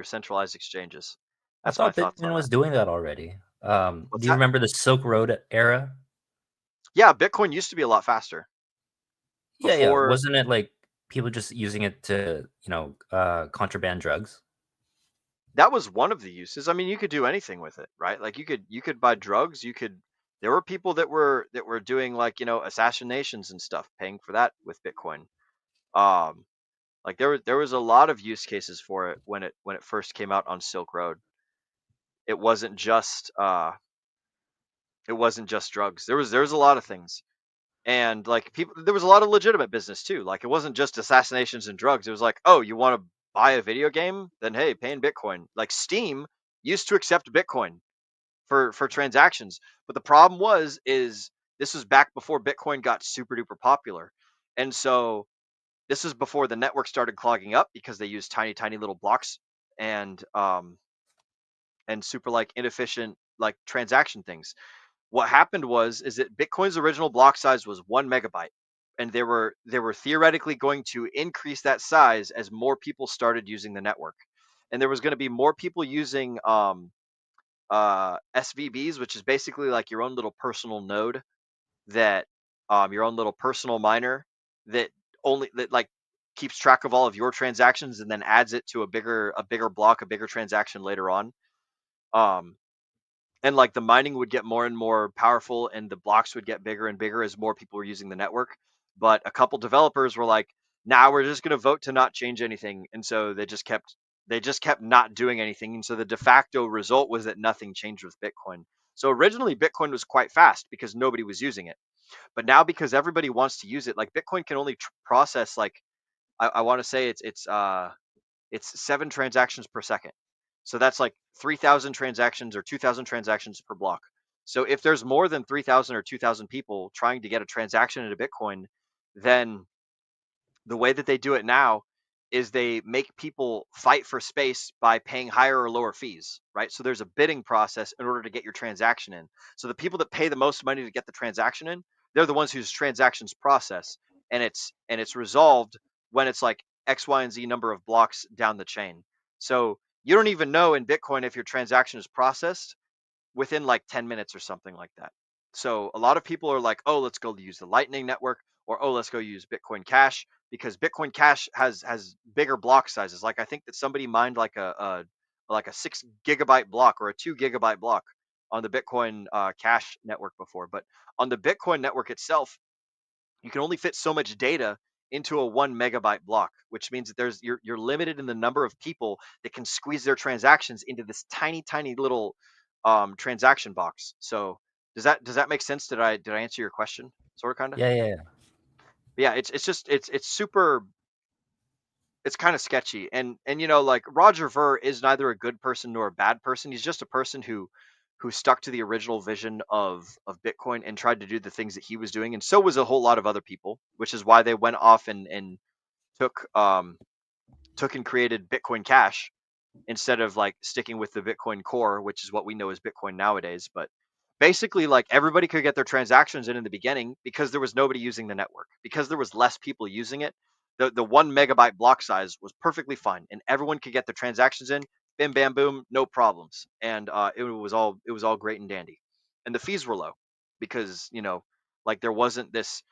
centralized exchanges. I That's my thought thoughts on Bitcoin was that. doing that already. What's Do you that? remember the Silk Road era? Yeah, Bitcoin used to be a lot faster Yeah, yeah. before. Wasn't it like people just using it to, contraband drugs? That was one of the uses. I mean, you could do anything with it, right? Like you could buy drugs. There were people that were doing like assassinations and stuff, paying for that with Bitcoin. Um, like there was a lot of use cases for it when it first came out on Silk Road. It wasn't just drugs. There was a lot of things. And like people, there was a lot of legitimate business too. Like it wasn't just assassinations and drugs. It was like, oh, you want to buy a video game? Then hey, pay in Bitcoin. Like Steam used to accept Bitcoin for transactions, but the problem is this was back before Bitcoin got super duper popular, and so this was before the network started clogging up because they used tiny little blocks and super like inefficient like transaction things. What happened is that Bitcoin's original block size was 1 megabyte, and they were theoretically going to increase that size as more people started using the network, and there was going to be more people using SVBs, which is basically like your own little personal node that your own little personal miner that like keeps track of all of your transactions and then adds it to a bigger block, a bigger transaction later on. Um, and like the mining would get more and more powerful and the blocks would get bigger and bigger as more people were using the network. But a couple developers were like, "Now we're just going to vote to not change anything," and so they just kept not doing anything, and so the de facto result was that nothing changed with Bitcoin. So originally Bitcoin was quite fast because nobody was using it, but now because everybody wants to use it, like Bitcoin can only process like I want to say it's 7 transactions per second. So that's like 3,000 transactions or 2,000 transactions per block. So if there's more than 3,000 or 2,000 people trying to get a transaction into Bitcoin, then the way that they do it now is they make people fight for space by paying higher or lower fees, right? So there's a bidding process in order to get your transaction in. So the people that pay the most money to get the transaction in, they're the ones whose transactions process, and it's resolved when it's like X, Y, and Z number of blocks down the chain. So you don't even know in Bitcoin if your transaction is processed within like 10 minutes or something like that. So a lot of people are like, oh, let's go use the Lightning Network, or oh, let's go use Bitcoin Cash, because Bitcoin Cash has bigger block sizes. Like I think that somebody mined like a 6 gigabyte block or a 2 gigabyte block on the Bitcoin Cash network before, but on the Bitcoin network itself, you can only fit so much data into a 1 megabyte block, which means that you're limited in the number of people that can squeeze their transactions into this tiny little transaction box. So does that make sense? Did I answer your question? Sort of, kind of. Yeah, yeah, yeah. Yeah, it's super. It's kind of sketchy, and like Roger Ver is neither a good person nor a bad person. He's just a person who stuck to the original vision of Bitcoin and tried to do the things that he was doing, and so was a whole lot of other people, which is why they went off and took took and created Bitcoin Cash instead of like sticking with the Bitcoin core, which is what we know as Bitcoin nowadays. But basically, like everybody could get their transactions in the beginning because there was nobody using the network, because there was less people using it. The 1 megabyte block size was perfectly fine, and everyone could get their transactions in. Bim bam boom, no problems, and it was all great and dandy, and the fees were low because like there wasn't this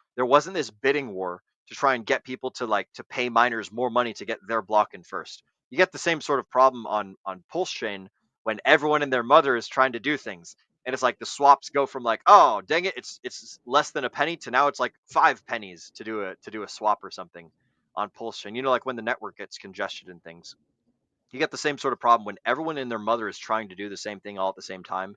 bidding war to try and get people to pay miners more money to get their block in first. You get the same sort of problem on Pulse Chain when everyone and their mother is trying to do things. And it's like the swaps go from like, oh dang it, it's less than a penny to now it's like 5 pennies to do a swap or something on Pulse Chain. Like when the network gets congested and things. You get the same sort of problem when everyone and their mother is trying to do the same thing all at the same time.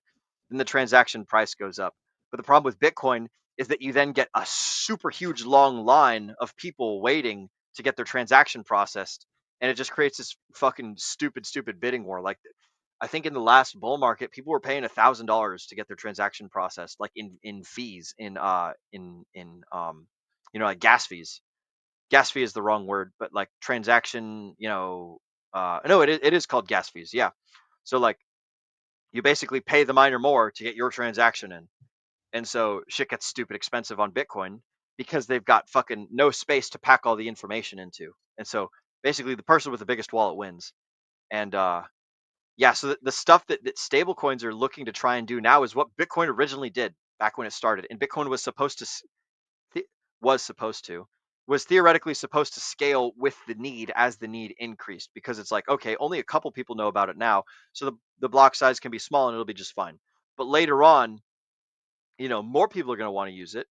Then the transaction price goes up. But the problem with Bitcoin is that you then get a super huge long line of people waiting to get their transaction processed. And it just creates this fucking stupid bidding war. Like, I think in the last bull market, people were paying $1,000 to get their transaction processed, like in fees, like gas fees. Gas fee is the wrong word, but like transaction, no, it is called gas fees. Yeah. So like you basically pay the miner more to get your transaction in. And so shit gets stupid expensive on Bitcoin because they've got fucking no space to pack all the information into. And so basically the person with the biggest wallet wins. And yeah, so the stuff that stable coins are looking to try and do now is what Bitcoin originally did back when it started. And Bitcoin was theoretically supposed to scale with the need as the need increased, because it's like, okay, only a couple people know about it now, so the block size can be small and it'll be just fine. But later on, more people are going to want to use it,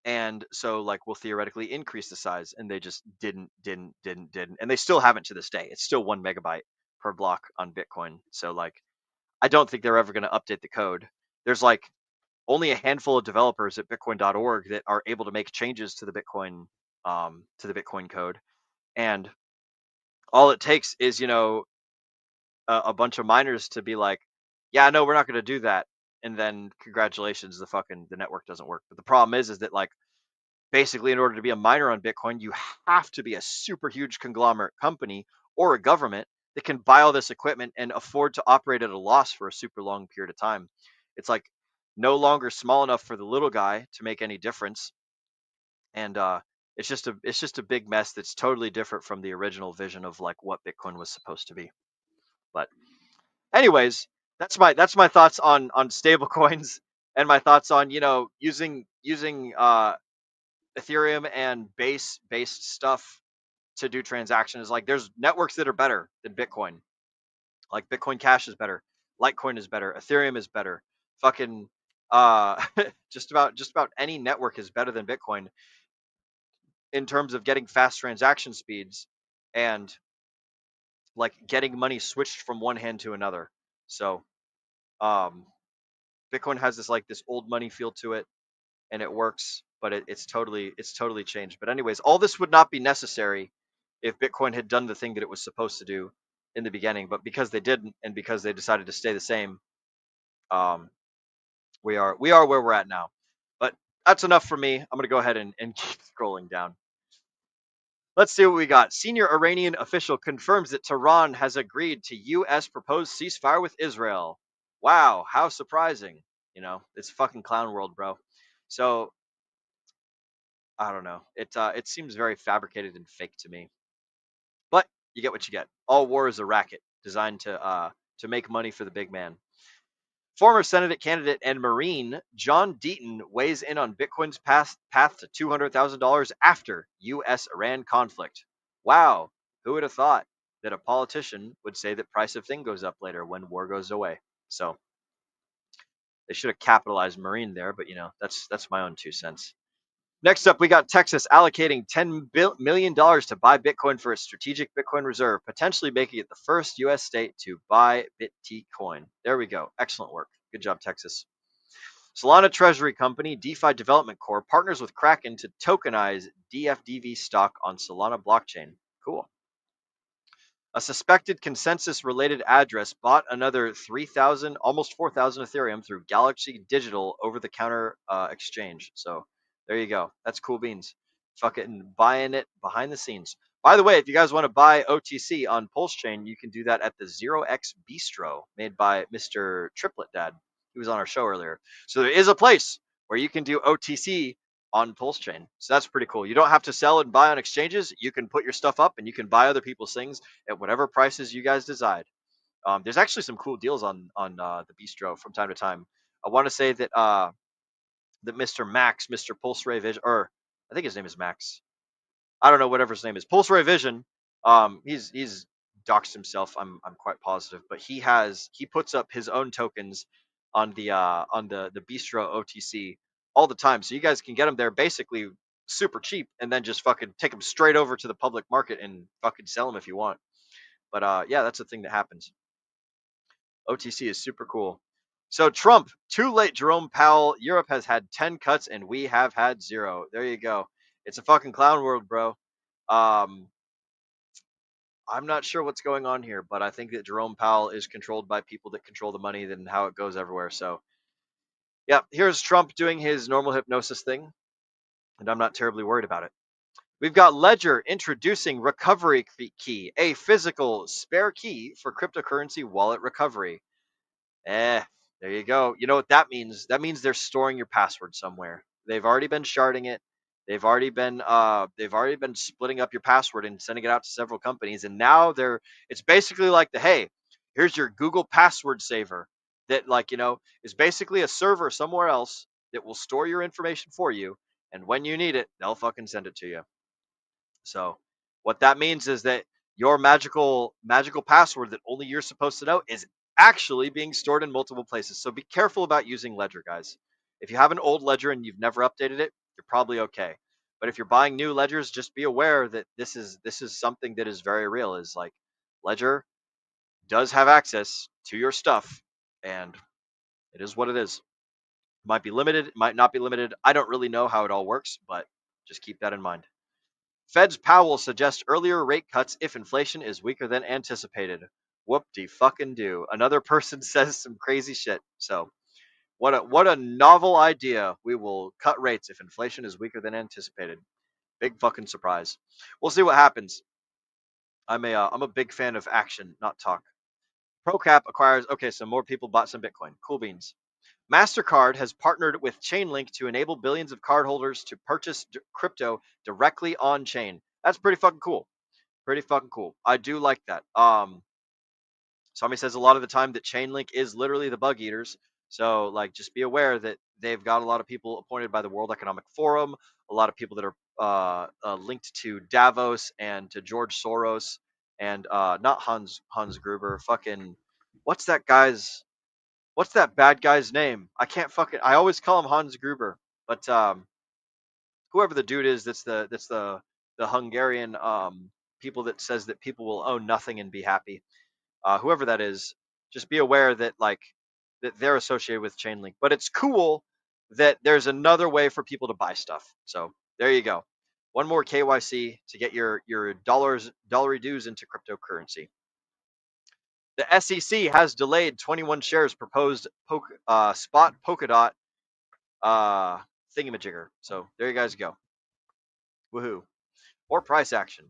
and so like we'll theoretically increase the size, and they just didn't, and they still haven't to this day. It's still 1 megabyte per block on Bitcoin. So like I don't think they're ever going to update the code. There's like only a handful of developers at bitcoin.org that are able to make changes to the Bitcoin code. And all it takes is, a bunch of miners to be like, yeah, no, we're not going to do that. And then congratulations, the network doesn't work. But the problem is that like, basically in order to be a miner on Bitcoin, you have to be a super huge conglomerate company or a government that can buy all this equipment and afford to operate at a loss for a super long period of time. It's like no longer small enough for the little guy to make any difference. And it's just a big mess that's totally different from the original vision of like what Bitcoin was supposed to be. But anyways, that's my thoughts on stable coins and my thoughts on using Ethereum and base based stuff to do transactions. Like there's networks that are better than Bitcoin. Like Bitcoin Cash is better, Litecoin is better, Ethereum is better. Fucking just about any network is better than Bitcoin in terms of getting fast transaction speeds and like getting money switched from one hand to another. So Bitcoin has this old money feel to it, and it works, but it's totally changed. But anyways, all this would not be necessary if Bitcoin had done the thing that it was supposed to do in the beginning. But because they didn't, and because they decided to stay the same, we are where we're at now. But that's enough for me. I'm gonna go ahead and keep scrolling down. Let's see what we got. Senior Iranian official confirms that Tehran has agreed to U.S. proposed ceasefire with Israel. Wow, how surprising. It's fucking clown world, bro. So, I don't know. It seems very fabricated and fake to me. But you get what you get. All war is a racket designed to make money for the big man. Former Senate candidate and Marine John Deaton weighs in on Bitcoin's path to $200,000 after U.S.-Iran conflict. Wow, who would have thought that a politician would say that price of thing goes up later when war goes away? So they should have capitalized Marine there, but that's my own 2 cents. Next up, we got Texas allocating $10 million to buy Bitcoin for its strategic Bitcoin reserve, potentially making it the first U.S. state to buy Bitcoin. There we go. Excellent work. Good job, Texas. Solana Treasury Company, DeFi Development Corp, partners with Kraken to tokenize DFDV stock on Solana blockchain. Cool. A suspected consensus-related address bought another 3,000, almost 4,000 Ethereum through Galaxy Digital over-the-counter exchange. So there you go. That's cool beans. Fucking buying it behind the scenes. By the way, if you guys want to buy OTC on Pulse Chain, you can do that at the 0x Bistro made by Mr. Triplet Dad. He was on our show earlier. So there is a place where you can do OTC on Pulse Chain. So that's pretty cool. You don't have to sell and buy on exchanges. You can put your stuff up and you can buy other people's things at whatever prices you guys decide. There's actually some cool deals on the Bistro from time to time. I want to say that Mr. Max, Mr. Pulse Ray Vision, or I think his name is Max. I don't know whatever his name is. Pulse Ray Vision. He's doxed himself. I'm quite positive, but he puts up his own tokens on the Bistro OTC all the time, so you guys can get them there basically super cheap, and then just fucking take them straight over to the public market and fucking sell them if you want. But yeah, that's a thing that happens. OTC is super cool. So Trump, too late, Jerome Powell. Europe has had 10 cuts and we have had 0. There you go. It's a fucking clown world, bro. Um, I'm not sure what's going on here, but I think that Jerome Powell is controlled by people that control the money and how it goes everywhere. So, yeah, here's Trump doing his normal hypnosis thing, and I'm not terribly worried about it. We've got Ledger introducing recovery key, a physical spare key for cryptocurrency wallet recovery. There you go. You know what that means? That means they're storing your password somewhere. They've already been sharding it. They've already been splitting up your password and sending it out to several companies. And now it's basically like hey, here's your Google password saver that is basically a server somewhere else that will store your information for you. And when you need it, they'll fucking send it to you. So what that means is that your magical password that only you're supposed to know is actually being stored in multiple places. So be careful about using Ledger, guys. If you have an old Ledger and you've never updated it, you're probably okay. But if you're buying new ledgers, just be aware that this is something that is very real. Is like Ledger does have access to your stuff, and it is what it is. It might be limited, it might not be limited. I don't really know how it all works, but just keep that in mind. Fed's Powell suggests earlier rate cuts if inflation is weaker than anticipated. Whoop-de-fucking-do. Another person says some crazy shit. So, what a novel idea. We will cut rates if inflation is weaker than anticipated. Big fucking surprise. We'll see what happens. I'm a big fan of action, not talk. ProCap acquires. Okay, so more people bought some Bitcoin. Cool beans. MasterCard has partnered with Chainlink to enable billions of cardholders to purchase crypto directly on chain. That's pretty fucking cool. Pretty fucking cool. I do like that. Somebody says a lot of the time that Chainlink is literally the bug eaters. So just be aware that they've got a lot of people appointed by the World Economic Forum, a lot of people that are linked to Davos and to George Soros and not Hans Gruber. Fucking what's that bad guy's name? I always call him Hans Gruber, but whoever the dude is, that's the Hungarian people that says that people will own nothing and be happy. Whoever that is, just be aware that that they're associated with Chainlink. But it's cool that there's another way for people to buy stuff. So there you go. One more KYC to get your dollary dues into cryptocurrency. The SEC has delayed 21 shares proposed spot Polkadot thingamajigger. So there you guys go. Woohoo. More price action.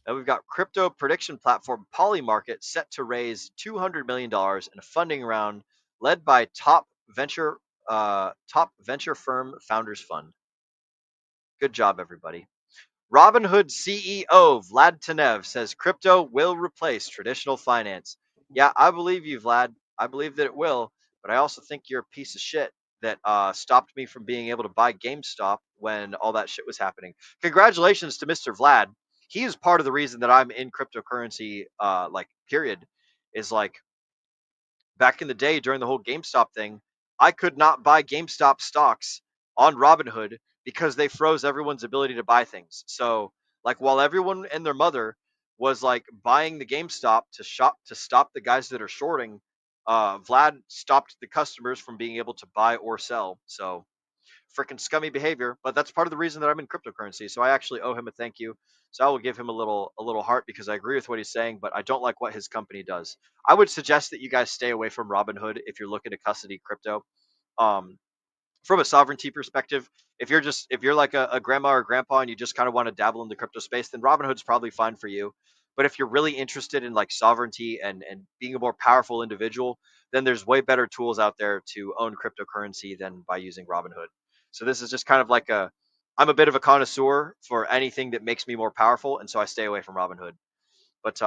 And we've got crypto prediction platform Polymarket set to raise $200 million in a funding round led by top venture firm Founders Fund. Good job, everybody. Robinhood CEO Vlad Tenev says crypto will replace traditional finance. Yeah, I believe you, Vlad. I believe that it will, but I also think you're a piece of shit that stopped me from being able to buy GameStop when all that shit was happening. Congratulations to Mr. Vlad. He is part of the reason that I'm in cryptocurrency, period, is back in the day during the whole GameStop thing, I could not buy GameStop stocks on Robinhood because they froze everyone's ability to buy things. So while everyone and their mother was buying the GameStop to stop the guys that are shorting, Vlad stopped the customers from being able to buy or sell. So freaking scummy behavior, but that's part of the reason that I'm in cryptocurrency. So I actually owe him a thank you. So I will give him a little heart because I agree with what he's saying, but I don't like what his company does. I would suggest that you guys stay away from Robinhood if you're looking to custody crypto. From a sovereignty perspective, if you're like a grandma or grandpa and you just kind of want to dabble in the crypto space, then Robinhood's probably fine for you. But if you're really interested in sovereignty and being a more powerful individual, then there's way better tools out there to own cryptocurrency than by using Robinhood. So this is just kind of I'm a bit of a connoisseur for anything that makes me more powerful, and so I stay away from Robinhood. But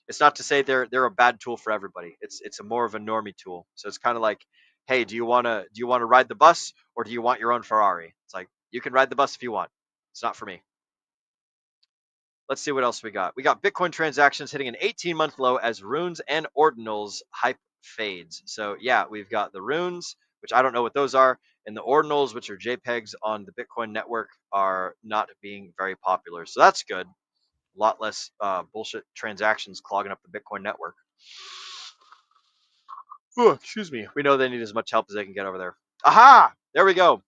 it's not to say they're a bad tool for everybody. It's a more of a normie tool. So it's kind of hey, do you want to ride the bus or do you want your own Ferrari? It's you can ride the bus if you want. It's not for me. Let's see what else we got. We got Bitcoin transactions hitting an 18-month low as runes and ordinals hype fades. So yeah, we've got the runes, which I don't know what those are, and the ordinals, which are JPEGs on the Bitcoin network, are not being very popular. So that's good. A lot less bullshit transactions clogging up the Bitcoin network. Ooh, excuse me. We know they need as much help as they can get over there. Aha! There we go.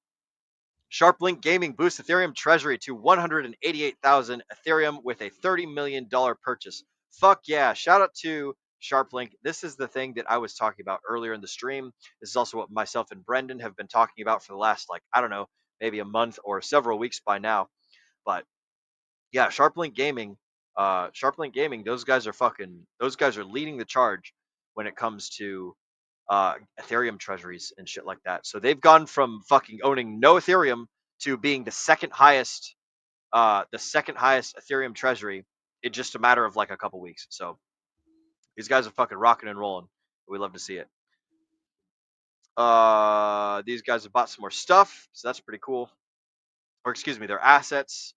SharpLink Gaming boosts Ethereum treasury to 188,000 Ethereum with a $30 million purchase. Fuck yeah. Shout out to SharpLink. This is the thing that I was talking about earlier in the stream. This is also what myself and Brendan have been talking about for the last, I don't know, maybe a month or several weeks by now. But yeah, SharpLink Gaming, those guys are leading the charge when it comes to Ethereum treasuries and shit like that. So they've gone from fucking owning no Ethereum to being the second highest Ethereum treasury in just a matter of like a couple weeks. So these guys are fucking rocking and rolling. We love to see it. These guys have bought some more stuff, so that's pretty cool. Or excuse me, their assets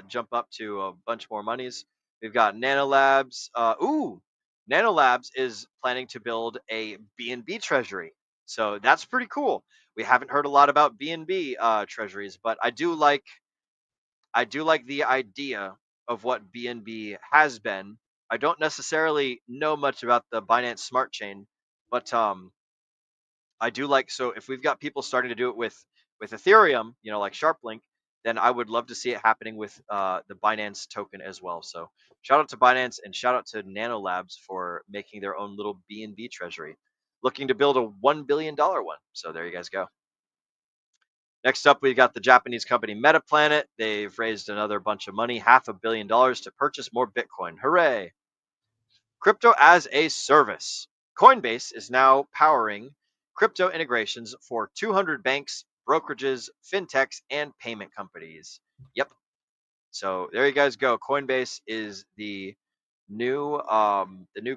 jump up to a bunch more monies. We've got Nanolabs. Nanolabs is planning to build a BNB treasury. So that's pretty cool. We haven't heard a lot about BNB treasuries, but I do like the idea of what BNB has been. I don't necessarily know much about the Binance Smart Chain, but I do like, so if we've got people starting to do it with Ethereum, like SharpLink, then I would love to see it happening with the Binance token as well. So shout out to Binance and shout out to Nanolabs for making their own little BNB treasury, looking to build a $1 billion one. So there you guys go. Next up, we got the Japanese company MetaPlanet. They've raised another bunch of money, $500 million to purchase more Bitcoin. Hooray! Crypto as a service. Coinbase is now powering crypto integrations for 200 banks, brokerages, fintechs, and payment companies. Yep. So there you guys go. Coinbase is the new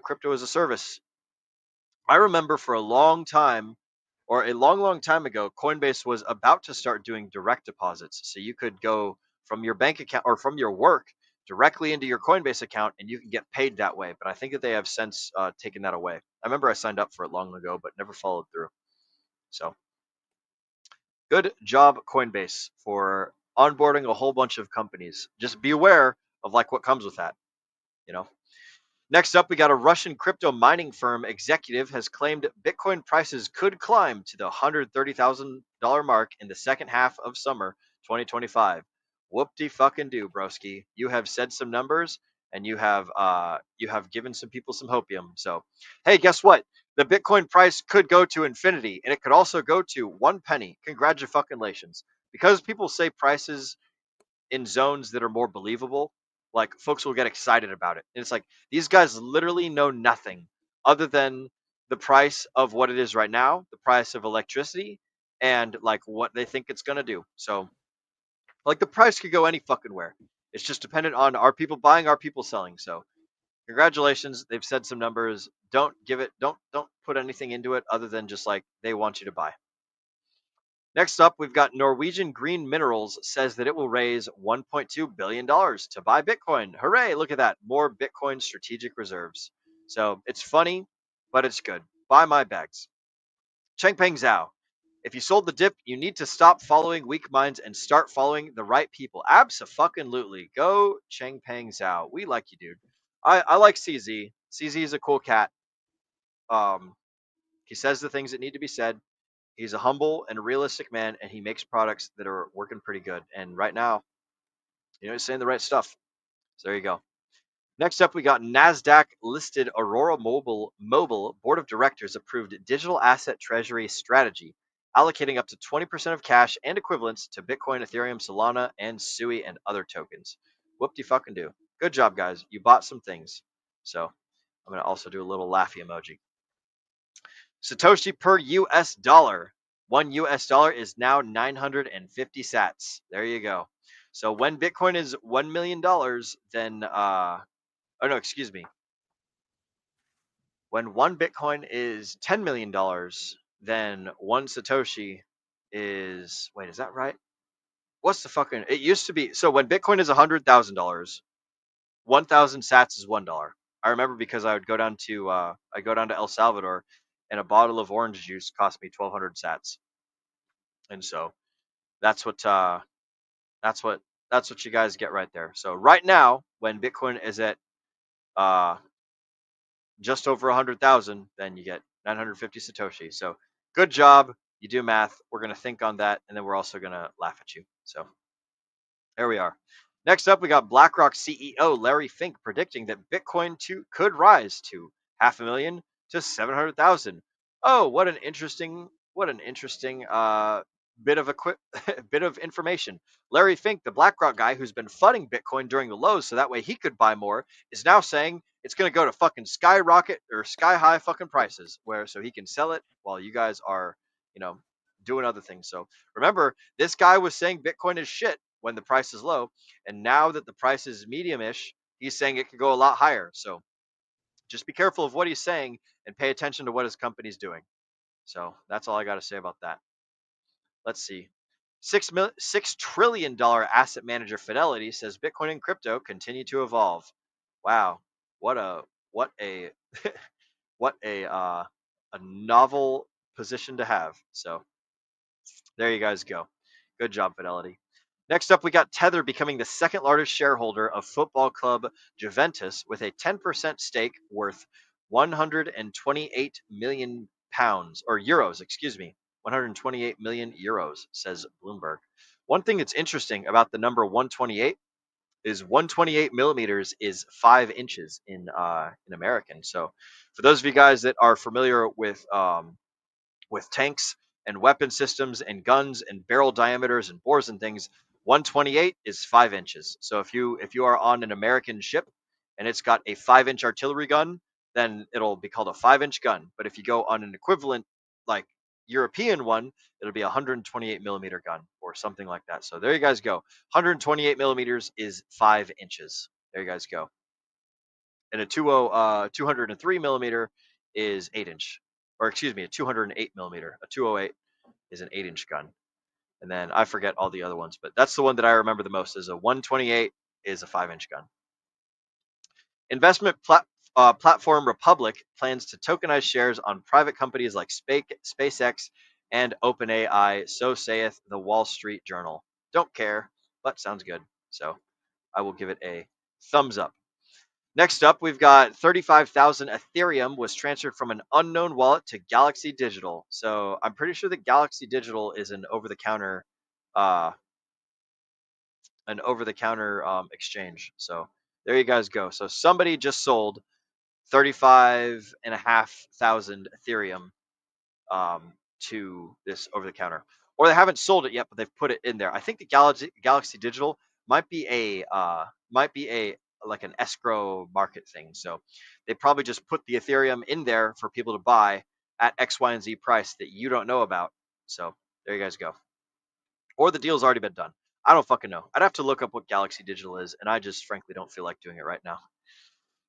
crypto as a service. I remember for a long time, or a long time ago, Coinbase was about to start doing direct deposits. So you could go from your bank account or from your work directly into your Coinbase account and you can get paid that way. But I think that they have since taken that away. I remember I signed up for it long ago, but never followed through. So good job, Coinbase, for onboarding a whole bunch of companies. Just be aware of what comes with that, Next up, we got a Russian crypto mining firm executive has claimed Bitcoin prices could climb to the $130,000 mark in the second half of summer 2025. Whoop-de-fucking-do, broski. You have said some numbers, and you have given some people some hopium. So, hey, guess what? The Bitcoin price could go to infinity, and it could also go to 1 penny. Congratulations. Because people say prices in zones that are more believable, folks will get excited about it. And it's like, these guys literally know nothing other than the price of what it is right now, the price of electricity, and what they think it's going to do. So the price could go any fucking where. It's just dependent on our people buying, our people selling. So congratulations. They've said some numbers. Don't put anything into it other than just they want you to buy. Next up, we've got Norwegian Green Minerals says that it will raise $1.2 billion to buy Bitcoin. Hooray, look at that. More Bitcoin strategic reserves. So it's funny, but it's good. Buy my bags. Changpeng Zhao. If you sold the dip, you need to stop following weak minds and start following the right people. Abso-fucking-lutely. Go Changpeng Zhao. We like you, dude. I like CZ. CZ is a cool cat. He says the things that need to be said. He's a humble and realistic man, and he makes products that are working pretty good. And right now, he's saying the right stuff. So there you go. Next up, we got NASDAQ-listed Aurora Mobile Board of Directors approved digital asset treasury strategy, allocating up to 20% of cash and equivalents to Bitcoin, Ethereum, Solana, and SUI and other tokens. Whoop-de-fucking-do. Good job, guys. You bought some things. So I'm going to also do a little laughy emoji. Satoshi per US dollar. $1 is now 950 sats. There you go. So when Bitcoin is $1 million, then, when one Bitcoin is $10 million, then one Satoshi is, wait, is that right? What's the fucking, it used to be, so when Bitcoin is $100,000, 1,000 sats is $1. I remember because I would go down to El Salvador, and a bottle of orange juice cost me 1,200 sats, and so that's what that's what you guys get right there. So right now, when Bitcoin is at uh, just over 100,000, then you get 950 Satoshi. So good job. You do math. We're going to think on that, and then we're also going to laugh at you. So there we are. Next up, we got BlackRock CEO Larry Fink predicting that Bitcoin could rise to 500,000 to 700,000. Oh, what an interesting bit of bit of information. Larry Fink, the BlackRock guy who's been flooding Bitcoin during the lows so that way he could buy more, is now saying it's going to go to fucking skyrocket or sky high fucking prices, so he can sell it while you guys are, doing other things. So remember, this guy was saying Bitcoin is shit when the price is low, and now that the price is medium-ish, he's saying it could go a lot higher. So just be careful of what he's saying and pay attention to what his company's doing. So that's all I got to say about that. Let's see. $6 trillion asset manager Fidelity says Bitcoin and crypto continue to evolve. Wow, what a what a novel position to have. So there you guys go. Good job, Fidelity. Next up, we got Tether becoming the second largest shareholder of football club Juventus with a 10% stake worth 128 million pounds or euros, excuse me, 128 million euros, says Bloomberg. One thing that's interesting about the number 128 is 128 millimeters is 5 inches in American. So for those of you guys that are familiar with tanks and weapon systems and guns and barrel diameters and bores and things, 128 is 5 inches. So if you are on an American ship and it's got a 5-inch artillery gun, then it'll be called a 5-inch gun. But if you go on an equivalent like European one, it'll be a 128 millimeter gun or something like that. So there you guys go. 128 millimeters is 5 inches. There you guys go. And a 203 millimeter is 8-inch. Or excuse me, a 208 millimeter. A 208 is an 8-inch gun. And then I forget all the other ones, but that's the one that I remember the most. Is a 128 is a 5-inch gun. Investment platform Republic plans to tokenize shares on private companies like SpaceX and OpenAI, so saith the Wall Street Journal. Don't care, but sounds good. So I will give it a thumbs up. Next up, we've got 35,000 Ethereum was transferred from an unknown wallet to Galaxy Digital. So I'm pretty sure that Galaxy Digital is an over-the-counter exchange. So there you guys go. So somebody just sold 35,500 Ethereum to this over-the-counter, or they haven't sold it yet, but they've put it in there. I think the Galaxy Digital might be a like an escrow market thing. So they probably just put the Ethereum in there for people to buy at X, Y, and Z price that you don't know about. So there you guys go. Or the deal's already been done. I don't fucking know. I'd have to look up what Galaxy Digital is, and I just frankly don't feel like doing it right now.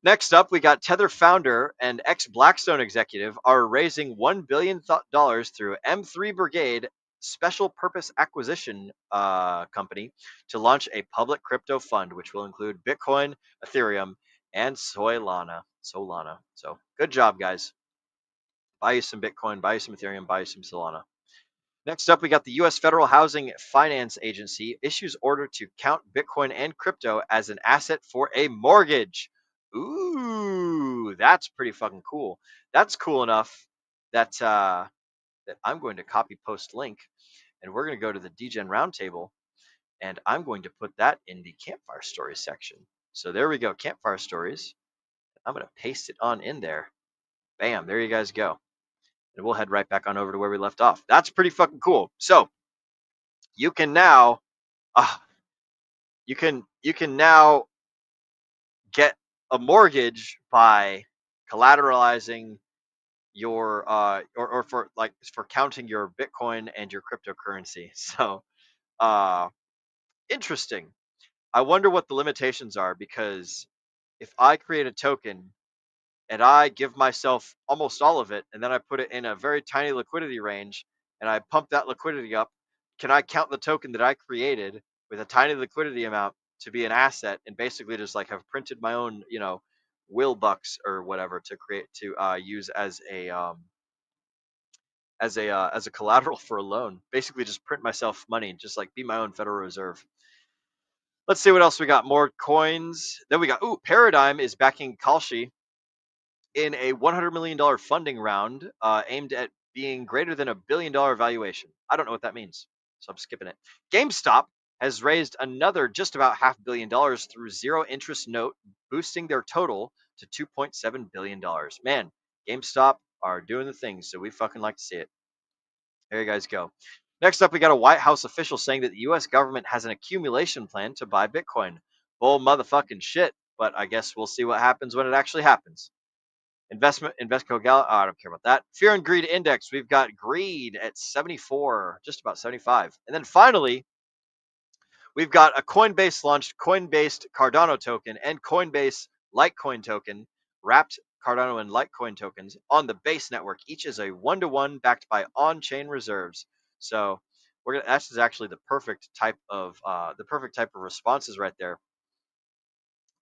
Next up, we got Tether founder and ex-Blackstone executive are raising $1 billion through M3 Brigade Special Purpose Acquisition Company to launch a public crypto fund, which will include Bitcoin, Ethereum, and Solana. So good job, guys. Buy you some Bitcoin, buy you some Ethereum, buy you some Solana. Next up, we got the U.S. Federal Housing Finance Agency issues order to count Bitcoin and crypto as an asset for a mortgage. Ooh, that's pretty fucking cool. That's cool enough that that I'm going to copy post link, and we're going to go to the DGen Roundtable, and I'm going to put that in the Campfire Stories section. So there we go, Campfire Stories. I'm going to paste it on in there. Bam, there you guys go. And we'll head right back on over to where we left off. That's pretty fucking cool. So you can now, you can now get a mortgage by collateralizing your or for counting your Bitcoin and your cryptocurrency. So interesting. I wonder what the limitations are, because if I create a token and I give myself almost all of it, and then I put it in a very tiny liquidity range, and I pump that liquidity up, can I count the token that I created with a tiny liquidity amount to be an asset and basically just like have printed my own, will bucks or whatever to create to use as a collateral for a loan. Basically, just print myself money, just like be my own Federal Reserve. Let's see what else we got. More coins. Then we got Paradigm is backing Kalshi in a $100 million funding round aimed at being greater than $1 billion valuation. I don't know what that means, so I'm skipping it. GameStop has raised another just about $500 million through zero interest note, boosting their total to $2.7 billion. Man, GameStop are doing the things, so we fucking like to see it. There you guys go. Next up, we got a White House official saying that the U.S. government has an accumulation plan to buy Bitcoin. Bull motherfucking shit, but I guess we'll see what happens when it actually happens. Investco Gal. Oh, I don't care about that. Fear and Greed Index. We've got greed at 74, just about 75. And then finally, we've got a Coinbase launched Coinbase Cardano token and Coinbase Litecoin token, wrapped Cardano and Litecoin tokens on the Base network. Each is a 1-to-1 backed by on-chain reserves. So that's actually the perfect type of responses right there.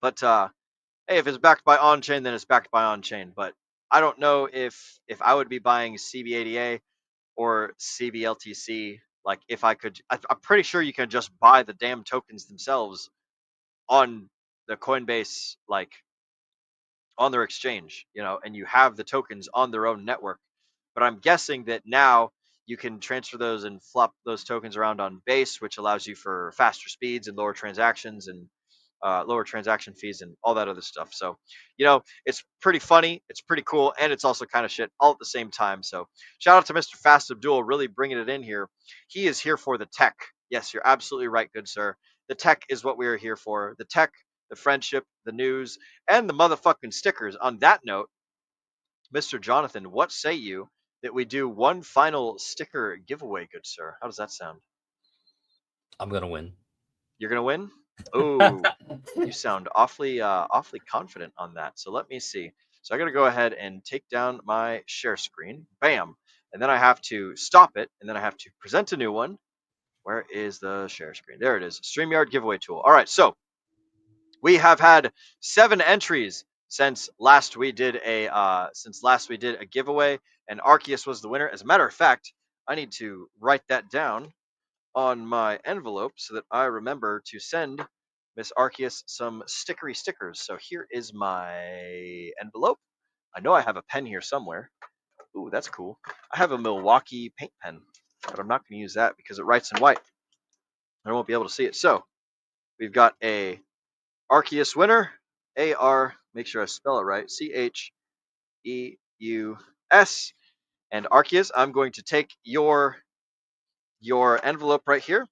But hey, if it's backed by on-chain, then it's backed by on-chain. But I don't know if I would be buying CB80A or CBLTC. Like if I could, I'm pretty sure you can just buy the damn tokens themselves on the Coinbase, like on their exchange, and you have the tokens on their own network. But I'm guessing that now you can transfer those and flop those tokens around on Base, which allows you for faster speeds and lower transactions and lower transaction fees and all that other stuff. So, it's pretty funny, it's pretty cool, and it's also kind of shit all at the same time. So shout out to Mr. Fast Abdul, really bringing it in here. He is here for the tech. Yes, you're absolutely right, good sir. The tech is what we are here for. The tech, the friendship, the news, and the motherfucking stickers. On that note, Mr. Jonathan, what say you that we do one final sticker giveaway, good sir? How does that sound? I'm gonna win. You're gonna win? Oh, you sound awfully confident on that. So let me see. So I gotta go ahead and take down my share screen. Bam. And then I have to stop it, and then I have to present a new one. Where is the share screen? There it is. StreamYard giveaway tool. All right, so we have had 7 entries since last we did a giveaway, and Arceus was the winner. As a matter of fact, I need to write that down on my envelope so that I remember to send Miss Arceus some stickery stickers. So here is my envelope. I know I have a pen here somewhere. Ooh, that's cool. I have a Milwaukee paint pen, but I'm not going to use that because it writes in white. I won't be able to see it. So we've got a Arceus winner. A-R, make sure I spell it right, C-H-E-U-S. And Arceus, I'm going to take your envelope right here,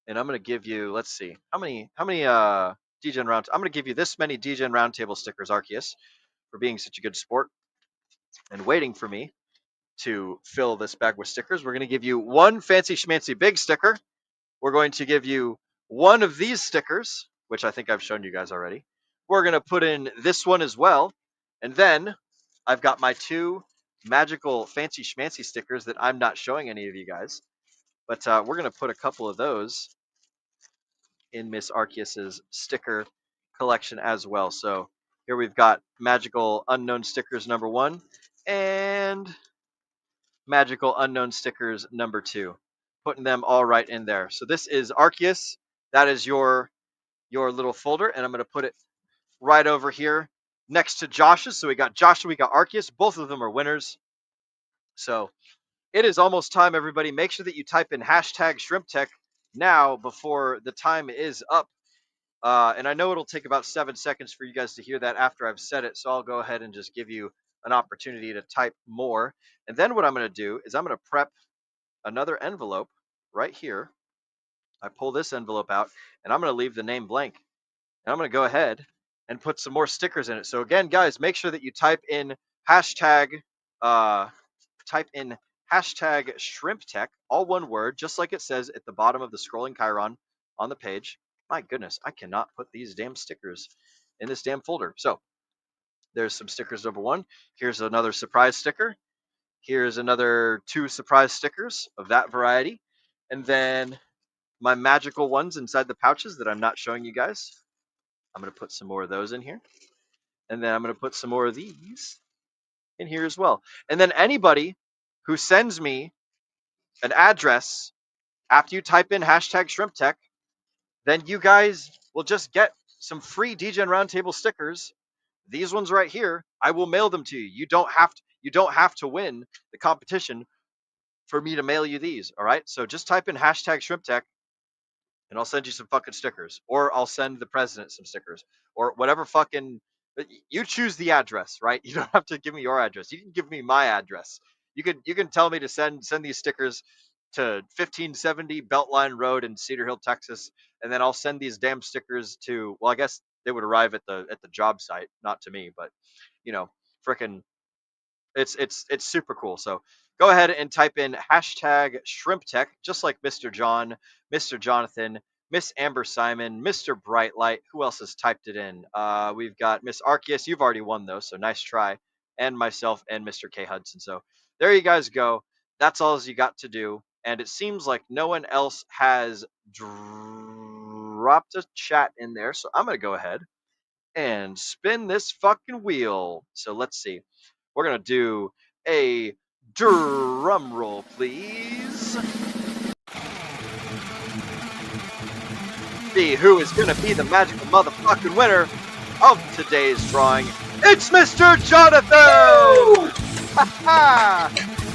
and I'm going to give you, let's see, how many DGen round, I'm going to give you this many DGen Roundtable stickers, Arceus, for being such a good sport and waiting for me to fill this bag with stickers. We're going to give you one fancy schmancy big sticker. We're going to give you one of these stickers, which I think I've shown you guys already. We're going to put in this one as well. And then I've got my 2 magical fancy schmancy stickers that I'm not showing any of you guys. But we're going to put a couple of those in Miss Arceus's sticker collection as well. So here we've got magical unknown stickers number 1 and magical unknown stickers number 2. Putting them all right in there. So this is Arceus. That is your little folder, and I'm going to put it right over here next to Josh's. So we got Joshua, we got Arceus. Both of them are winners. So it is almost time, everybody. Make sure that you type in hashtag ShrimpTech now before the time is up. And I know it'll take about 7 seconds for you guys to hear that after I've said it. So I'll go ahead and just give you an opportunity to type more. And then what I'm going to do is I'm going to prep another envelope right here. I pull this envelope out, and I'm going to leave the name blank. And I'm going to go ahead and put some more stickers in it. So again, guys, make sure that you type in hashtag ShrimpTech, all one word, just like it says at the bottom of the scrolling chyron on the page. My goodness, I cannot put these damn stickers in this damn folder. So there's some stickers number 1. Here's another surprise sticker. Here's another 2 surprise stickers of that variety. And then my magical ones inside the pouches that I'm not showing you guys. I'm going to put some more of those in here. And then I'm going to put some more of these in here as well. And then anybody who sends me an address after you type in hashtag shrimp tech, then you guys will just get some free DGen Roundtable stickers. These ones right here, I will mail them to you. You don't have to win the competition for me to mail you these. All right. So just type in hashtag shrimp tech and I'll send you some fucking stickers, or I'll send the president some stickers, or whatever fucking. You choose the address, right? You don't have to give me your address. You can give me my address. You can tell me to send these stickers to 1570 Beltline Road in Cedar Hill, Texas, and then I'll send these damn stickers to. Well, I guess they would arrive at the job site, not to me, but frickin' it's super cool. So go ahead and type in hashtag shrimp tech, just like Mr. John, Mr. Jonathan, Miss Amber Simon, Mr. Brightlight. Who else has typed it in? We've got Miss Arceus. You've already won though, so nice try. And myself and Mr. K Hudson. So there you guys go. That's all you got to do. And it seems like no one else has dropped a chat in there. So I'm gonna go ahead and spin this fucking wheel. So let's see. We're going to do a drum roll, please. See who is going to be the magical motherfucking winner of today's drawing. It's Mr. Jonathan!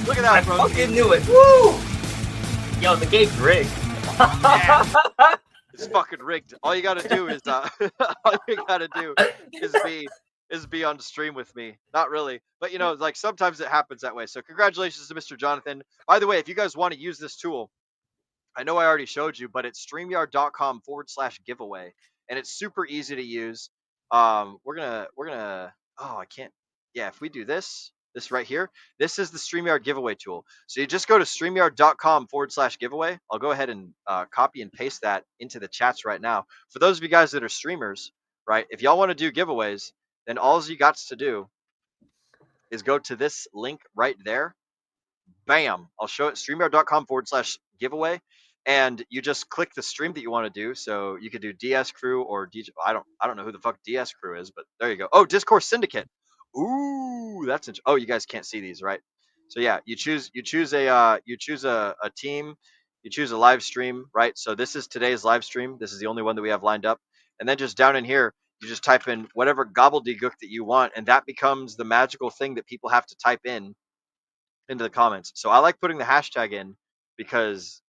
Look at that, I bro. fucking knew it. Woo! Yo, the game's rigged. Yeah. It's fucking rigged. All you gotta do is be on the stream with me. Not really, but like sometimes it happens that way. So congratulations to Mr. Jonathan. By the way, if you guys want to use this tool, I know I already showed you, but it's streamyard.com/giveaway, and it's super easy to use. We're gonna. Oh, I can't. Yeah, if we do this right here, this is the StreamYard giveaway tool. So you just go to streamyard.com/giveaway. I'll go ahead and copy and paste that into the chats right now. For those of you guys that are streamers, right? If y'all want to do giveaways, then all you got to do is go to this link right there. Bam! I'll show it. StreamYard.com/giveaway. And you just click the stream that you want to do. So you could do DS Crew or DJ. I don't know who the fuck DS Crew is, but there you go. Oh, Discourse Syndicate. Ooh, that's oh, you guys can't see these, right? So yeah, you choose a team, you choose a live stream, right? So this is today's live stream. This is the only one that we have lined up. And then just down in here, you just type in whatever gobbledygook that you want, and that becomes the magical thing that people have to type in into the comments. So I like putting the hashtag in because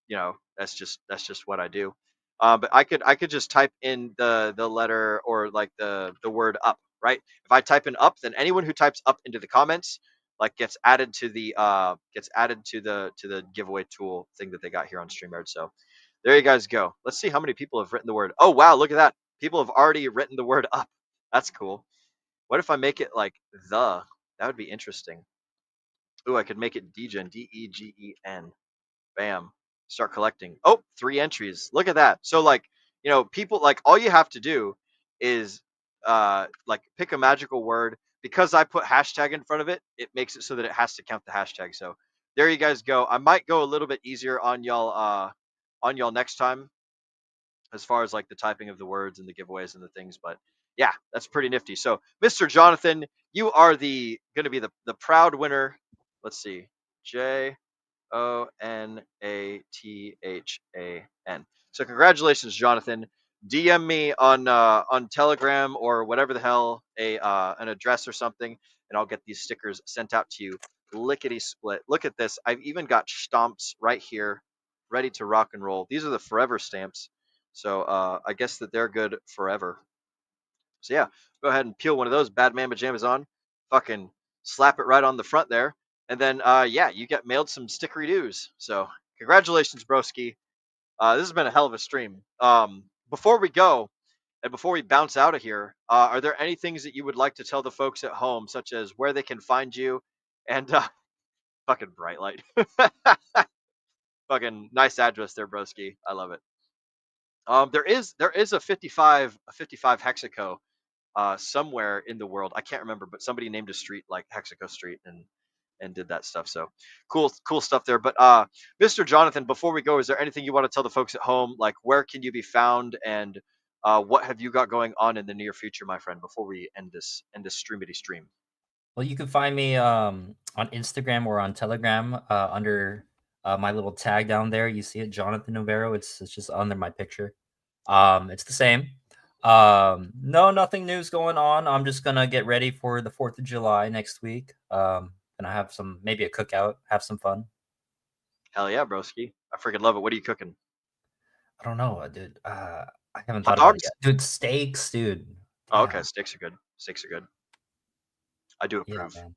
that's just what I do. But I could just type in the letter or like the word up, right? If I type in up, then anyone who types up into the comments like gets added to the giveaway tool thing that they got here on StreamYard. So there you guys go. Let's see how many people have written the word. Oh wow, look at that. People have already written the word up. That's cool. What if I make it like the? That would be interesting. Ooh, I could make it Degen, Degen. Bam. Start collecting. Oh, 3 entries. Look at that. So like, people like all you have to do is like pick a magical word. Because I put hashtag in front of it, it makes it so that it has to count the hashtag. So there you guys go. I might go a little bit easier on y'all next time as far as like the typing of the words and the giveaways and the things, but yeah, that's pretty nifty. So Mr. Jonathan, you are going to be the proud winner. Let's see. JONATHAN. So congratulations, Jonathan. DM me on Telegram or whatever the hell an address or something, and I'll get these stickers sent out to you. Lickety split. Look at this. I've even got stamps right here, ready to rock and roll. These are the forever stamps, so I guess that they're good forever. So yeah, go ahead and peel one of those bad man pajamas on. Fucking slap it right on the front there. And then, yeah, you get mailed some stickery doos. So congratulations, broski. This has been a hell of a stream. Before we go and before we bounce out of here, are there any things that you would like to tell the folks at home, such as where they can find you and fucking bright light. Fucking nice address there, broski. I love it. There is a 55 Hexaco somewhere in the world. I can't remember, but somebody named a street like Hexaco Street, and and did that stuff. So cool stuff there. But Mr. Jonathan, before we go, is there anything you want to tell the folks at home? Like, where can you be found, and what have you got going on in the near future, my friend? Before we end this streamity stream. Well, you can find me on Instagram or on Telegram under my little tag down there. You see it, Jonathan Novero. It's just under my picture. It's the same. No, nothing new's going on. I'm just gonna get ready for the 4th of July next week. Gonna have maybe a cookout, have some fun. Hell yeah, broski! I freaking love it. What are you cooking? I don't know, dude. I haven't Hot thought about it dogs? yet. Dude, steaks, dude. Oh, okay, Yeah. steaks are good. Steaks are good. I do Yeah, approve. man.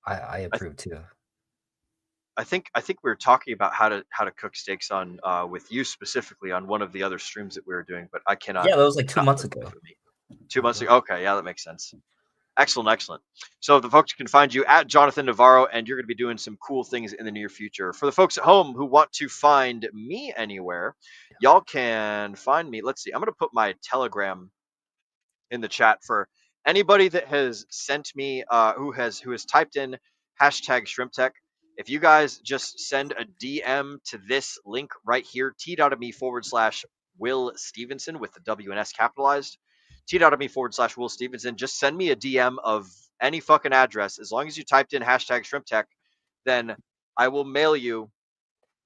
I approve too. I think we were talking about how to cook steaks on with you specifically on one of the other streams that we were doing, but I cannot. Yeah, that was like 2 cannot months put it ago. for me. 2 months ago. Okay, yeah, that makes sense. Excellent. So the folks can find you at Jonathan Navarro, and you're going to be doing some cool things in the near future. For the folks at home who want to find me anywhere, y'all can find me. Let's see. I'm going to put my Telegram in the chat for anybody that has sent me who has typed in hashtag shrimptech. If you guys just send a DM to this link right here, t.me/Will Stevenson with the WNS capitalized, t.me/Will Stevenson, just send me a DM of any fucking address. As long as you typed in hashtag shrimptech, then I will mail you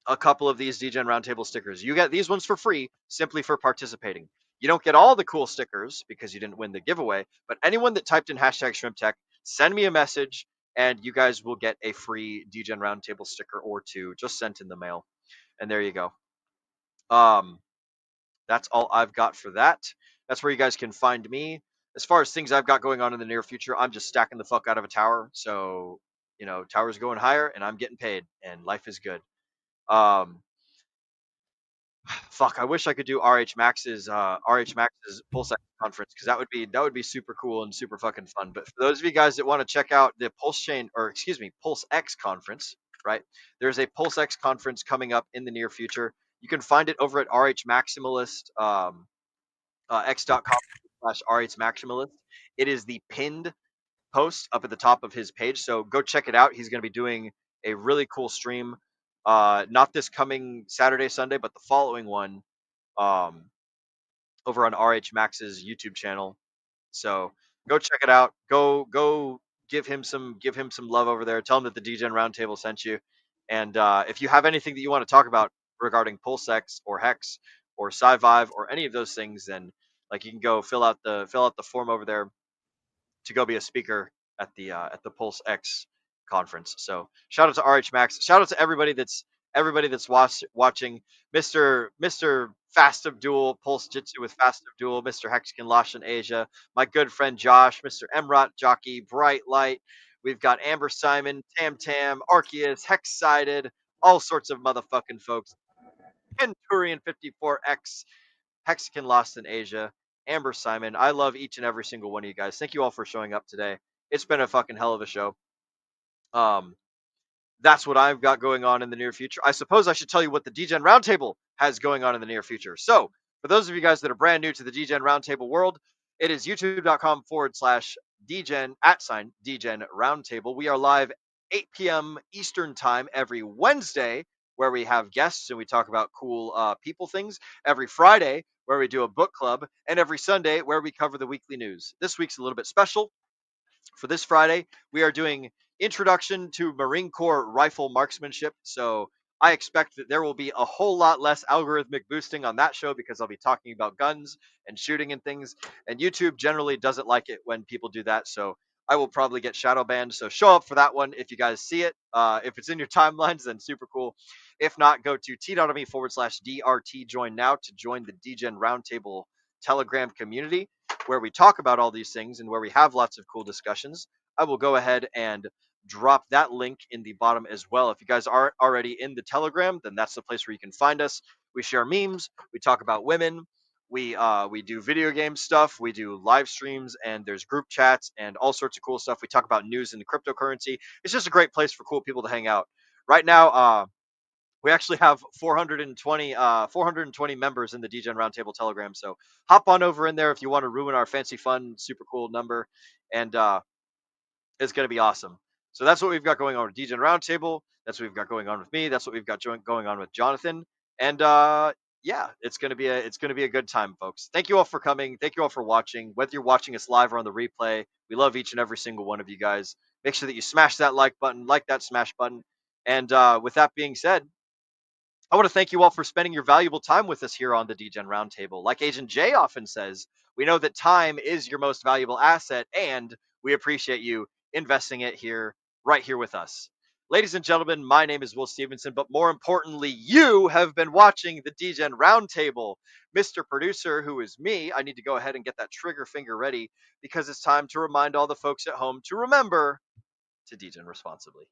a couple of these DGen Roundtable stickers. You get these ones for free simply for participating. You don't get all the cool stickers because you didn't win the giveaway, but anyone that typed in hashtag shrimptech, send me a message and you guys will get a free DGen Roundtable sticker or two just sent in the mail. And there you go. That's all I've got for that. That's where you guys can find me. As far as things I've got going on in the near future, I'm just stacking the fuck out of a tower. So, tower's going higher and I'm getting paid and life is good. Fuck, I wish I could do RH Max's Pulse X conference because that would be super cool and super fucking fun. But for those of you guys that want to check out the Pulse X conference, right? There's a Pulse X conference coming up in the near future. You can find it over at RH Maximalist, x.com/RH Maximalist. It is the pinned post up at the top of his page, so go check it out. He's going to be doing a really cool stream, not this coming Saturday, Sunday, but the following one, over on RH Max's YouTube channel. So go check it out. Go give him some love over there. Tell him that the DGen Roundtable sent you. And if you have anything that you want to talk about regarding PulseX or Hex or SciVive or any of those things, then you can go fill out the form over there to go be a speaker at the Pulse X conference. So shout out to RH Max. Shout out to everybody that's watching. Mr. Fast Abdul, Pulse Jitsu with Fast Abdul, Mr. Hexagon Lashin Asia, my good friend Josh, Mr. Emrot Jockey, Bright Light. We've got Amber Simon, Tam Tam, Arceus, Hex-Sided, all sorts of motherfucking folks. Kenturian 54X, Hexagon Lost in Asia, Amber Simon. I love each and every single one of you guys. Thank you all for showing up today. It's been a fucking hell of a show. That's what I've got going on in the near future. I suppose I should tell you what the DGen Roundtable has going on in the near future. So, for those of you guys that are brand new to the DGen Roundtable world, it is youtube.com/DGen @DGen Roundtable. We are live 8 p.m. Eastern Time every Wednesday, where we have guests and we talk about cool people things. Every Friday, where we do a book club, and every Sunday, where we cover the weekly news. This week's a little bit special. For this Friday, we are doing Introduction to Marine Corps Rifle Marksmanship. So I expect that there will be a whole lot less algorithmic boosting on that show because I'll be talking about guns and shooting and things. And YouTube generally doesn't like it when people do that. So I will probably get shadow banned. So show up for that one if you guys see it. If it's in your timelines, then super cool. If not, go to t.me/DRT join now to join the DGen Roundtable Telegram community where we talk about all these things and where we have lots of cool discussions. I will go ahead and drop that link in the bottom as well. If you guys aren't already in the Telegram, then that's the place where you can find us. We share memes, we talk about women, we do video game stuff, we do live streams, and there's group chats and all sorts of cool stuff. We talk about news and cryptocurrency. It's just a great place for cool people to hang out. Right now, we actually have 420 members in the DGen Roundtable Telegram. So hop on over in there if you want to ruin our fancy, fun, super cool number, and it's going to be awesome. So that's what we've got going on with DGen Roundtable. That's what we've got going on with me. That's what we've got going on with Jonathan. And yeah, it's gonna be a good time, folks. Thank you all for coming. Thank you all for watching. Whether you're watching us live or on the replay, we love each and every single one of you guys. Make sure that you smash that like button, like that smash button. And with that being said, I want to thank you all for spending your valuable time with us here on the DGen Roundtable. Like Agent J often says, we know that time is your most valuable asset, and we appreciate you investing it right here with us. Ladies and gentlemen, my name is Will Stevenson, but more importantly, you have been watching the DGen Roundtable. Mr. Producer, who is me, I need to go ahead and get that trigger finger ready because it's time to remind all the folks at home to remember to DGen responsibly.